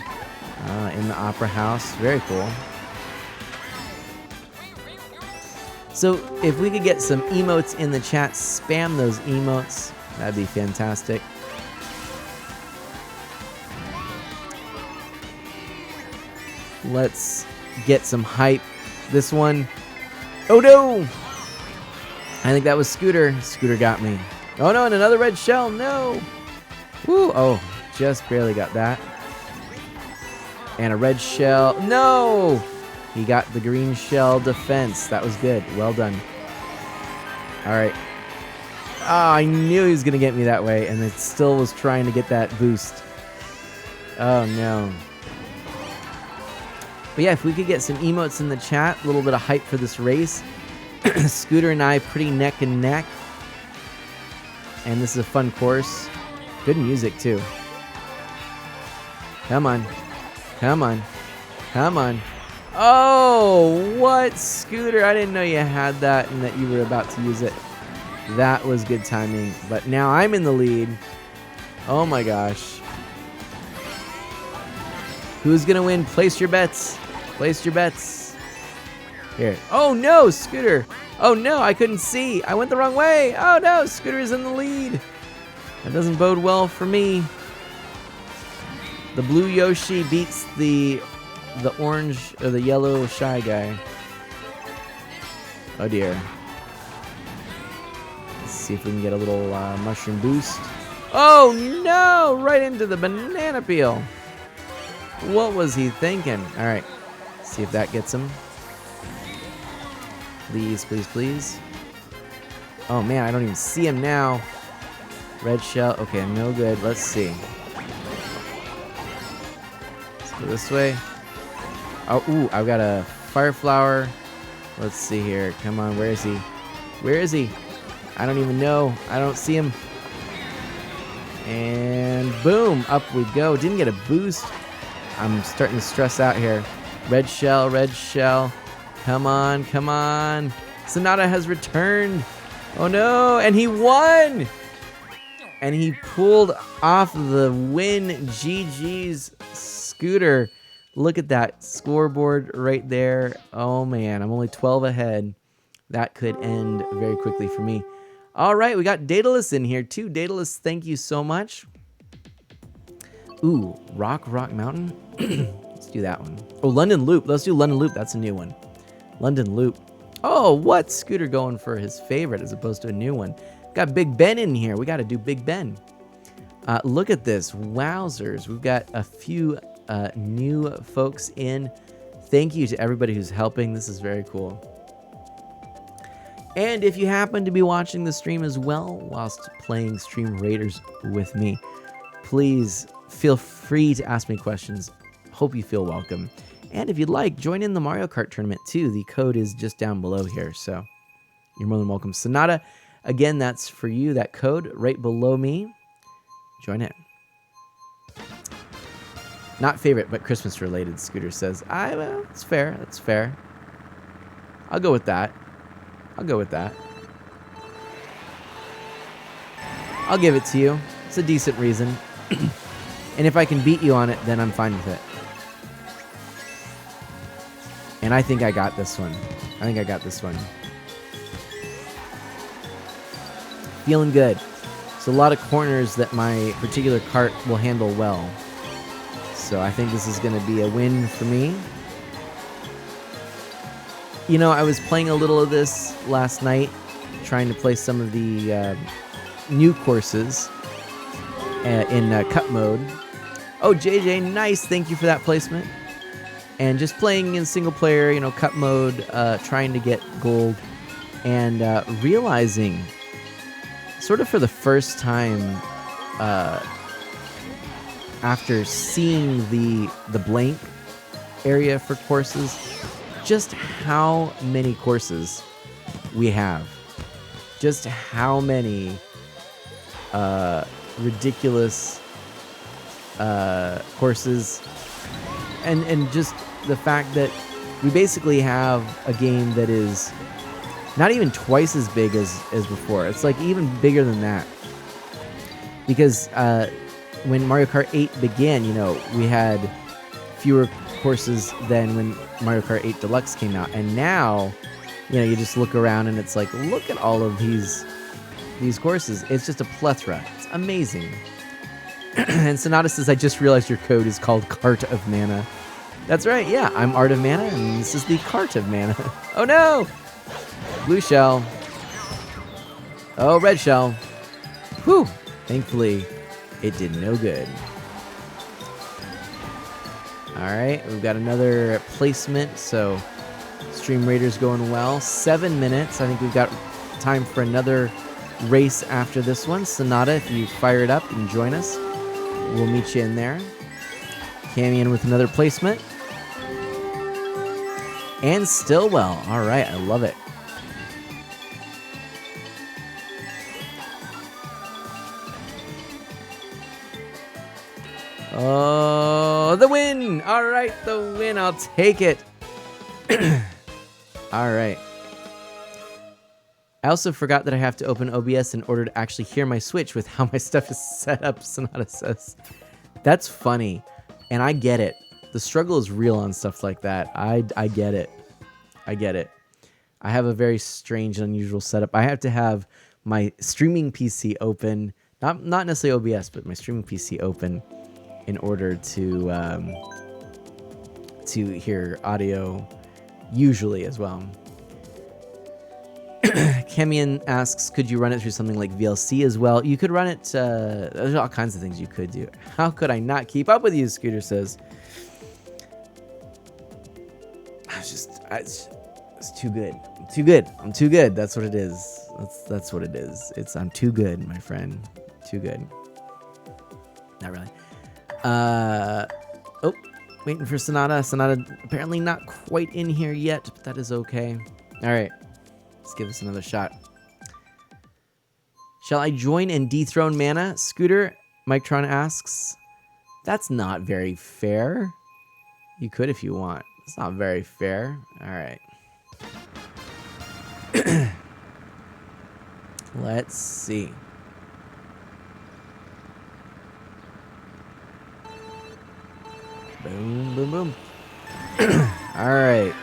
In the Opera House. Very cool. So if we could get some emotes in the chat, spam those emotes. That'd be fantastic. Let's get some hype. This one. Oh no! I think that was Scooter. Scooter got me. Oh no, and another red shell. No! Woo! Oh, just barely got that. And a red shell. No! He got the green shell defense. That was good. Well done. All right. Oh, I knew he was going to get me that way, and it still was trying to get that boost. Oh, no. But yeah, if we could get some emotes in the chat, a little bit of hype for this race. Scooter and I pretty neck and neck. And this is a fun course. Good music, too. Come on. Come on. Come on. Oh, what? Scooter, I didn't know you had that and that you were about to use it. That was good timing. But now I'm in the lead. Oh my gosh. Who's going to win? Place your bets. Place your bets. Here. Oh no, Scooter. Oh no, I couldn't see. I went the wrong way. Oh no, Scooter is in the lead. That doesn't bode well for me. The blue Yoshi beats the orange or the yellow Shy Guy. Oh dear. Let's see if we can get a little mushroom boost. Oh no! Right into the banana peel. What was he thinking? All right. See if that gets him. Please, please, please. Oh man, I don't even see him now. Red shell. Okay, no good. Let's see. Let's go this way. Oh, ooh, I've got a fire flower. Let's see here. Come on, where is he? Where is he? I don't even know. I don't see him. And boom, up we go. Didn't get a boost. I'm starting to stress out here. Red shell, red shell. Come on, come on. Sonata has returned. Oh no, and he won! And he pulled off the win. GG's Scooter. Look at that scoreboard right there. Oh man, I'm only 12 ahead. That could end very quickly for me. All right, we got Daedalus in here too. Daedalus, thank you so much. Ooh, Rock Mountain. Let's do that one. Oh, London Loop. Let's do London Loop. That's a new one. London Loop. Oh, what? Scooter going for his favorite as opposed to a new one. Got Big Ben in here. We got to do Big Ben. Look at this. Wowzers. We've got a few new folks in. Thank you to everybody who's helping. This is very cool. And if you happen to be watching the stream as well whilst playing Stream Raiders with me, please feel free to ask me questions. Hope you feel welcome. And if you'd like, join in the Mario Kart tournament too. The code is just down below here, so you're more than welcome. Sonata, again, that's for you, that code right below me. Join in. Not favorite, but Christmas related, Scooter says. Well, it's fair. That's fair. I'll go with that. I'll go with that. I'll give it to you. It's a decent reason. And if I can beat you on it, then I'm fine with it. And I think I got this one. I think I got this one. Feeling good. It's a lot of corners that my particular cart will handle well. So I think this is going to be a win for me. You know, I was playing a little of this last night, trying to play some of the new courses in cup mode. Oh, JJ, nice. Thank you for that placement. And just playing in single player, you know, cup mode, trying to get gold, and realizing, sort of for the first time, after seeing the blank area for courses, just how many courses we have. Just how many ridiculous courses, and just the fact that we basically have a game that is not even twice as big as before. It's like even bigger than that. Because when Mario Kart 8 began, you know, we had fewer courses than when Mario Kart 8 Deluxe came out. And now, you know, you just look around and it's like, look at all of these courses. It's just a plethora. It's amazing. And Sonata says, I just realized your code is called Cart of Mana. That's right, yeah. I'm Art of Mana, and this is the Cart of Mana. Oh no! Blue shell. Oh, red shell. Whew. Thankfully, it did no good. Alright, we've got another placement, so Stream Raiders going well. 7 minutes. I think we've got time for another race after this one. Sonata, if you fire it up and join us, we'll meet you in there. Cammy in with another placement. And Stillwell. All right, I love it. Oh, the win! All right, the win. I'll take it. All right. I also forgot that I have to open OBS in order to actually hear my Switch with how my stuff is set up, Sonata says. That's funny, and I get it. The struggle is real on stuff like that. I get it. I get it. I have a very strange and unusual setup. I have to have my streaming PC open, not necessarily OBS, but my streaming PC open in order to hear audio usually as well. Kemian asks, could you run it through something like VLC as well? You could run it, there's all kinds of things you could do. How could I not keep up with you, Scooter says. It's too good. I'm too good. I'm too good. That's what it is. That's what it is. I'm too good, my friend. Too good. Not really. Oh, waiting for Sonata. Sonata apparently not quite in here yet, but that is okay. All right. Let's give this another shot. Shall I join and dethrone Mana? Scooter, Mictron asks. That's not very fair. You could if you want. It's not very fair. All right. Let's see. Boom, boom, boom. All right.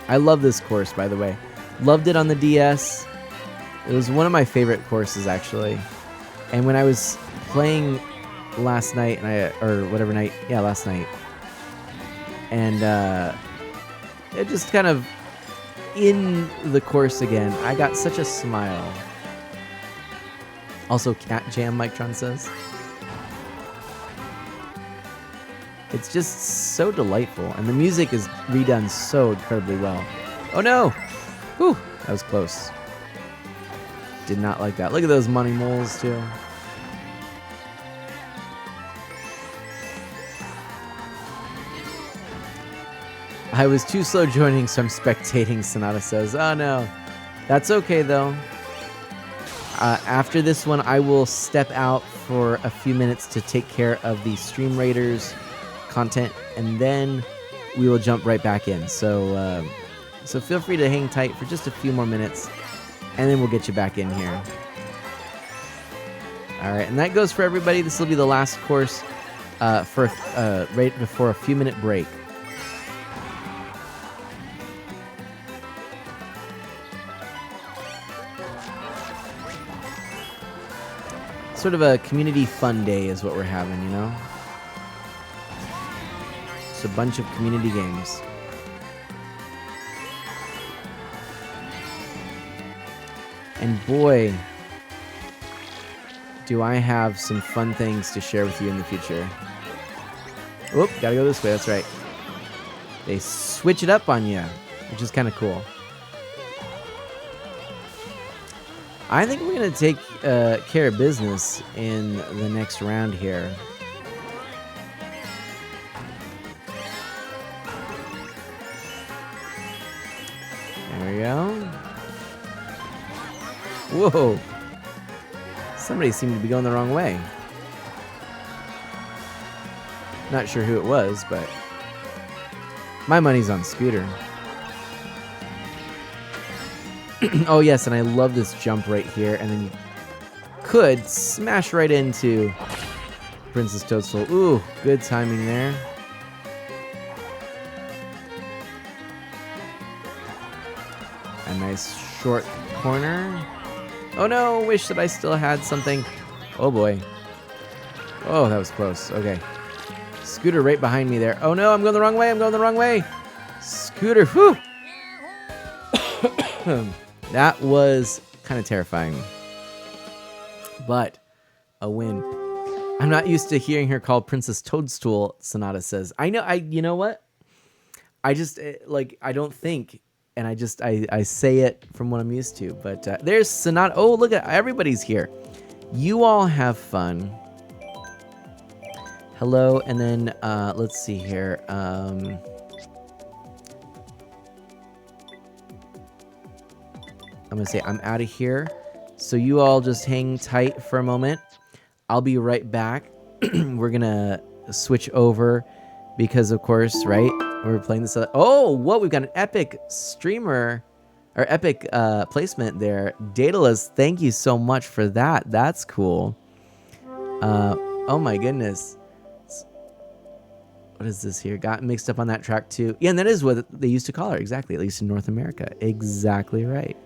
I love this course, by the way. Loved it on the DS. It was one of my favorite courses, actually. And when I was playing last night, last night, and it just kind of in the course again, I got such a smile. Also, Cat Jam, Mictron says. It's just so delightful, and the music is redone so incredibly well. Oh no! Whew, that was close. Did not like that. Look at those money moles, too. I was too slow joining, so I'm spectating, Sonata says. Oh no. That's okay, though. After this one, I will step out for a few minutes to take care of the Stream Raiders content, and then we will jump right back in. So feel free to hang tight for just a few more minutes, and then we'll get you back in here. All right, and that goes for everybody. This will be the last course for right before a few minute break. Sort of a community fun day is what we're having, you know? It's a bunch of community games. And boy, do I have some fun things to share with you in the future. Oop, gotta go this way, that's right. They switch it up on you, which is kind of cool. I think we're going to take care of business in the next round here. There we go. Whoa. Somebody seemed to be going the wrong way. Not sure who it was, but my money's on Scooter. Oh, yes, and I love this jump right here, and then you could smash right into Princess Toadstool. Ooh, good timing there. A nice short corner. Oh, no, wish that I still had something. Oh, boy. Oh, that was close. Okay. Scooter right behind me there. Oh no, I'm going the wrong way. I'm going the wrong way. Scooter, whew. That was kind of terrifying. But a win. I'm not used to hearing her called Princess Toadstool, Sonata says. I know, you know what? I just, I don't think, and I say it from what I'm used to. But there's Sonata. Oh, look at, everybody's here. You all have fun. Hello, and then, let's see here. I'm going to say I'm out of here. So you all just hang tight for a moment. I'll be right back. We're going to switch over because, of course, right, we're playing this. Oh, whoa, we've got an epic streamer or epic placement there. Daedalus, thank you so much for that. That's cool. Oh, my goodness. What is this here? Got mixed up on that track, too. Yeah, and that is what they used to call her. Exactly, at least in North America. Exactly right.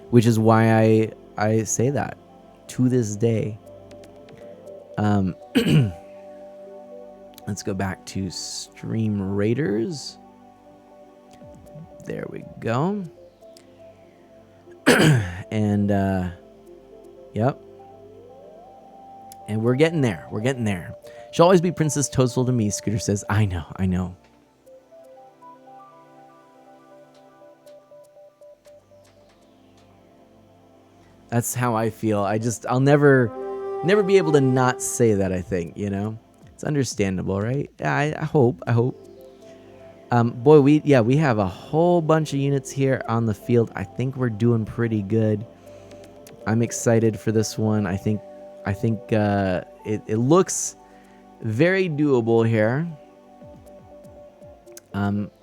Which is why I say that to this day. Let's go back to Stream Raiders. There we go. And, yep. And we're getting there. We're getting there. She'll always be Princess Toadstool to me, Scooter says. I know, I know. That's how I feel. I'll never be able to not say that, I think, you know? It's understandable, right? Yeah, I hope. Boy, we have a whole bunch of units here on the field. I think we're doing pretty good. I'm excited for this one. I think it looks very doable here.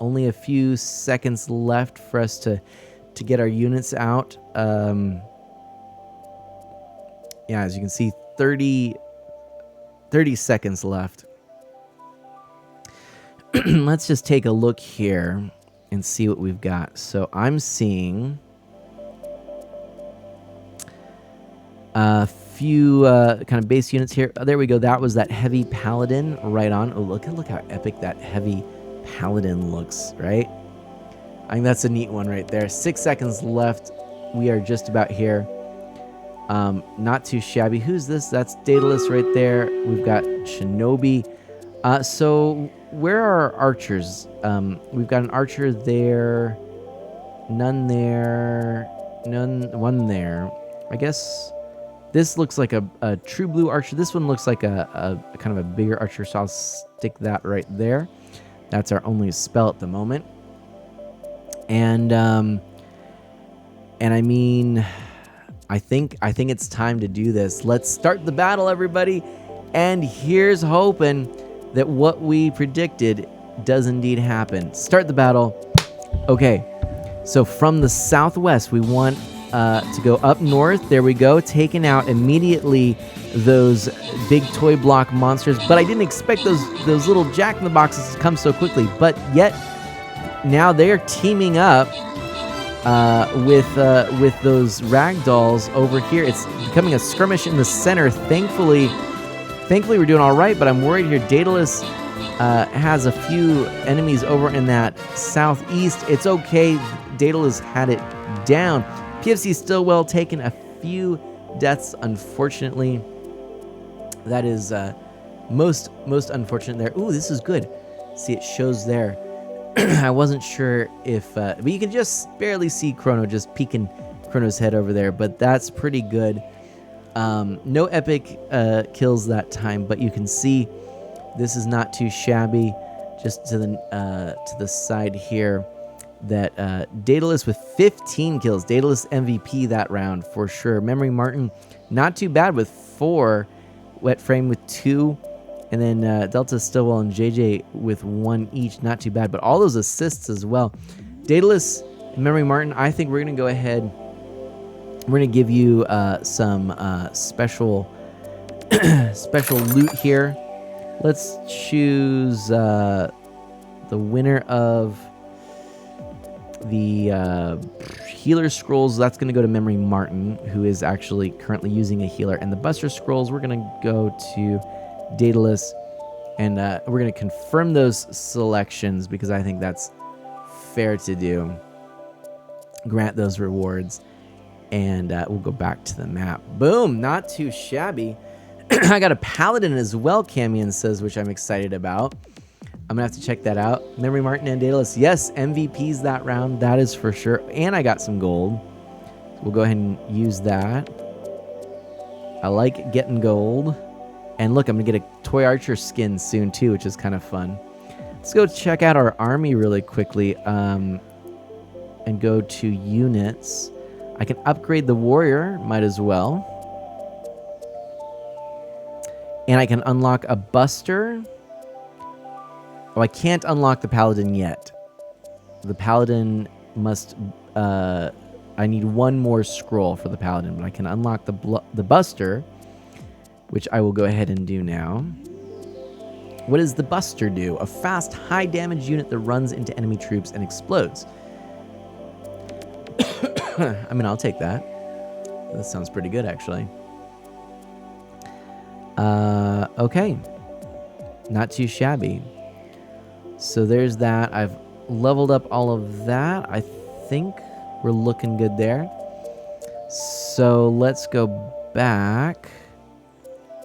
Only a few seconds left for us to get our units out. Yeah, as you can see, 30 seconds left. Let's just take a look here and see what we've got. So I'm seeing a few kind of base units here. Oh, there we go. That was that heavy paladin right on. Oh, look how epic that heavy paladin looks, right? I think that's a neat one right there. 6 seconds left. We are just about here. Not too shabby. Who's this? That's Daedalus right there. We've got Shinobi. So where are our archers? We've got an archer there. None there. One there. I guess this looks like a true blue archer. This one looks like a kind of a bigger archer, so I'll stick that right there. That's our only spell at the moment. And I mean, I think it's time to do this. Let's start the battle, everybody. And here's hoping that what we predicted does indeed happen. Start the battle. Okay, so from the southwest, we want to go up north. There we go, taking out immediately those big toy block monsters. But I didn't expect those little jack-in-the-boxes to come so quickly. But yet, now they're teaming up with those ragdolls over here. It's becoming a skirmish in the center. Thankfully we're doing all right, but I'm worried here. Daedalus has a few enemies over in that southeast. It's okay. Daedalus had it down. PFC still well taken. A few deaths, unfortunately. That is most unfortunate there. Ooh, this is good. See, it shows there. I wasn't sure if... but you can just barely see Chrono just peeking Chrono's head over there, but that's pretty good. No epic kills that time, but you can see this is not too shabby. Just to the side here, that Daedalus with 15 kills. Daedalus MVP that round for sure. Memory Martin, not too bad with 4. Wet Frame with 2. And then Delta Stillwell and JJ with 1 each. Not too bad, but all those assists as well. Daedalus and Memory Martin, I think we're going to go ahead. We're going to give you some special loot here. Let's choose the winner of the Healer Scrolls. That's going to go to Memory Martin, who is actually currently using a healer. And the Buster Scrolls, we're going to go to Daedalus. And we're going to confirm those selections because I think that's fair to do. Grant those rewards. And we'll go back to the map. Boom, not too shabby. I got a paladin as well, Camion says, which I'm excited about. I'm going to have to check that out. Memory Martin and Daedalus. Yes, MVPs that round. That is for sure. And I got some gold. So we'll go ahead and use that. I like getting gold. And look, I'm going to get a Toy Archer skin soon too, which is kind of fun. Let's go check out our army really quickly. And go to units. I can upgrade the warrior. Might as well. And I can unlock a buster. Oh, I can't unlock the paladin yet. The paladin must... I need one more scroll for the paladin, but I can unlock the buster, which I will go ahead and do now. What does the buster do? A fast, high-damage unit that runs into enemy troops and explodes. I mean, I'll take that. That sounds pretty good, actually. Okay. Not too shabby. So there's that. I've leveled up all of that. I think we're looking good there. So let's go back.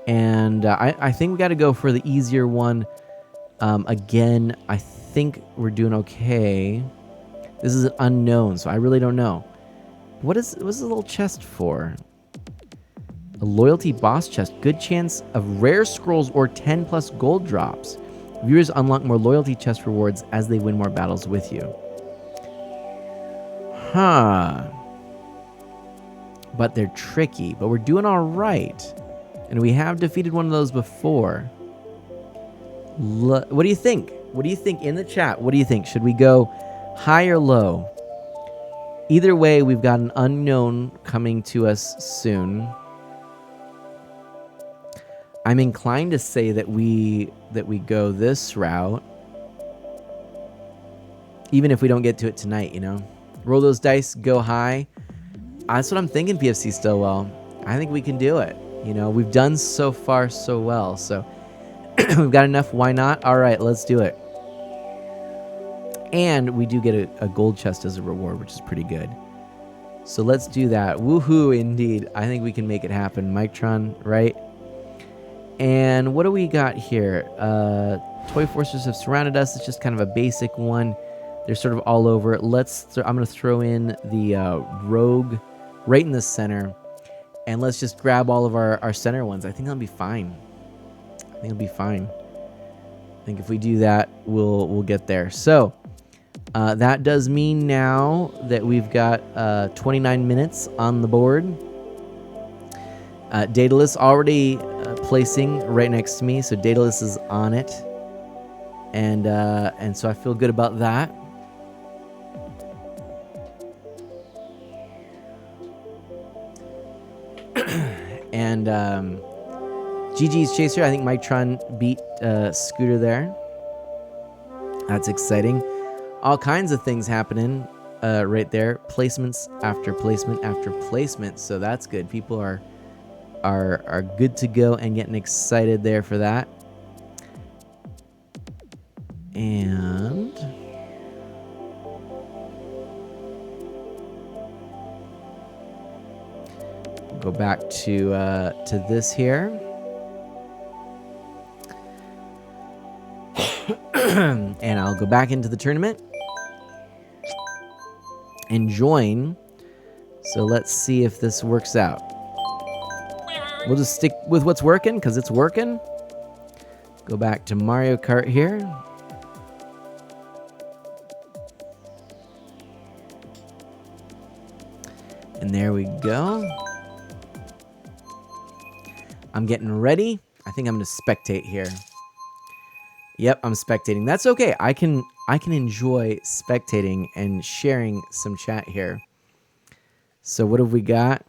And I think we got to go for the easier one. Again, I think we're doing okay. This is an unknown, so I really don't know. What's the little chest for? A loyalty boss chest. Good chance of rare scrolls or 10 plus gold drops. Viewers unlock more loyalty chest rewards as they win more battles with you. Huh. But they're tricky. But we're doing all right. And we have defeated one of those before. What do you think? What do you think in the chat? What do you think? Should we go high or low? Either way, we've got an unknown coming to us soon. I'm inclined to say that we go this route. Even if we don't get to it tonight, you know? Roll those dice, go high. That's what I'm thinking, PFC Stillwell. I think we can do it. You know, we've done so far so well. So we've got enough. Why not? All right, let's do it. And we do get a gold chest as a reward, which is pretty good. So let's do that. Woohoo, indeed. I think we can make it happen. Mictron, right? And what do we got here? Toy forces have surrounded us. It's just kind of a basic one. They're sort of all over. I'm going to throw in the rogue right in the center. And let's just grab all of our center ones. I think that'll be fine. I think if we do that, we'll get there. So that does mean now that we've got 29 minutes on the board. Daedalus already placing right next to me, so Daedalus is on it, and so I feel good about that. And GG's Chaser, I think Mictron beat Scooter there. That's exciting. All kinds of things happening right there. Placements after placement after placement, so that's good. People are good to go and getting excited there for that. And go back to this here. And I'll go back into the tournament and join. So let's see if this works out. We'll just stick with what's working because it's working. Go back to Mario Kart here. And there we go. I'm getting ready. I think I'm going to spectate here. Yep, I'm spectating. That's okay. I can enjoy spectating and sharing some chat here. So what have we got?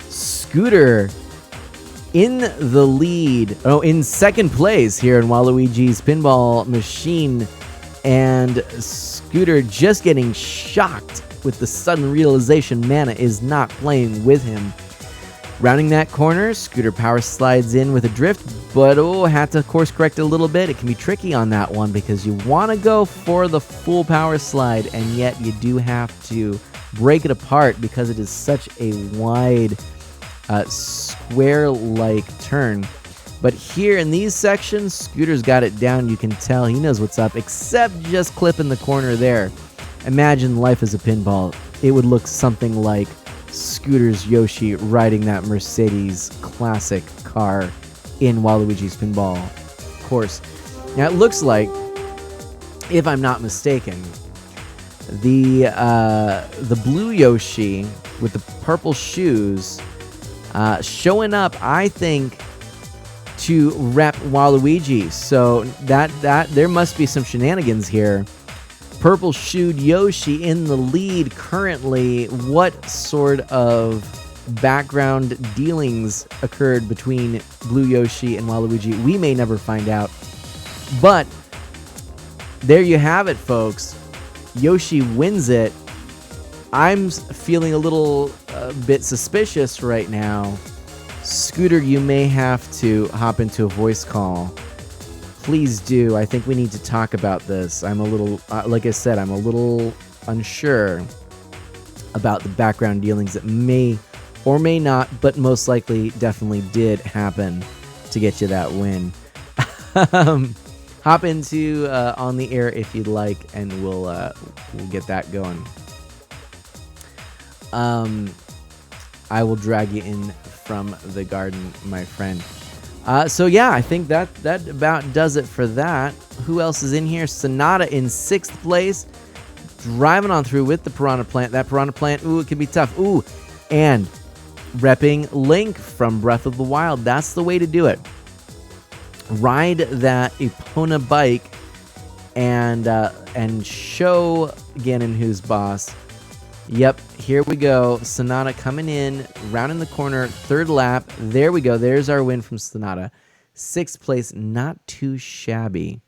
Scooter in the lead. Oh, in second place here in Waluigi's Pinball Machine. And Scooter just getting shocked with the sudden realization Mana is not playing with him. Rounding that corner, Scooter power slides in with a drift, but had to course correct it a little bit. It can be tricky on that one because you want to go for the full power slide, and yet you do have to break it apart because it is such a wide square-like turn. But here in these sections, Scooter's got it down. You can tell he knows what's up, except just clipping the corner there. Imagine life as a pinball. It would look something like Scooter's Yoshi riding that Mercedes classic car in Waluigi's pinball course. Now it looks like, if I'm not mistaken, the blue Yoshi with the purple shoes showing up, I think, to rep Waluigi. So that there must be some shenanigans here. Purple shoed Yoshi in the lead currently. What sort of background dealings occurred between Blue Yoshi and Waluigi? We may never find out. But there you have it, folks. Yoshi wins it. I'm feeling a little bit suspicious right now. Scooter, you may have to hop into a voice call. Please do. I think we need to talk about this. I'm a little, like I said, I'm a little unsure about the background dealings that may or may not, but most likely definitely did happen to get you that win. Hop into on the air if you'd like, and we'll get that going. I will drag you in from the garden, my friend. So yeah, I think that about does it for that. Who else is in here? Sonata in 6th place, driving on through with the Piranha Plant. That Piranha Plant, ooh, it can be tough. Ooh, and repping Link from Breath of the Wild. That's the way to do it. Ride that Epona bike and show Ganon who's boss. Yep, here we go. Sonata coming in, rounding the corner, 3rd lap. There we go. There's our win from Sonata. 6th place, not too shabby.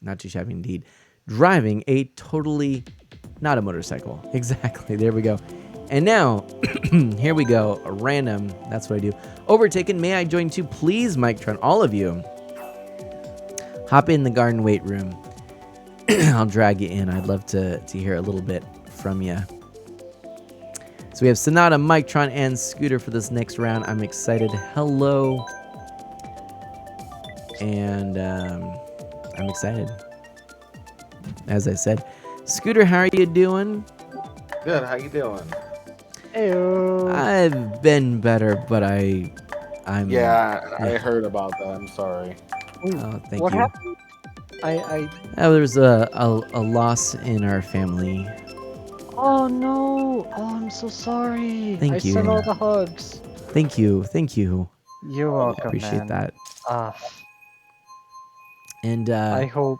Not too shabby indeed. Driving a totally, not a motorcycle. Exactly, there we go. And now, here we go. A random, that's what I do. Overtaken, may I join too? Please, Mike-tron, all of you. Hop in the garden weight room. I'll drag you in. I'd love to hear a little bit from you. So we have Sonata, Mike-tron, and Scooter for this next round. I'm excited. Hello. And I'm excited. As I said. Scooter, how are you doing? Good, how you doing? Heyo. I've been better, but I'm... Yeah, I heard about that. I'm sorry. Oh, thank What you. happened? I There was a loss in our family. Oh no! Oh, I'm so sorry. Thank I you. sent all the hugs. Thank you. Thank you. You're welcome, Appreciate man. that. And I hope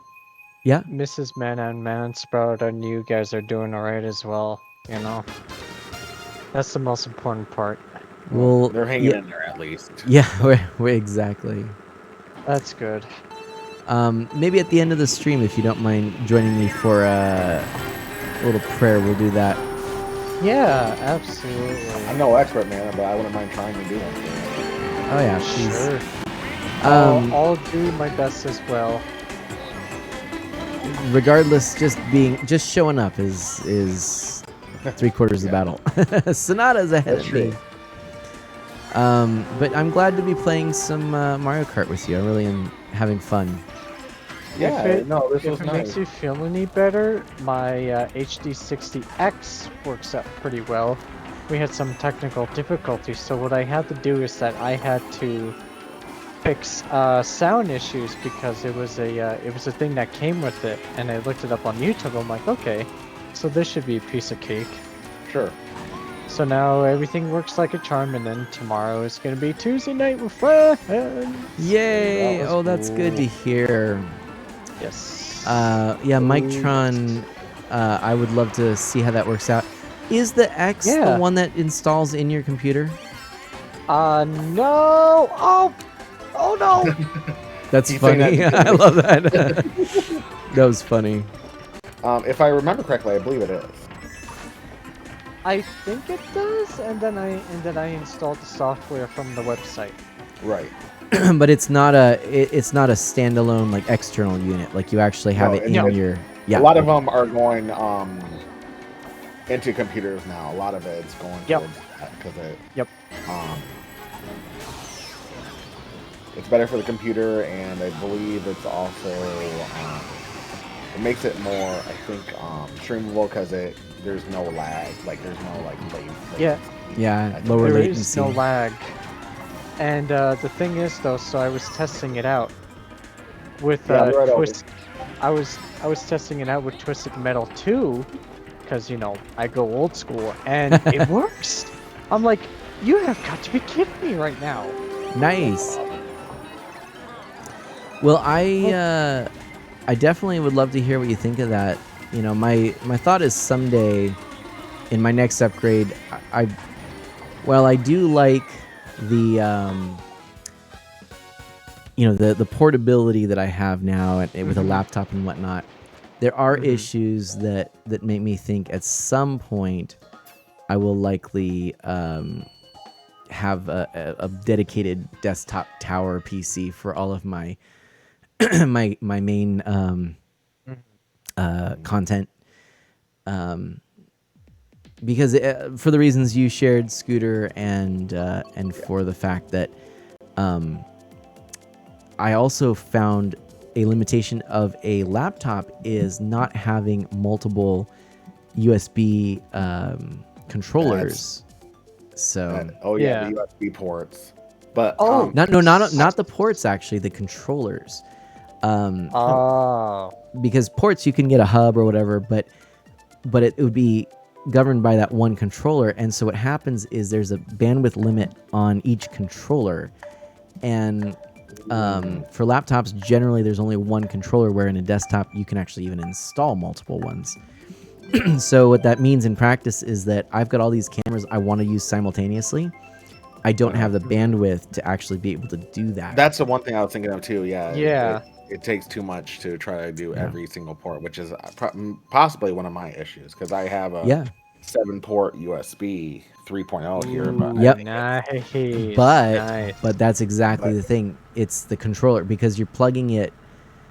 yeah. Mrs. Mana and Man Sprout and you guys are doing alright as well. You know, that's the most important part. Well, They're hanging in there at least. Yeah, we're exactly. That's good. Maybe at the end of the stream, if you don't mind joining me for a little prayer, we'll do that. Yeah, absolutely. I'm no expert, man, but I wouldn't mind trying to do one. Oh yeah, please. Sure. I'll do my best as well. Regardless, just showing up is 3/4 of the battle. Sonata's ahead of me. But I'm glad to be playing some Mario Kart with you. I really am having fun. Yeah, If this was it nice. makes you feel any better, my HD60X works out pretty well. We had some technical difficulties, so what I had to do is that I had to fix sound issues because it was a thing that came with it, and I looked it up on YouTube. I'm like, okay, so this should be a piece of cake. Sure. So now everything works like a charm, and then tomorrow is gonna be Tuesday night with friends. Yay! That was Oh, that's good to hear. Yes. Yeah, Mike-tron, I would love to see how that works out. Is the X the one that installs in your computer? No! Oh no! That's You think funny. that- I love that. That was funny. If I remember correctly, I believe it is. I think it does, and then I installed the software from the website. Right. But it's not it's not a standalone like external unit. Like you actually have No, it it's- in it's- your. Yeah. A lot of okay. them are going into computers now. A lot of it's going Yep. towards that because it. Yep. Um, it's better for the computer, and I believe it's also it makes it more, I think, streamable because there's no lag, like there's no like latency. Yeah. Yeah. I Lower There latency. is no lag. And the thing is, though, so I was testing it out with Yeah, right over. Twist. I was testing it out with Twisted Metal 2, because I go old school, and it works. I'm like, you have got to be kidding me right now. Nice. Well, I definitely would love to hear what you think of that. My thought is someday in my next upgrade, I do like the the portability that I have now with a laptop and whatnot. There are issues that make me think at some point I will likely have a dedicated desktop tower PC for all of my my main content, because for the reasons you shared, Scooter, and for the fact that I also found a limitation of a laptop is not having multiple USB controllers. So Yeah. The USB ports, but Oh, not the ports, actually the controllers. Oh. Because ports you can get a hub or whatever, but it would be governed by that one controller. And so what happens is there's a bandwidth limit on each controller, and for laptops generally there's only one controller, where in a desktop you can actually even install multiple ones. So what that means in practice is that I've got all these cameras I want to use simultaneously. I don't have the bandwidth to actually be able to do that. that's the one thing I was thinking of too. Yeah. Yeah. It takes too much to try to do every single port, which is possibly one of my issues because I have a 7-port USB 3.0 here. But Yep. Nice. But that's exactly the thing. It's the controller, because you're plugging it.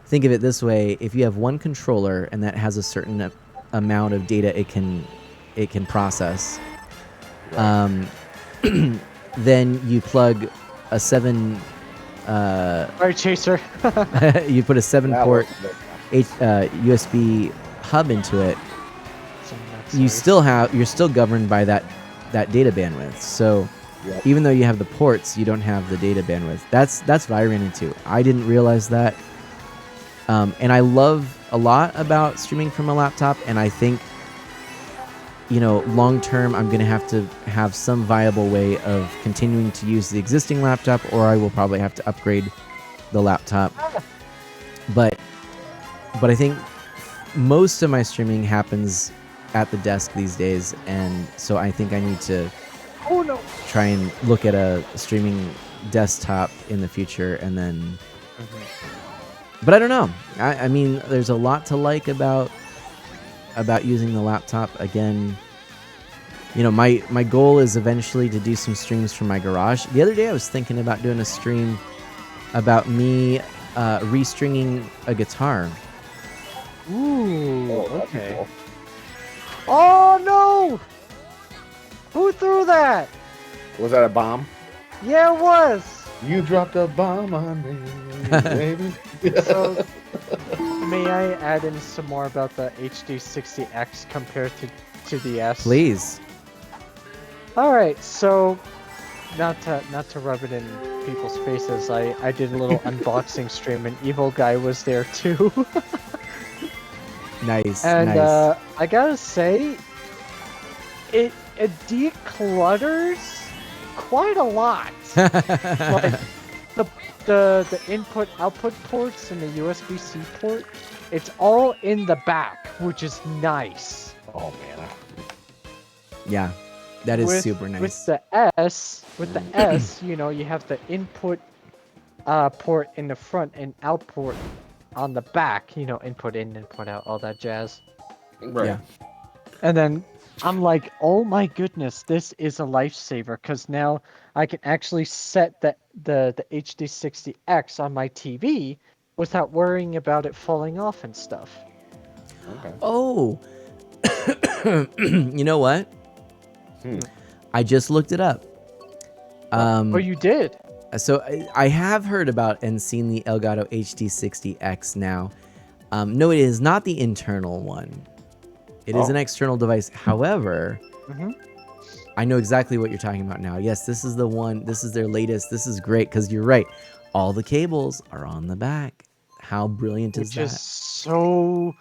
Think of it this way: if you have one controller and that has a certain amount of data it can process, then you plug a 7. Alright, Chaser. You put a 7-port USB hub into it. You're still governed by that data bandwidth. So even though you have the ports, you don't have the data bandwidth. That's what I ran into. I didn't realize that. And I love a lot about streaming from a laptop, and I think long term I'm gonna have to have some viable way of continuing to use the existing laptop, or I will probably have to upgrade the laptop. But I think most of my streaming happens at the desk these days, and so I think I need to try and look at a streaming desktop in the future, and then but I don't know. I mean, there's a lot to like about using the laptop. Again, my goal is eventually to do some streams from my garage. The other day I was thinking about doing a stream about me restringing a guitar. Ooh, okay. Cool. Oh no! Who threw that? Was that a bomb? Yeah, it was. You dropped a bomb on me, baby. So, may I add in some more about the HD60X compared to the S? Please. All right, so not to rub it in people's faces, I did a little unboxing stream, and Evil Guy was there too. Nice. And nice. I gotta say, it declutters quite a lot. Like the input output ports and the USB-C port, it's all in the back, which is nice. Oh man. Yeah, that is super nice. With the S, you have the input port in the front and out port on the back. Input in, input out, all that jazz. Right. Yeah. And then I'm like, oh my goodness, this is a lifesaver because now I can actually set the HD60X on my TV without worrying about it falling off and stuff. Okay. Oh, you know what? Hmm. I just looked it up. Oh, you did? So I have heard about and seen the Elgato HD60X now. No, it is not the internal one. It is an external device. However, I know exactly what you're talking about now. Yes, this is the one. This is their latest. This is great because you're right. All the cables are on the back. How brilliant is Which that? is so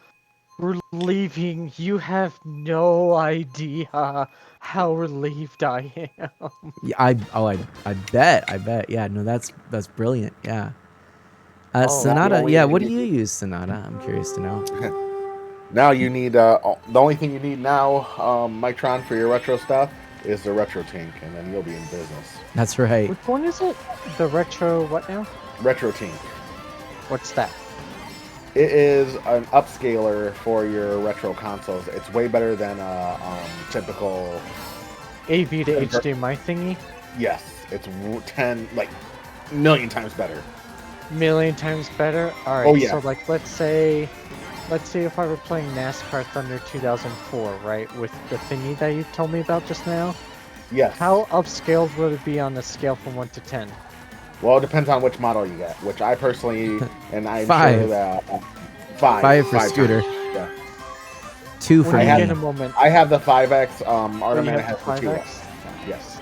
relieving. You have no idea how relieved I am. Yeah, I bet. Yeah, no, that's brilliant. Yeah. Oh, Now the Sonata. only Yeah, thing what do you you use, Sonata? I'm curious to know. now you need the only thing you need now, Micron, for your retro stuff is the retro tank, and then you'll be in business. That's right. which one is it? The retro what now? Retro tank. What's that? It is an upscaler for your retro consoles. It's way better than a typical. AV to HDMI thingy? Yes, it's 10 million times better. Million times better? Alright, Oh, yeah. so like let's say if I were playing NASCAR Thunder 2004, right, with the thingy that you told me about just now, Yes. how upscaled would it be on the scale from 1 to 10? Well, it depends on which model you get. Which I personally, and I'm Five. sure that five. 5 for Scooter. times, yeah. 2 for When you me. get a moment, I have the 5X. when you Artemana have has the the 2X. 5X, Yes.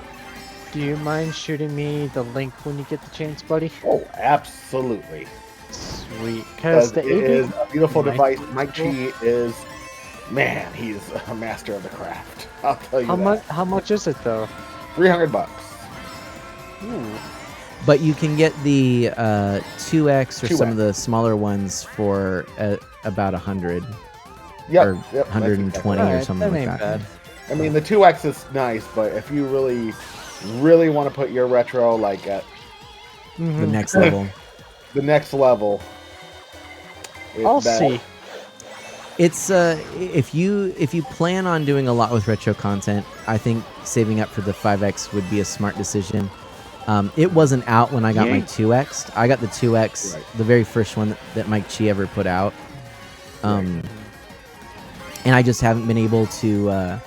do you mind shooting me the link when you get the chance, buddy? Oh, absolutely. Sweet, because Because the it is AV a beautiful Nice. device. Mike Chi is, man, he's a master of the craft. I'll tell you How much is it though? $300. Ooh. But you can get the 2X or some 2X. of the smaller ones for about 100 Yep. or Yep. 120 or Alright, something that like ain't that. bad. I mean, the 2X is nice, but if you really, really want to put your retro like at The Mhm. next level. the next level, I'll see. It's if you plan on doing a lot with retro content, I think saving up for the 5X would be a smart decision. It wasn't out when I got my Yeah. 2X. I got the 2X, Right. the very first one that Mike Chi ever put out. And I just haven't been able to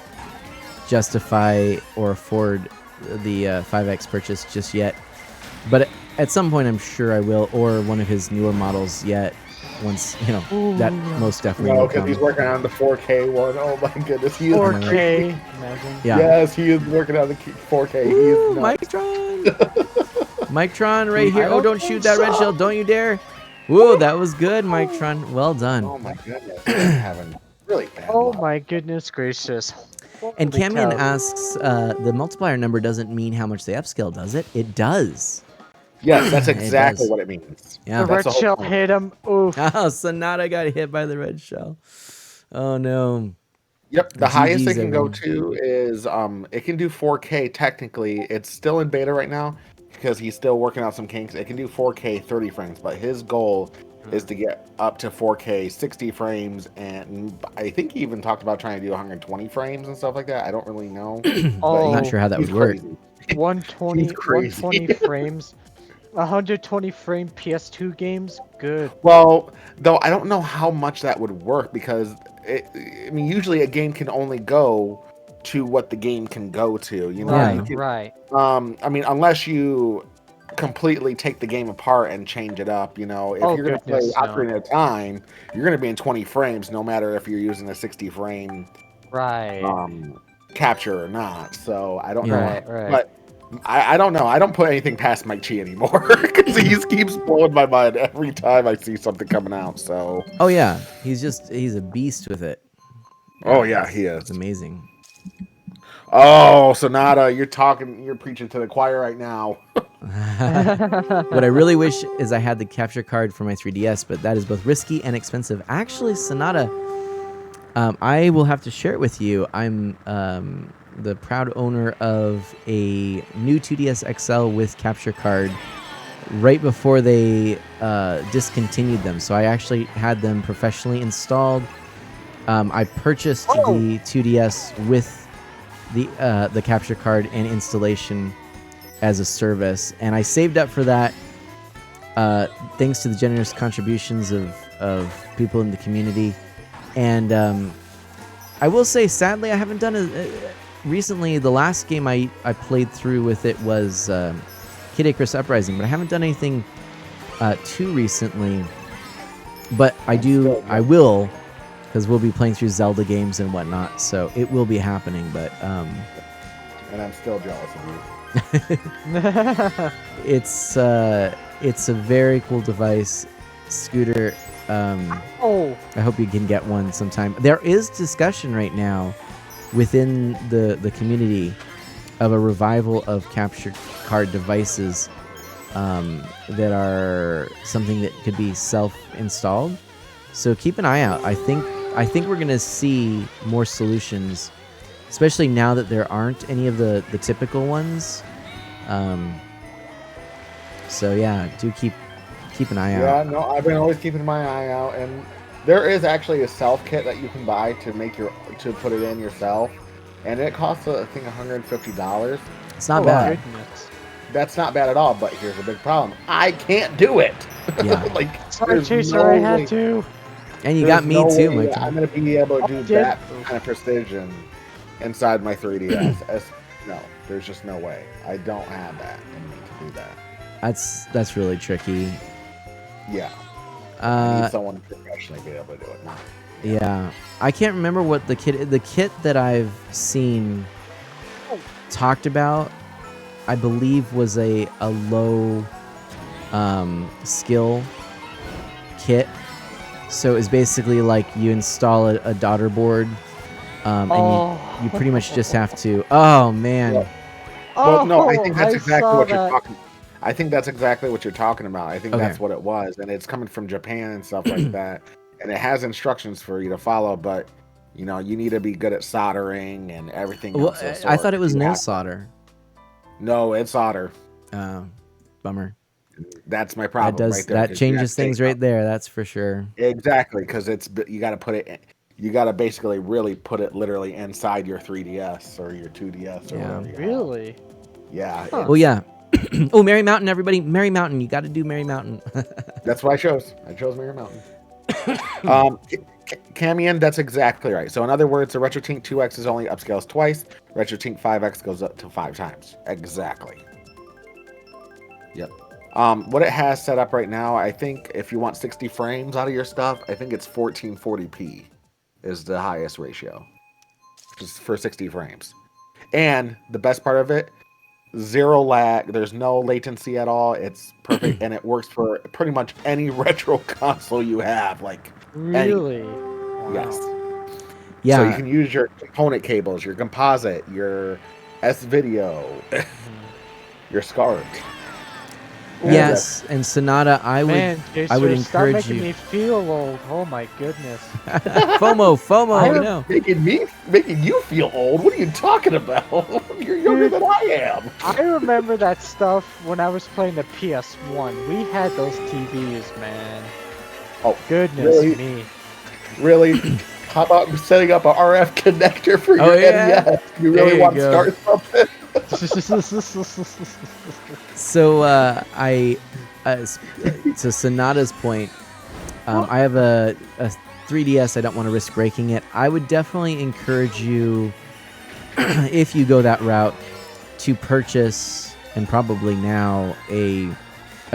justify or afford the 5X purchase just yet. But at some point, I'm sure I will, or one of his newer models yet. Once that most definitely No, will because come. he's working on the 4K one. Oh my goodness, he is 4K, imagine. Yeah. Yes, he is working on the 4K. He Ooh, is nuts. Mictron! Mictron right here. I Oh, don't don't shoot think that red so. shell. Don't you dare. Whoa, that was good, Mictron. Well done. Oh my goodness, I'm having really bad Oh luck. my goodness gracious. And Holy Camion cow. asks, the multiplier number doesn't mean how much they upscale, does it? It does. Yes, that's It exactly does. what it means. Yeah. The That's red the whole shell point. hit him. Oof. Oh, Sonata got hit by the red shell. Oh, no. Yep, the highest GG's, it can go everyone. to is it can do 4K technically. It's still in beta right now because he's still working out some kinks. It can do 4K 30 frames, but his goal is to get up to 4K 60 frames, and I think he even talked about trying to do 120 frames and stuff like that. I don't really know. Oh, I'm not sure how that he's would work. crazy. 120, He's crazy. 120 frames. 120 frame PS2 games? Good. Well, though I don't know how much that would work because I mean, usually a game can only go to what the game can go to. You know, Yeah. you can, Right. I mean, unless you completely take the game apart and change it up. You know, if Oh, you're going to play goodness, no. Ocarina of Time, you're going to be in 20 frames, no matter if you're using a 60 frame Right. capture or not. So I don't know, Right, right. but I don't know. I don't put anything past Mike Chi anymore because he keeps blowing my mind every time I see something coming out. So, Oh, yeah. He's a beast with it. oh yeah, he It's is. amazing. Oh, Sonata, you're preaching to the choir right now. What I really wish is I had the capture card for my 3DS, but that is both risky and expensive. Actually, Sonata, I will have to share it with you. I'm the proud owner of a new 2DS XL with capture card right before they discontinued them. So I actually had them professionally installed I purchased the 2DS with the capture card and installation as a service, and I saved up for that thanks to the generous contributions of people in the community. And I will say, sadly, I haven't done recently. The last game I played through with it was Kid Icarus Uprising, but I haven't done anything too recently. But I will, because we'll be playing through Zelda games and whatnot, so it will be happening. But And I'm still jealous of you. it's a very cool device, Scooter. I hope you can get one sometime. There is discussion right now within the community of a revival of capture card devices that are something that could be self-installed. So keep an eye out. I think we're gonna see more solutions, especially now that there aren't any of the typical ones. So yeah, do keep an eye out. Yeah, no, I've been always keeping my eye out, and there is actually a self kit that you can buy to put it in yourself, and it costs I think $150. It's not bad. Goodness. That's not bad at all, but here's a big problem: I can't do it. Yeah. Like, Sorry, there's Chaser, no I way- had to. And you there's got me no too, way my that time. I'm gonna be able to do did. that kind of precision inside my 3DS. No, there's just no way. I don't have that in me to do that. That's really tricky. Yeah, I Uh, need someone to professionally be able to do it. yeah, I can't remember what the kit that I've seen talked about. I believe was a low skill kit. So it's basically like you install a daughter board, and you pretty much just have to. Oh man. Well, no, I think that's I exactly saw what you're that. talking. I think that's exactly what you're talking about. I think Okay. that's what it was, and it's coming from Japan and stuff like that. And it has instructions for you to follow, but you need to be good at soldering and everything Well, else. of the I sort. thought it was You nail have- solder. No, it's solder. Bummer. That's my problem. That does right there, that 'cause you have changes to things take right out- there. That's for sure. Exactly, because you got to put it. You got to basically really put it literally inside your 3DS or your 2DS or Yeah. whatever. You have. Really? Yeah. Huh. Well, yeah. Oh, Mary Mountain, everybody! Mary Mountain, you got to do Mary Mountain. That's what I chose. I chose Mirror Mountain. Camion, that's exactly right. So in other words, the RetroTink 2X is only upscales twice. RetroTink 5X goes up to 5 times. Exactly. Yep. What it has set up right now, I think if you want 60 frames out of your stuff, I think it's 1440p is the highest ratio just for 60 frames. And the best part of it, zero lag. There's no latency at all. It's perfect, and it works for pretty much any retro console you have. Like, Really? yes. Yeah. So you can use your component cables, your composite, your S-Video, your SCART. Yes, and Sonata, I would Man, Chaser, I would stop encourage making you. me feel old. Oh my goodness. FOMO, I am no. making you feel old. What are you talking about? You're younger than I am. I remember that stuff when I was playing the PS1. We had those TVs, man. Oh, Goodness really? me. Really? How about setting up a RF connector for your Oh, yeah? NES? You There really you want go. to start something? So to Sonata's point, I have a 3DS. I don't want to risk breaking it. I would definitely encourage you, if you go that route, to purchase, and probably now, a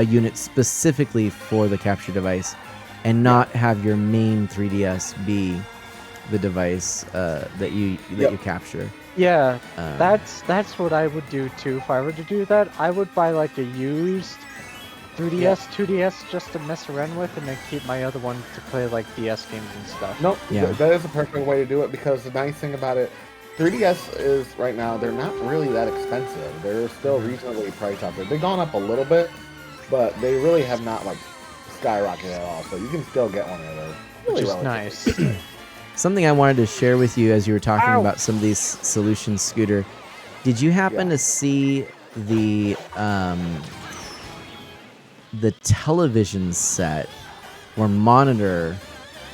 unit specifically for the capture device, and not have your main 3DS be the device that you capture. Yeah, Um, that's what I would do too. If I were to do that, I would buy like a used 3DS, 2DS just to mess around with, and then keep my other one to play like DS games and stuff. Nope. Yeah. That is a perfect way to do it, because the nice thing about it, 3DS is right now, they're not really that expensive. They're still reasonably priced out there. They've gone up a little bit, but they really have not like skyrocketed at all. So you can still get one of those. Which is relatively nice. Something I wanted to share with you as you were talking Ow. about some of these solutions, Scooter. Did you happen to see the television set or monitor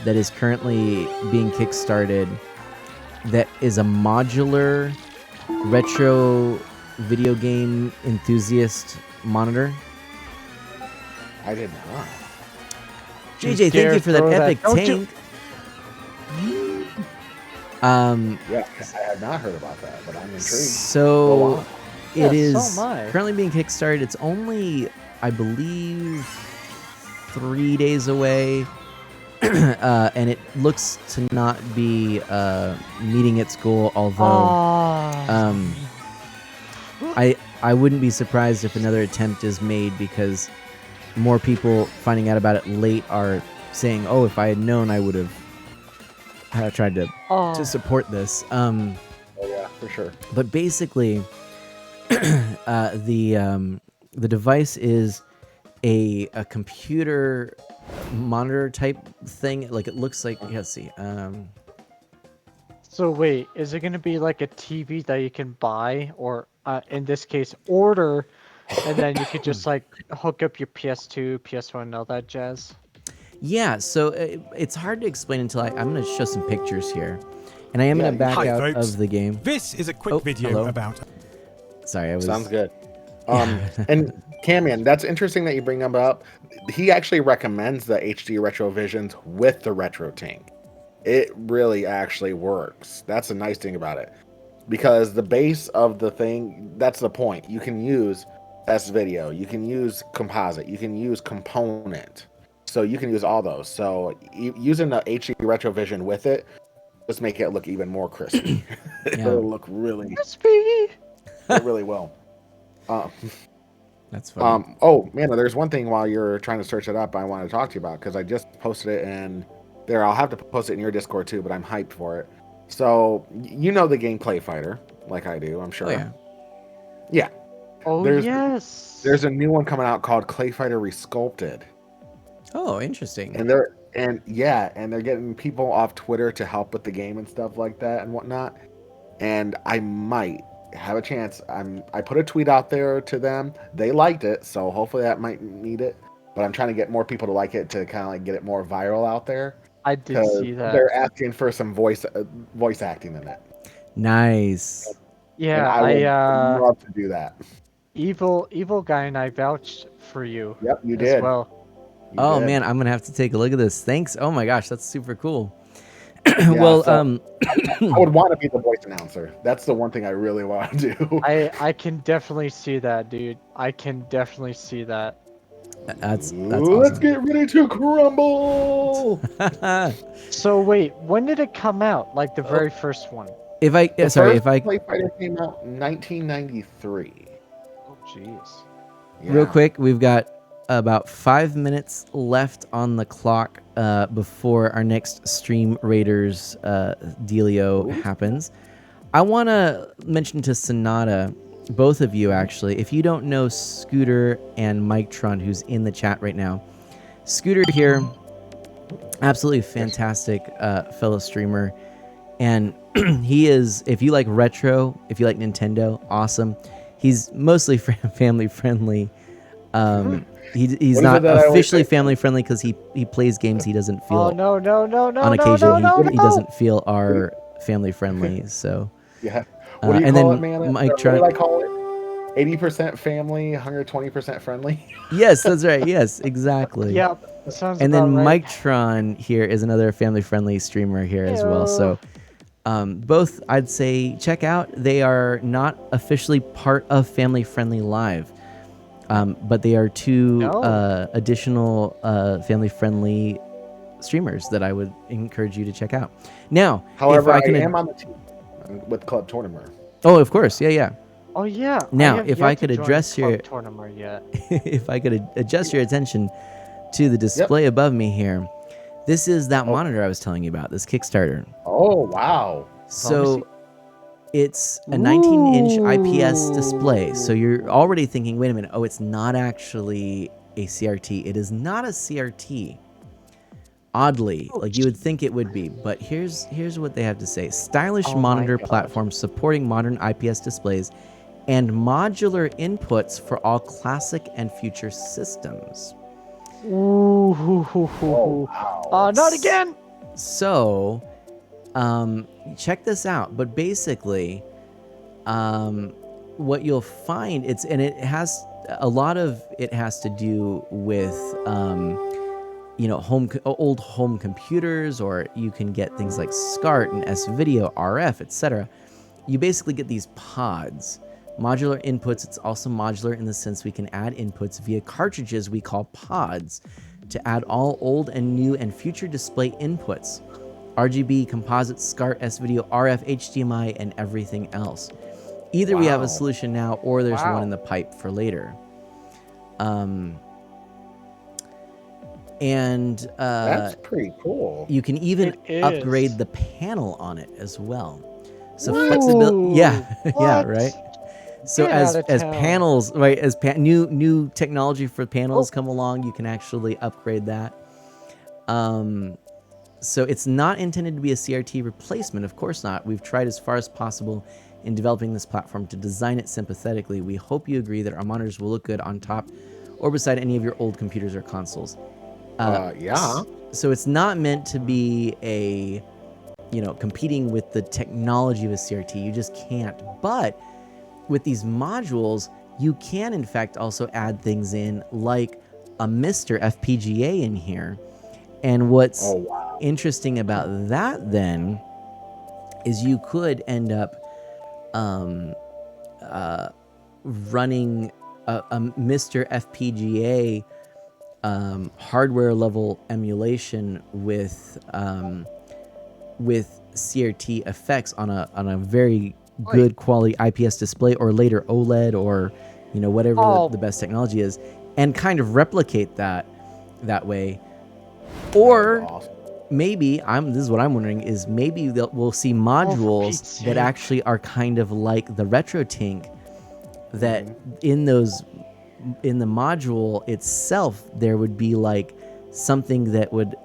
that is currently being kickstarted that is a modular retro video game enthusiast monitor. I did not. JJ, thank you for that epic tank. Yeah, I have not heard about that, but I'm intrigued. So Yeah, it is so am I. currently being kickstarted. It's only, I believe, 3 days away, and it looks to not be meeting its goal. Although, I wouldn't be surprised if another attempt is made, because more people finding out about it late are saying, "Oh, if I had known, I would have tried to support this." Oh yeah, for sure. But basically, the device is a computer monitor type thing. Like, it looks like, let's see. So wait, is it going to be like a TV that you can buy, or in this case, order, and then you could just like hook up your PS2, PS1, and all that jazz? Yeah, so it's hard to explain until I'm going to show some pictures here. And I am going to back Hi, out folks. of the game. This is a quick video hello. about... Sorry, I was... Sounds good. And Camion, that's interesting that you bring them up. He actually recommends the HD Retrovisions with the Retro Tank. It really actually works. That's a nice thing about it. Because the base of the thing, that's the point. You can use S-Video, you can use Composite, you can use Component. So you can use all those. So using the HD Retrovision with it, just make it look even more crispy. It'll look really crispy. It really will. That's fun. Oh man, there's one thing while you're trying to search it up I want to talk to you about, because I just posted it, and there, I'll have to post it in your Discord too, but I'm hyped for it. So you know the game Clay Fighter, like I do, I'm sure. Oh, yeah. Yeah. Oh There's a new one coming out called Clay Fighter Resculpted. Oh, interesting. And they're getting people off Twitter to help with the game and stuff like that and whatnot. And I might have a chance. I put a tweet out there to them. They liked it, so hopefully that might need it. But I'm trying to get more people to like it to kind of like get it more viral out there. I did see that. They're asking for some voice acting in it. Nice. Yeah, I would love to do that. Evil guy and I vouched for you. Yep, you as did. Well. Oh did. man, I'm gonna have to take a look at this. Thanks. Oh my gosh, that's super cool. Yeah, Well, I would want to be the voice announcer. That's the one thing I really want to do. I can definitely see that, dude. I can definitely see that. that's Let's awesome. get ready to crumble. So wait, when did it come out? Like the very first one? If I The sorry, first if I Clay Fighter came out in 1993. Oh jeez. real Yeah. quick, we've got about 5 minutes left on the clock before our next Stream Raiders dealio happens. I want to mention to Sonata, both of you actually, if you don't know Scooter and Mike-tron, who's in the chat right now. Scooter here, absolutely fantastic fellow streamer. And he is, if you like retro, if you like Nintendo, awesome. He's mostly family friendly. He's not officially family friendly because he plays games he doesn't feel no, on occasion he doesn't feel are family friendly. So Yeah. What do you and call then it, man? Mike What Tron. do I call it? 80% family, 120% friendly. Yes, that's right. Yes, exactly. Yeah, that sounds And then about right. Mike-tron here is another family-friendly streamer here as well. So both, I'd say, check out. They are not officially part of Family Friendly Live, but they are two additional family-friendly streamers that I would encourage you to check out. Now, However, if I I can, am on the team with Club Tournament. oh, of course, yeah. Oh yeah. Now, have if yet I to could join address Club your- tournament yet. If I could adjust your attention to the display above me here, this is that monitor I was telling you about, this Kickstarter. Oh, wow. So it's a 19-inch IPS display. So you're already thinking, wait a minute, oh, it's not actually a CRT. It is not a CRT. Oddly, like you would think it would be, but here's what they have to say. Stylish Oh my monitor God. platform supporting modern IPS displays and modular inputs for all classic and future systems. Ooh. Oh, wow. Not again. So, check this out. But basically, what you'll find, it has a lot of it has to do with, old home computers, or you can get things like SCART and S-Video, RF, etc. You basically get these pods. Modular inputs, it's also modular in the sense we can add inputs via cartridges we call pods to add all old and new and future display inputs. RGB, composite, SCART, S-Video, RF, HDMI, and everything else. Either we have a solution now or there's one in the pipe for later. That's pretty cool. You can even upgrade the panel on it as well. So flexibility, yeah, right. So as panels, right, as new technology for panels come along, you can actually upgrade that. So it's not intended to be a CRT replacement, of course not. We've tried as far as possible in developing this platform to design it sympathetically. We hope you agree that our monitors will look good on top or beside any of your old computers or consoles. So it's not meant to be a, competing with the technology of a CRT. You just can't. But with these modules, you can in fact also add things in like a Mr. FPGA in here. And what's interesting about that then is you could end up running a Mr. FPGA hardware level emulation with CRT effects on a very good quality IPS display, or later OLED, or whatever the best technology is, and kind of replicate that way. Or maybe this is what I'm wondering, is maybe we'll see modules that actually are kind of like the RetroTink, that in the module itself there would be like something that would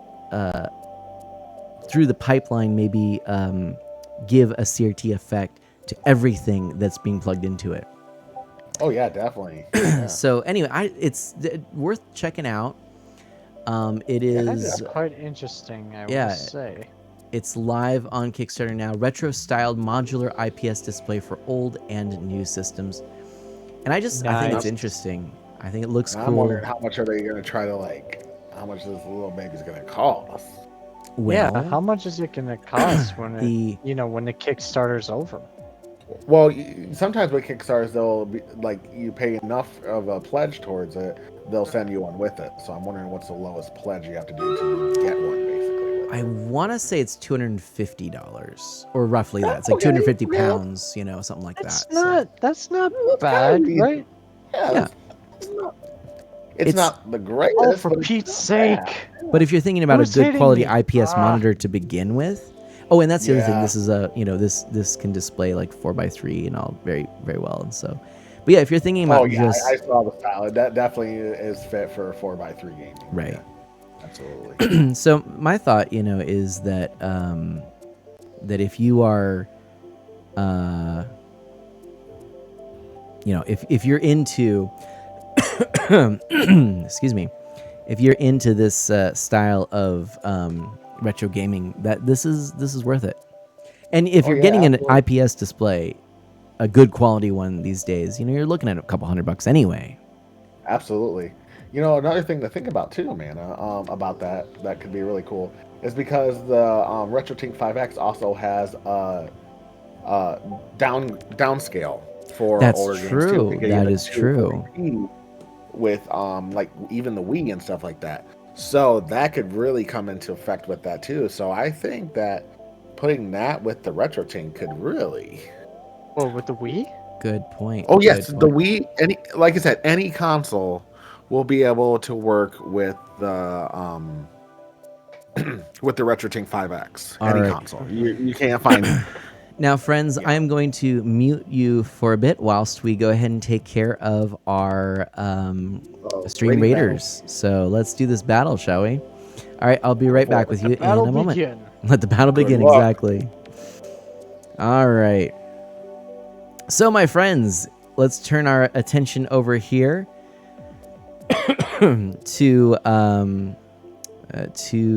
through the pipeline maybe give a CRT effect to everything that's being plugged into it. Oh yeah, definitely. Yeah. So anyway, it's worth checking out. It is That's quite interesting, I would say. It's live on Kickstarter now. Retro-styled modular IPS display for old and new systems. And I think it's interesting. I think it looks cool. I'm wondering how much are they going to try to how much this little baby's going to cost? Well, how much is it going to cost when when the Kickstarter's over? Well, sometimes with Kickstarters, they'll be you pay enough of a pledge towards it, they'll send you one with it. So I'm wondering what's the lowest pledge you have to do to get one, basically. I want to say it's $250, or roughly that. It's like 250 pounds, something like that. That's not bad, right? Yeah. It's not the greatest. Oh, for Pete's sake! But if you're thinking about a good quality IPS monitor to begin with, and that's the other thing. This is this can display like 4x3 and all very, very well. And so, but yeah, if you're thinking about I saw the style. That definitely is fit for 4x3 gaming. Right. Yeah, absolutely. So my thought, is that that if you are, if you're into, excuse me, if you're into this style of retro gaming, that this is worth it. And if you're getting an IPS display, a good quality one these days, you're looking at a couple $100 anyway. Absolutely. Another thing to think about too, man, about that could be really cool, is because the RetroTink 5X also has a downscale for older games too. That is true. With even the Wii and stuff like that. So that could really come into effect with that too. So I think that putting that with the RetroTink could really... Well, with the Wii? Good point. Oh yes, the Wii, like I said, any console will be able to work with the with the RetroTink 5X. Any console. You can't find it. Now, friends, I am going to mute you for a bit whilst we go ahead and take care of our Stream Raiders. So let's do this battle, shall we? All right, I'll be right back with you in a moment. Let the battle begin, exactly. All right. So, my friends, let's turn our attention over here to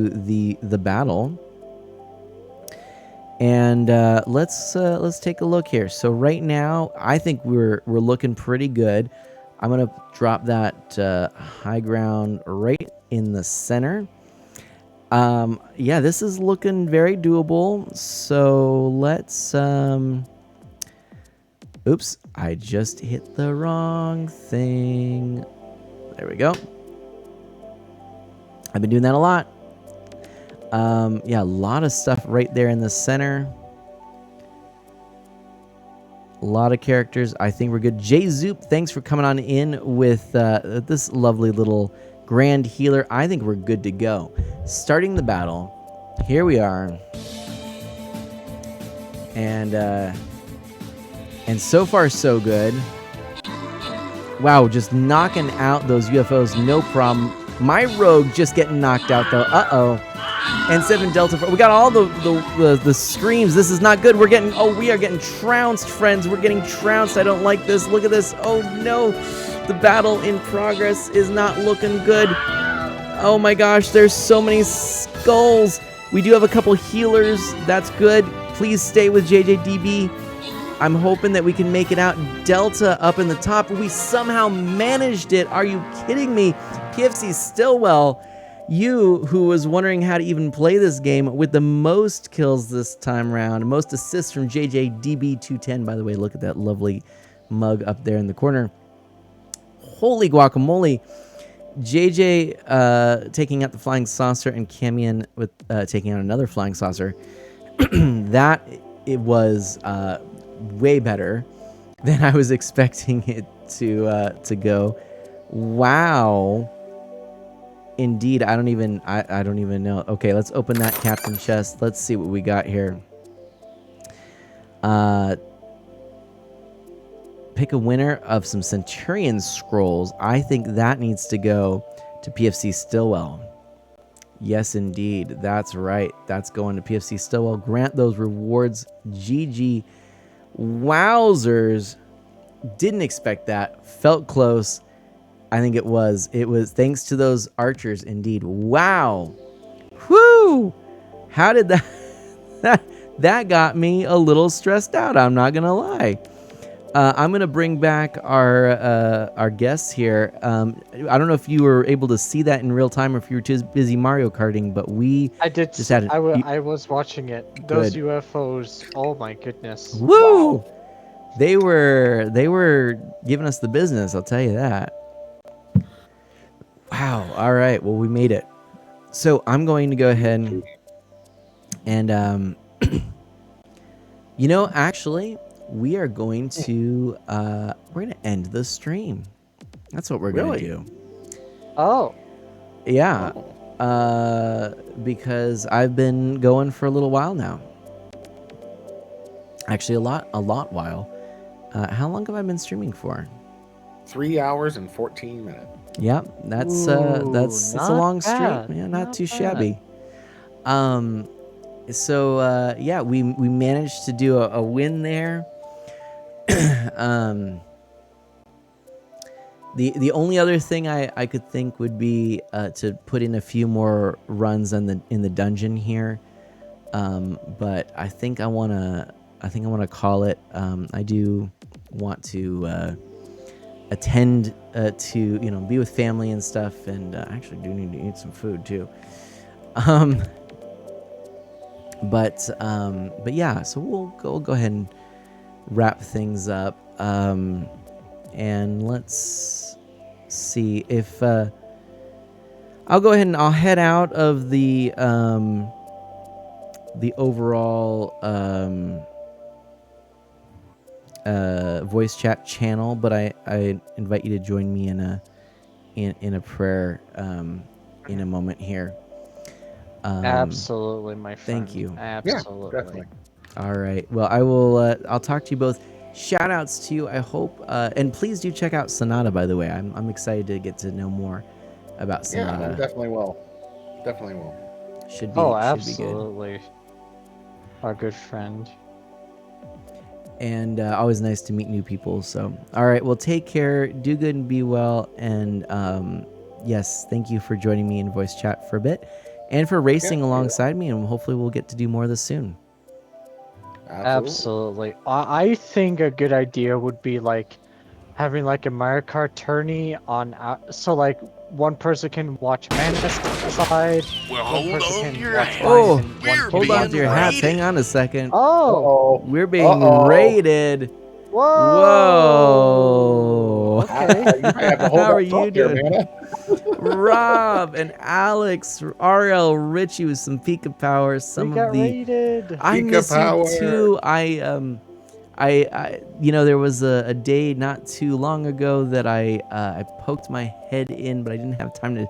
the battle. And let's take a look here. So right now, I think we're looking pretty good. I'm gonna drop that high ground right in the center. Yeah, this is looking very doable. So let's oops, I just hit the wrong thing. There we go. I've been doing that a lot. Yeah, a lot of stuff right there in the center. A lot of characters. I think we're good. Jay Zoop, thanks for coming on in with this lovely little grand healer. I think we're good to go. Starting the battle. Here we are. And so far so good. Wow, just knocking out those UFOs, no problem. My rogue just getting knocked out though. Uh-oh. And 7 Delta. We got all the screams. This is not good. We are getting trounced, friends. We're getting trounced. I don't like this. Look at this. Oh no. The battle in progress is not looking good. Oh my gosh, there's so many skulls. We do have a couple healers. That's good. Please stay with JJDB. I'm hoping that we can make it out. Delta up in the top. We somehow managed it. Are you kidding me? PFC Stillwell, you who was wondering how to even play this game with the most kills this time around, most assists from JJDB210. By the way, look at that lovely mug up there in the corner. Holy guacamole. JJ taking out the flying saucer and Camion with taking out another flying saucer. That it was way better than I was expecting it to go. Wow. Indeed, I don't even know. Okay, let's open that captain chest. Let's see what we got here. Pick a winner of some Centurion scrolls. I think that needs to go to PFC Stillwell. Yes, indeed. That's right. That's going to PFC Stillwell. Grant those rewards. GG. Wowzers. Didn't expect that. Felt close. I think it was thanks to those archers, indeed. Wow. Whoo! How did that got me a little stressed out, I'm not gonna lie. I'm gonna bring back our guests here. I don't know if you were able to see that in real time or if you were too busy Mario Karting, but I did. just had I was watching it. Those Good. UFOs. Oh my goodness. Woo! Wow. They were giving us the business, I'll tell you that. Wow. All right. Well, we made it. So I'm going to go ahead and actually, we are going to end the stream. That's what we're going to do. Oh. Yeah. Because I've been going for a little while now. Actually, a lot while. How long have I been streaming for? 3 hours and 14 minutes. Yeah, that's it's a long stream. Yeah, not too shabby. So yeah, we managed to do a win there. The only other thing I could think would be to put in a few more runs in the dungeon here. But I think I wanna call it. I do want to attend to be with family and stuff, and actually do need to eat some food too. But yeah, so we'll go ahead and wrap things up. And let's see if I'll go ahead and I'll head out of the overall voice chat channel, but I invite you to join me in a prayer in a moment here. Absolutely, my friend. Thank you. Absolutely. Yeah, definitely. All right. Well, I will. I'll talk to you both. Shout outs to you. I hope, and please do check out Sonata. By the way, I'm excited to get to know more about Sonata. Yeah, I definitely will. Definitely will. Should be. Oh, should be good. absolutely. Our good friend. And always nice to meet new people. So, all right. Well, take care. Do good and be well. And yes, thank you for joining me in voice chat for a bit, and for racing alongside me. And hopefully, we'll get to do more of this soon. Absolutely. I think a good idea would be like having like a Mario Kart tourney on, so like one person can watch Manus side, Well, one hold person on can to your watch hats. mine, Oh, and one We're can hold on watch to your being hats. Rob's. raided. Hang on a second. Oh, Uh-oh. We're being Uh-oh. raided. whoa. Whoa. Okay. You might have to hold How are that you thought here, doing? man. Rob and Alex, RL, Richie with some Pika Power. We Some got of the raided. I Pika miss Power. you too. There was a day not too long ago that I poked my head in, but I didn't have time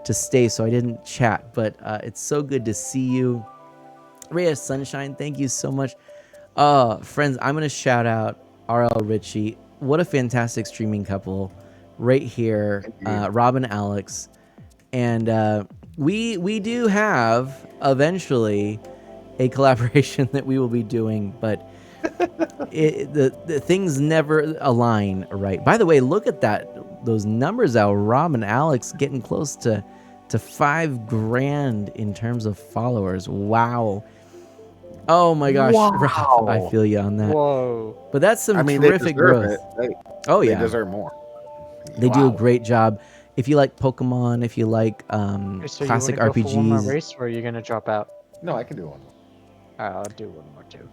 to stay, so I didn't chat. But it's so good to see you. Ray of Sunshine, thank you so much. Friends, I'm gonna shout out RL Richie. What a fantastic streaming couple, right here. Rob and Alex, and we do have eventually a collaboration that we will be doing, but the things never align right. By the way, look at those numbers out. Rob and Alex getting close to $5,000 in terms of followers. Wow. Oh my gosh, Rob, I feel you on that. Whoa. But that's some I mean, they terrific deserve growth. it. Oh They yeah, deserve more. they do a Wow. great job. If you like Pokemon, if you like So classic you want to go for one more RPGs, race, or are you gonna drop out? No, I can do one. I'll do one more too.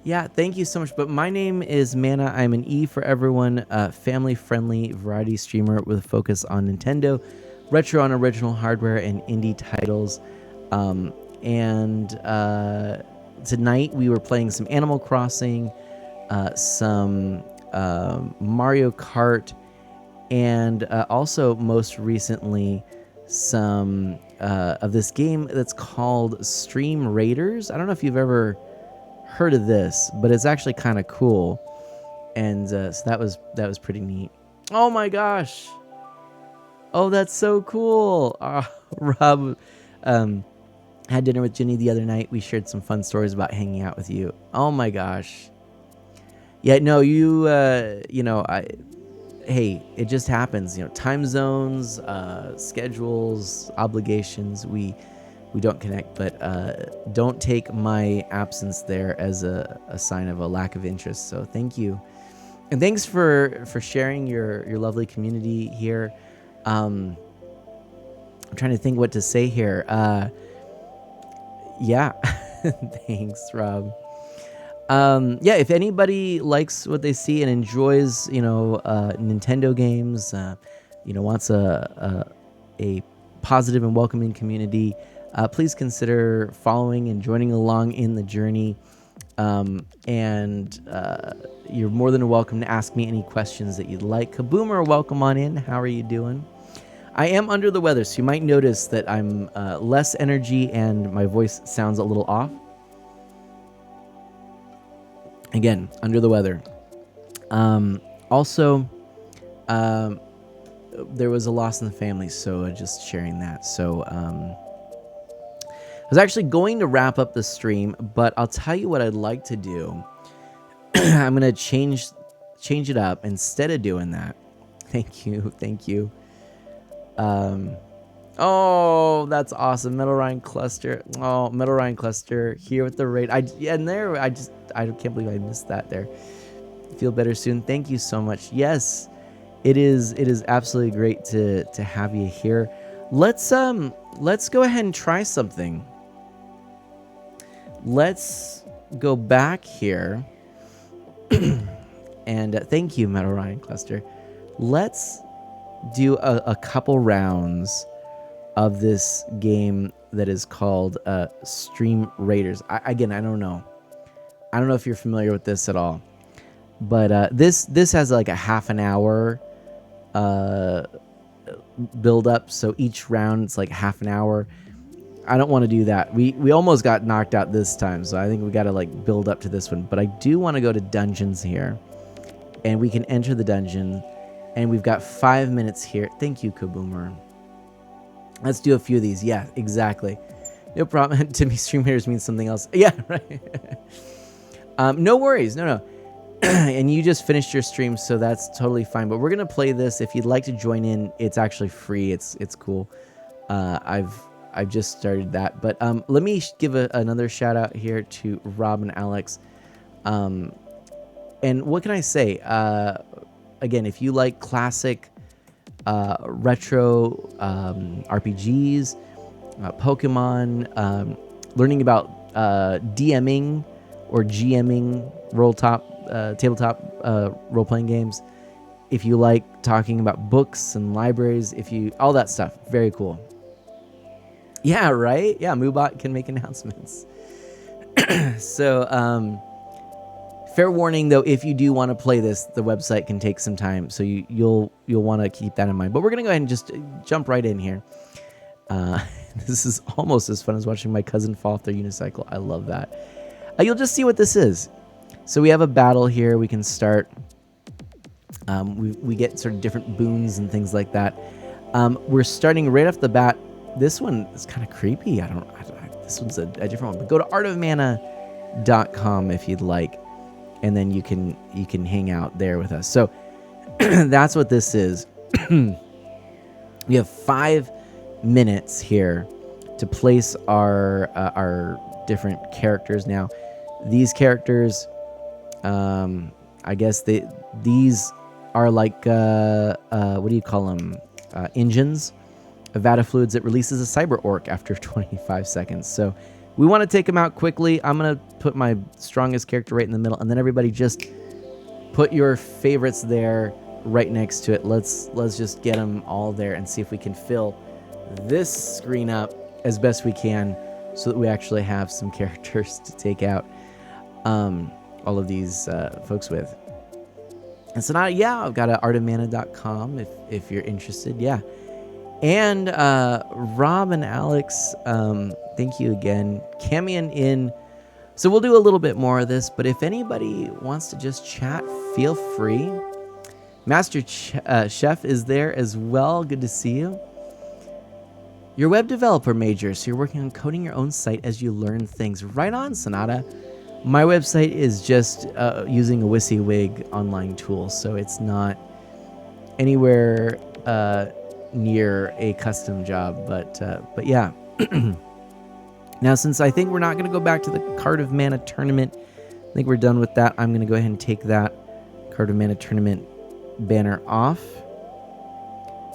yeah, thank you so much. But my name is Mana. I'm an E for everyone, family-friendly variety streamer with a focus on Nintendo, retro and original hardware, and indie titles. Tonight we were playing some Animal Crossing, some Mario Kart, and also most recently some of this game that's called Stream Raiders. I don't know if you've ever heard of this, but it's actually kind of cool, and so that was pretty neat. Oh my gosh! Oh, that's so cool. Rob had dinner with Jenny the other night. We shared some fun stories about hanging out with you. Oh my gosh. Yeah, no, hey, it just happens. Time zones, schedules, obligations. We don't connect, but don't take my absence there as a sign of a lack of interest. So thank you, and thanks for sharing your lovely community here. I'm trying to think what to say here. Yeah, thanks, Rob. Yeah, if anybody likes what they see and enjoys, Nintendo games, wants a positive and welcoming community, please consider following and joining along in the journey. And you're more than welcome to ask me any questions that you'd like. Kaboomer, welcome on in. How are you doing? I am under the weather, so you might notice that I'm less energy and my voice sounds a little off. Again, under the weather. Also, there was a loss in the family, so just sharing that. So I was actually going to wrap up the stream, but I'll tell you what I'd like to do. I'm gonna change it up. Instead of doing that, thank you. Oh, that's awesome. Metal Ryan Cluster. Oh, Metal Ryan Cluster here with the raid. I can't believe I missed that there. Feel better soon. Thank you so much. Yes, it is absolutely great to have you here. Let's go ahead and try something. Let's go back here. And thank you, Metal Ryan Cluster. Let's do a couple rounds of this game that is called Stream Raiders. I don't know if you're familiar with this at all, but this has like a half an hour build up, so each round it's like half an hour. I don't want to do that. We almost got knocked out this time, so I think we got to like build up to this one. But I do want to go to dungeons here, and we can enter the dungeon. And we've got 5 minutes here. Thank you, Kaboomer. Let's do a few of these. Yeah, exactly. No problem. To me, stream haters means something else. Yeah, right. No worries. No. And you just finished your stream, so that's totally fine. But we're gonna play this. If you'd like to join in, it's actually free. It's cool. I've just started that. But let me give another shout out here to Rob and Alex. And what can I say? Again, if you like classic retro RPGs, Pokemon, learning about DMing or GMing tabletop role-playing games, if you like talking about books and libraries, all that stuff, very cool. Yeah, right? Yeah, Moobot can make announcements. So, fair warning though, if you do want to play this, the website can take some time, so you'll want to keep that in mind. But we're gonna go ahead and just jump right in here. This is almost as fun as watching my cousin fall off their unicycle. I love that. You'll just see what this is. So we have a battle here. We can start. We get sort of different boons and things like that. We're starting right off the bat. This one is kind of creepy. This one's a different one. But go to artofmana.com if you'd like, and then you can hang out there with us. So that's what this is. We have 5 minutes here to place our different characters. Now, these characters, I guess these are like what do you call them? Engines. A vat of fluids that releases a cyber orc after 25 seconds. So we want to take them out quickly. I'm going to put my strongest character right in the middle, and then everybody just put your favorites there right next to it. Let's just get them all there and see if we can fill this screen up as best we can so that we actually have some characters to take out all of these folks with. And so now, yeah, I've got artofmana.com if you're interested. Yeah. And Rob and Alex, thank you again. Camion in. So we'll do a little bit more of this, but if anybody wants to just chat, feel free. Master Chef is there as well. Good to see you. You're a web developer major, so you're working on coding your own site as you learn things. Right on, Sonata. My website is just using a WYSIWYG online tool, so it's not anywhere near a custom job, but yeah. Now, since I think we're not going to go back to the Card of Mana tournament, I think we're done with that. I'm going to go ahead and take that Card of Mana tournament banner off.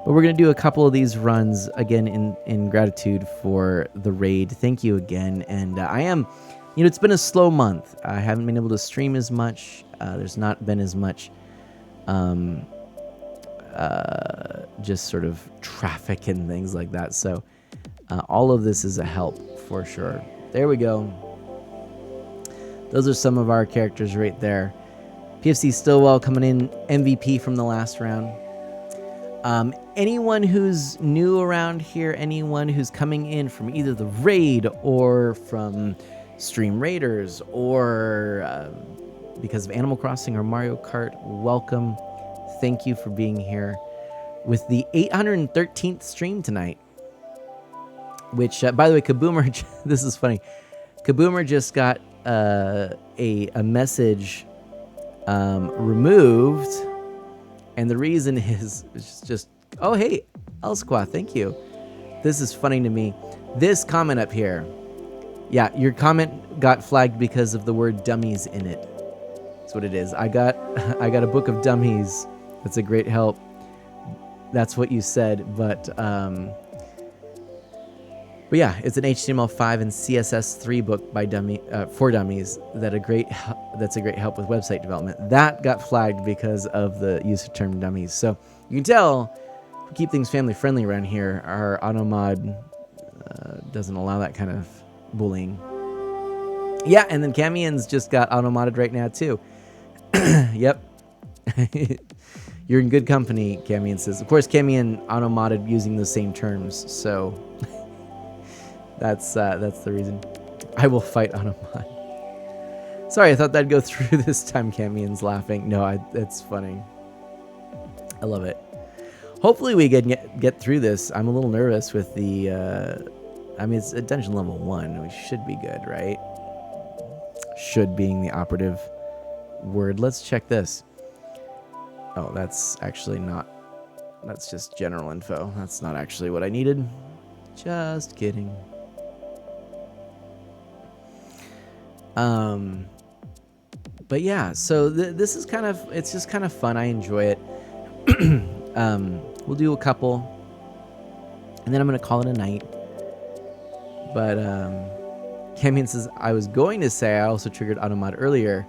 But we're going to do a couple of these runs again in gratitude for the raid. Thank you again. And I am, it's been a slow month. I haven't been able to stream as much. There's not been as much just sort of traffic and things like that. So all of this is a help for sure. There we go. Those are some of our characters right there. PFC Stillwell coming in MVP from the last round. Anyone who's new around here, anyone who's coming in from either the raid or from Stream Raiders or because of Animal Crossing or Mario Kart, welcome. Thank you for being here with the 813th stream tonight. Which, by the way, Kaboomer, this is funny. Kaboomer just got a message removed, and the reason is just oh, hey, Elsqua, thank you. This is funny to me. This comment up here, yeah, your comment got flagged because of the word dummies in it. That's what it is. I got a book of dummies. That's a great help. That's what you said, but yeah, it's an HTML5 and CSS3 book by for dummies that's a great help with website development. That got flagged because of the use of term dummies. So you can tell we keep things family friendly around here. Our automod doesn't allow that kind of bullying. Yeah, and then Camion's just got automodded right now too. Yep. You're in good company, Camion says. Of course, Camion automodded using the same terms, so that's the reason. I will fight Automod. Sorry, I thought that'd go through this time. Camion's laughing. No, it's funny. I love it. Hopefully we can get through this. I'm a little nervous with the... it's at dungeon level 1. We should be good, right? Should being the operative word. Let's check this. Oh, that's actually not... That's just general info. That's not actually what I needed. Just kidding. But yeah, so this is it's just kind of fun. I enjoy it. We'll do a couple, and then I'm gonna call it a night. But Camion says, I was going to say I also triggered Automod earlier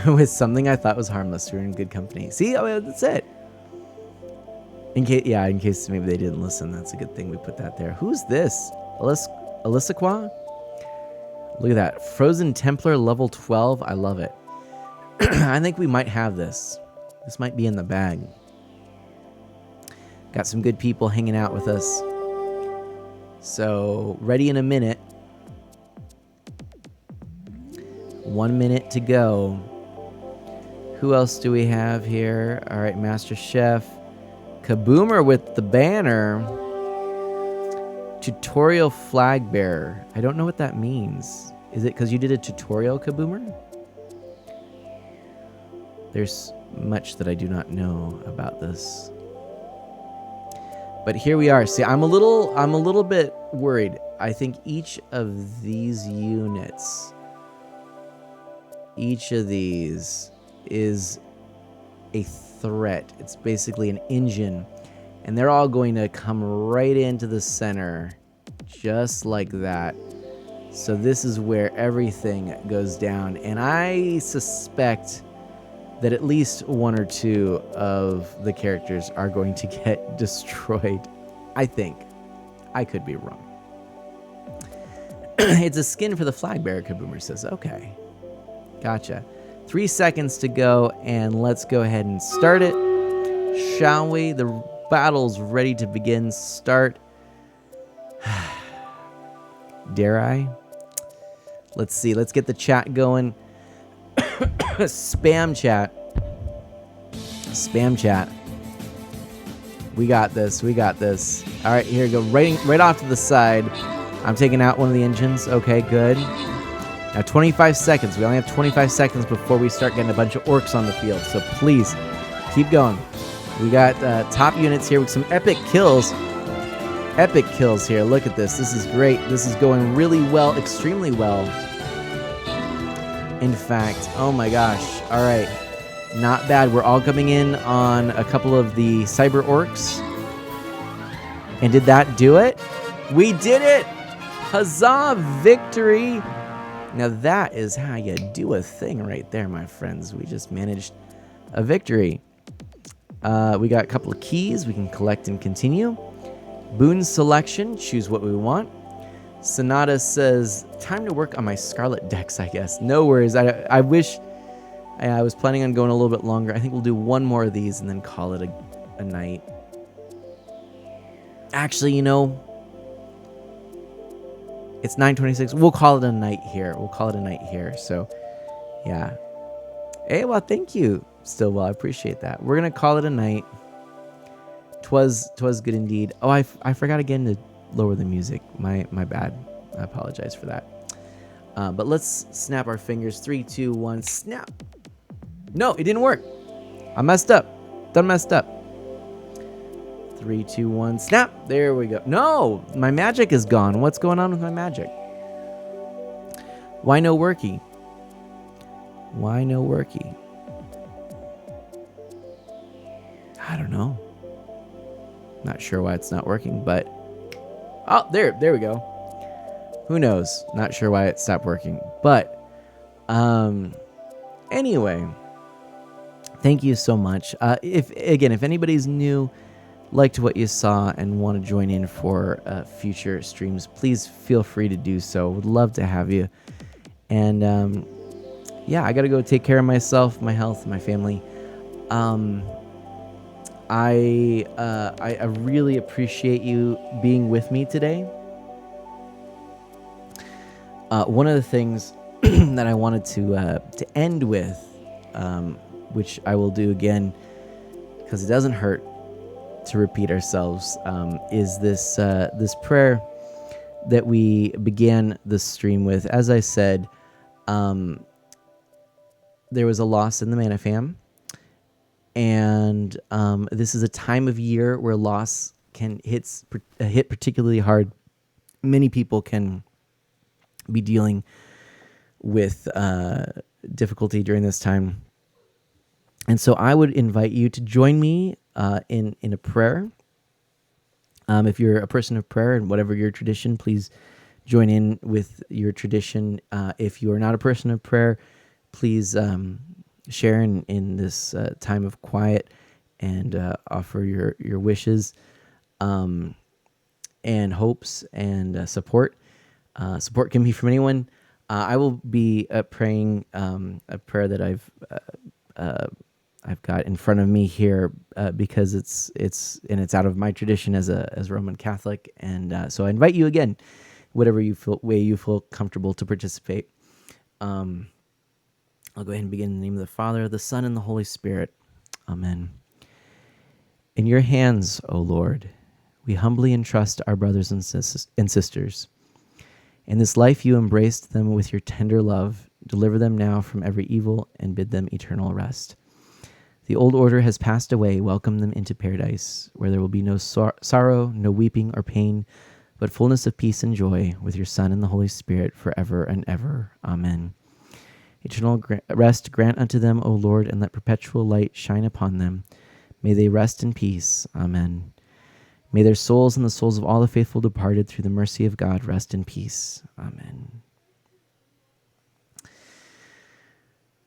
with something I thought was harmless. We're in good company. See, that's it. In case maybe they didn't listen, that's a good thing we put that there. Who's this? Alyssa Qua? Look at that. Frozen Templar level 12. I love it. I think we might have this. This might be in the bag. Got some good people hanging out with us. So, ready in a minute. 1 minute to go. Who else do we have here? All right, Master Chef. Kaboomer with the banner. Tutorial flag bearer. I don't know what that means. Is it because you did a tutorial, Kaboomer? There's much that I do not know about this. But here we are. See, I'm a little bit worried. I think each of these units, each of these is a threat. It's basically an engine, and they're all going to come right into the center, just like that. So this is where everything goes down, and I suspect that at least one or two of the characters are going to get destroyed. I think. I could be wrong. It's a skin for the flag bearer, Kaboomer says. Okay. Gotcha. 3 seconds to go, and let's go ahead and start it. Shall we? The battle's ready to begin. Start. Dare I? Let's see. Let's get the chat going. Spam chat. Spam chat. We got this. We got this. All right, here we go. Right off to the side. I'm taking out one of the engines. Okay, good. Now 25 seconds. We only have 25 seconds before we start getting a bunch of orcs on the field. So please, keep going. We got top units here with some epic kills. Epic kills here. Look at this. This is great. This is going really well. Extremely well. In fact, oh my gosh. All right. Not bad. We're all coming in on a couple of the cyber orcs. And did that do it? We did it! Huzzah! Victory! Now that is how you do a thing right there, my friends. We just managed a victory. We got a couple of keys we can collect and continue. Boon selection. Choose what we want. Sonata says, time to work on my Scarlet decks, I guess. No worries. I wish... I was planning on going a little bit longer. I think we'll do one more of these and then call it a night. Actually, you know, it's 9:26. We'll call it a night here. We'll call it a night here. So, yeah. Hey, well, thank you, Stillwell. I appreciate that. We're going to call it a night. Twas good indeed. Oh, I forgot again to lower the music. My bad. I apologize for that. But let's snap our fingers. 3, 2, 1, snap. No, it didn't work. I messed up. Done messed up. 3, 2, 1, snap. There we go. No, my magic is gone. What's going on with my magic? Why no worky? Why no worky? I don't know. Not sure why it's not working, but... Oh, there we go. Who knows? Not sure why it stopped working. But, anyway... Thank you so much. If anybody's new, liked what you saw, and want to join in for future streams, please feel free to do so. Would love to have you. And yeah, I got to go take care of myself, my health, my family. I really appreciate you being with me today. One of the things that I wanted to end with. Which I will do again because it doesn't hurt to repeat ourselves, is this prayer that we began the stream with. As I said, there was a loss in the Mana Fam, and this is a time of year where loss can hit particularly hard. Many people can be dealing with difficulty during this time. And so I would invite you to join me in a prayer. If you're a person of prayer and whatever your tradition, please join in with your tradition. If you are not a person of prayer, please share in this time of quiet and offer your wishes and hopes and support. Support can be from anyone. I will be praying a prayer that I've got in front of me here because it's out of my tradition as a Roman Catholic, and so I invite you again, whatever way you feel comfortable to participate. I'll go ahead and begin in the name of the Father, the Son, and the Holy Spirit. Amen. In your hands, O Lord, we humbly entrust our brothers and sisters. In this life you embraced them with your tender love. Deliver them now from every evil and bid them eternal rest. The old order has passed away. Welcome them into paradise, where there will be no sorrow, no weeping or pain, but fullness of peace and joy with your Son and the Holy Spirit forever and ever. Amen. Eternal rest grant unto them, O Lord, and let perpetual light shine upon them. May they rest in peace. Amen. May their souls and the souls of all the faithful departed through the mercy of God rest in peace. Amen.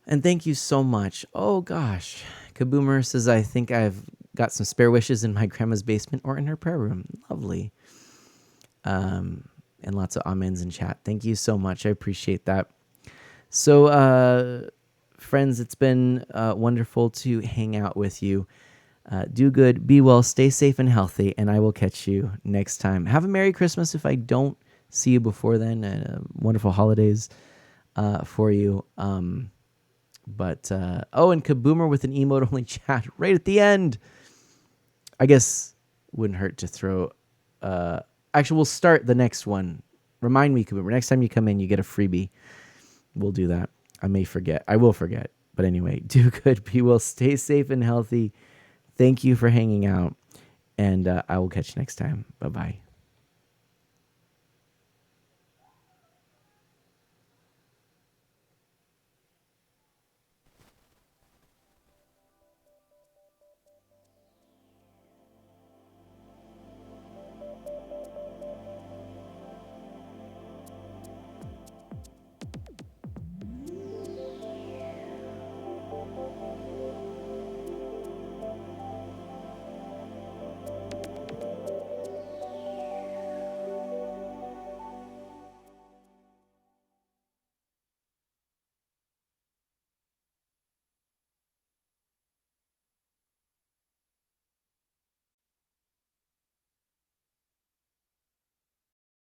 And thank you so much. Oh gosh. Kaboomer says, I think I've got some spare wishes in my grandma's basement or in her prayer room. Lovely. And lots of amens in chat. Thank you so much. I appreciate that. So, friends, it's been wonderful to hang out with you. Do good, be well, stay safe and healthy, and I will catch you next time. Have a Merry Christmas if I don't see you before then, and wonderful holidays for you. And Kaboomer with an emote-only chat right at the end. I guess wouldn't hurt to throw... actually, we'll start the next one. Remind me, Kaboomer, next time you come in, you get a freebie. We'll do that. I may forget. I will forget. But anyway, do good, be well, stay safe and healthy. Thank you for hanging out, and I will catch you next time. Bye-bye.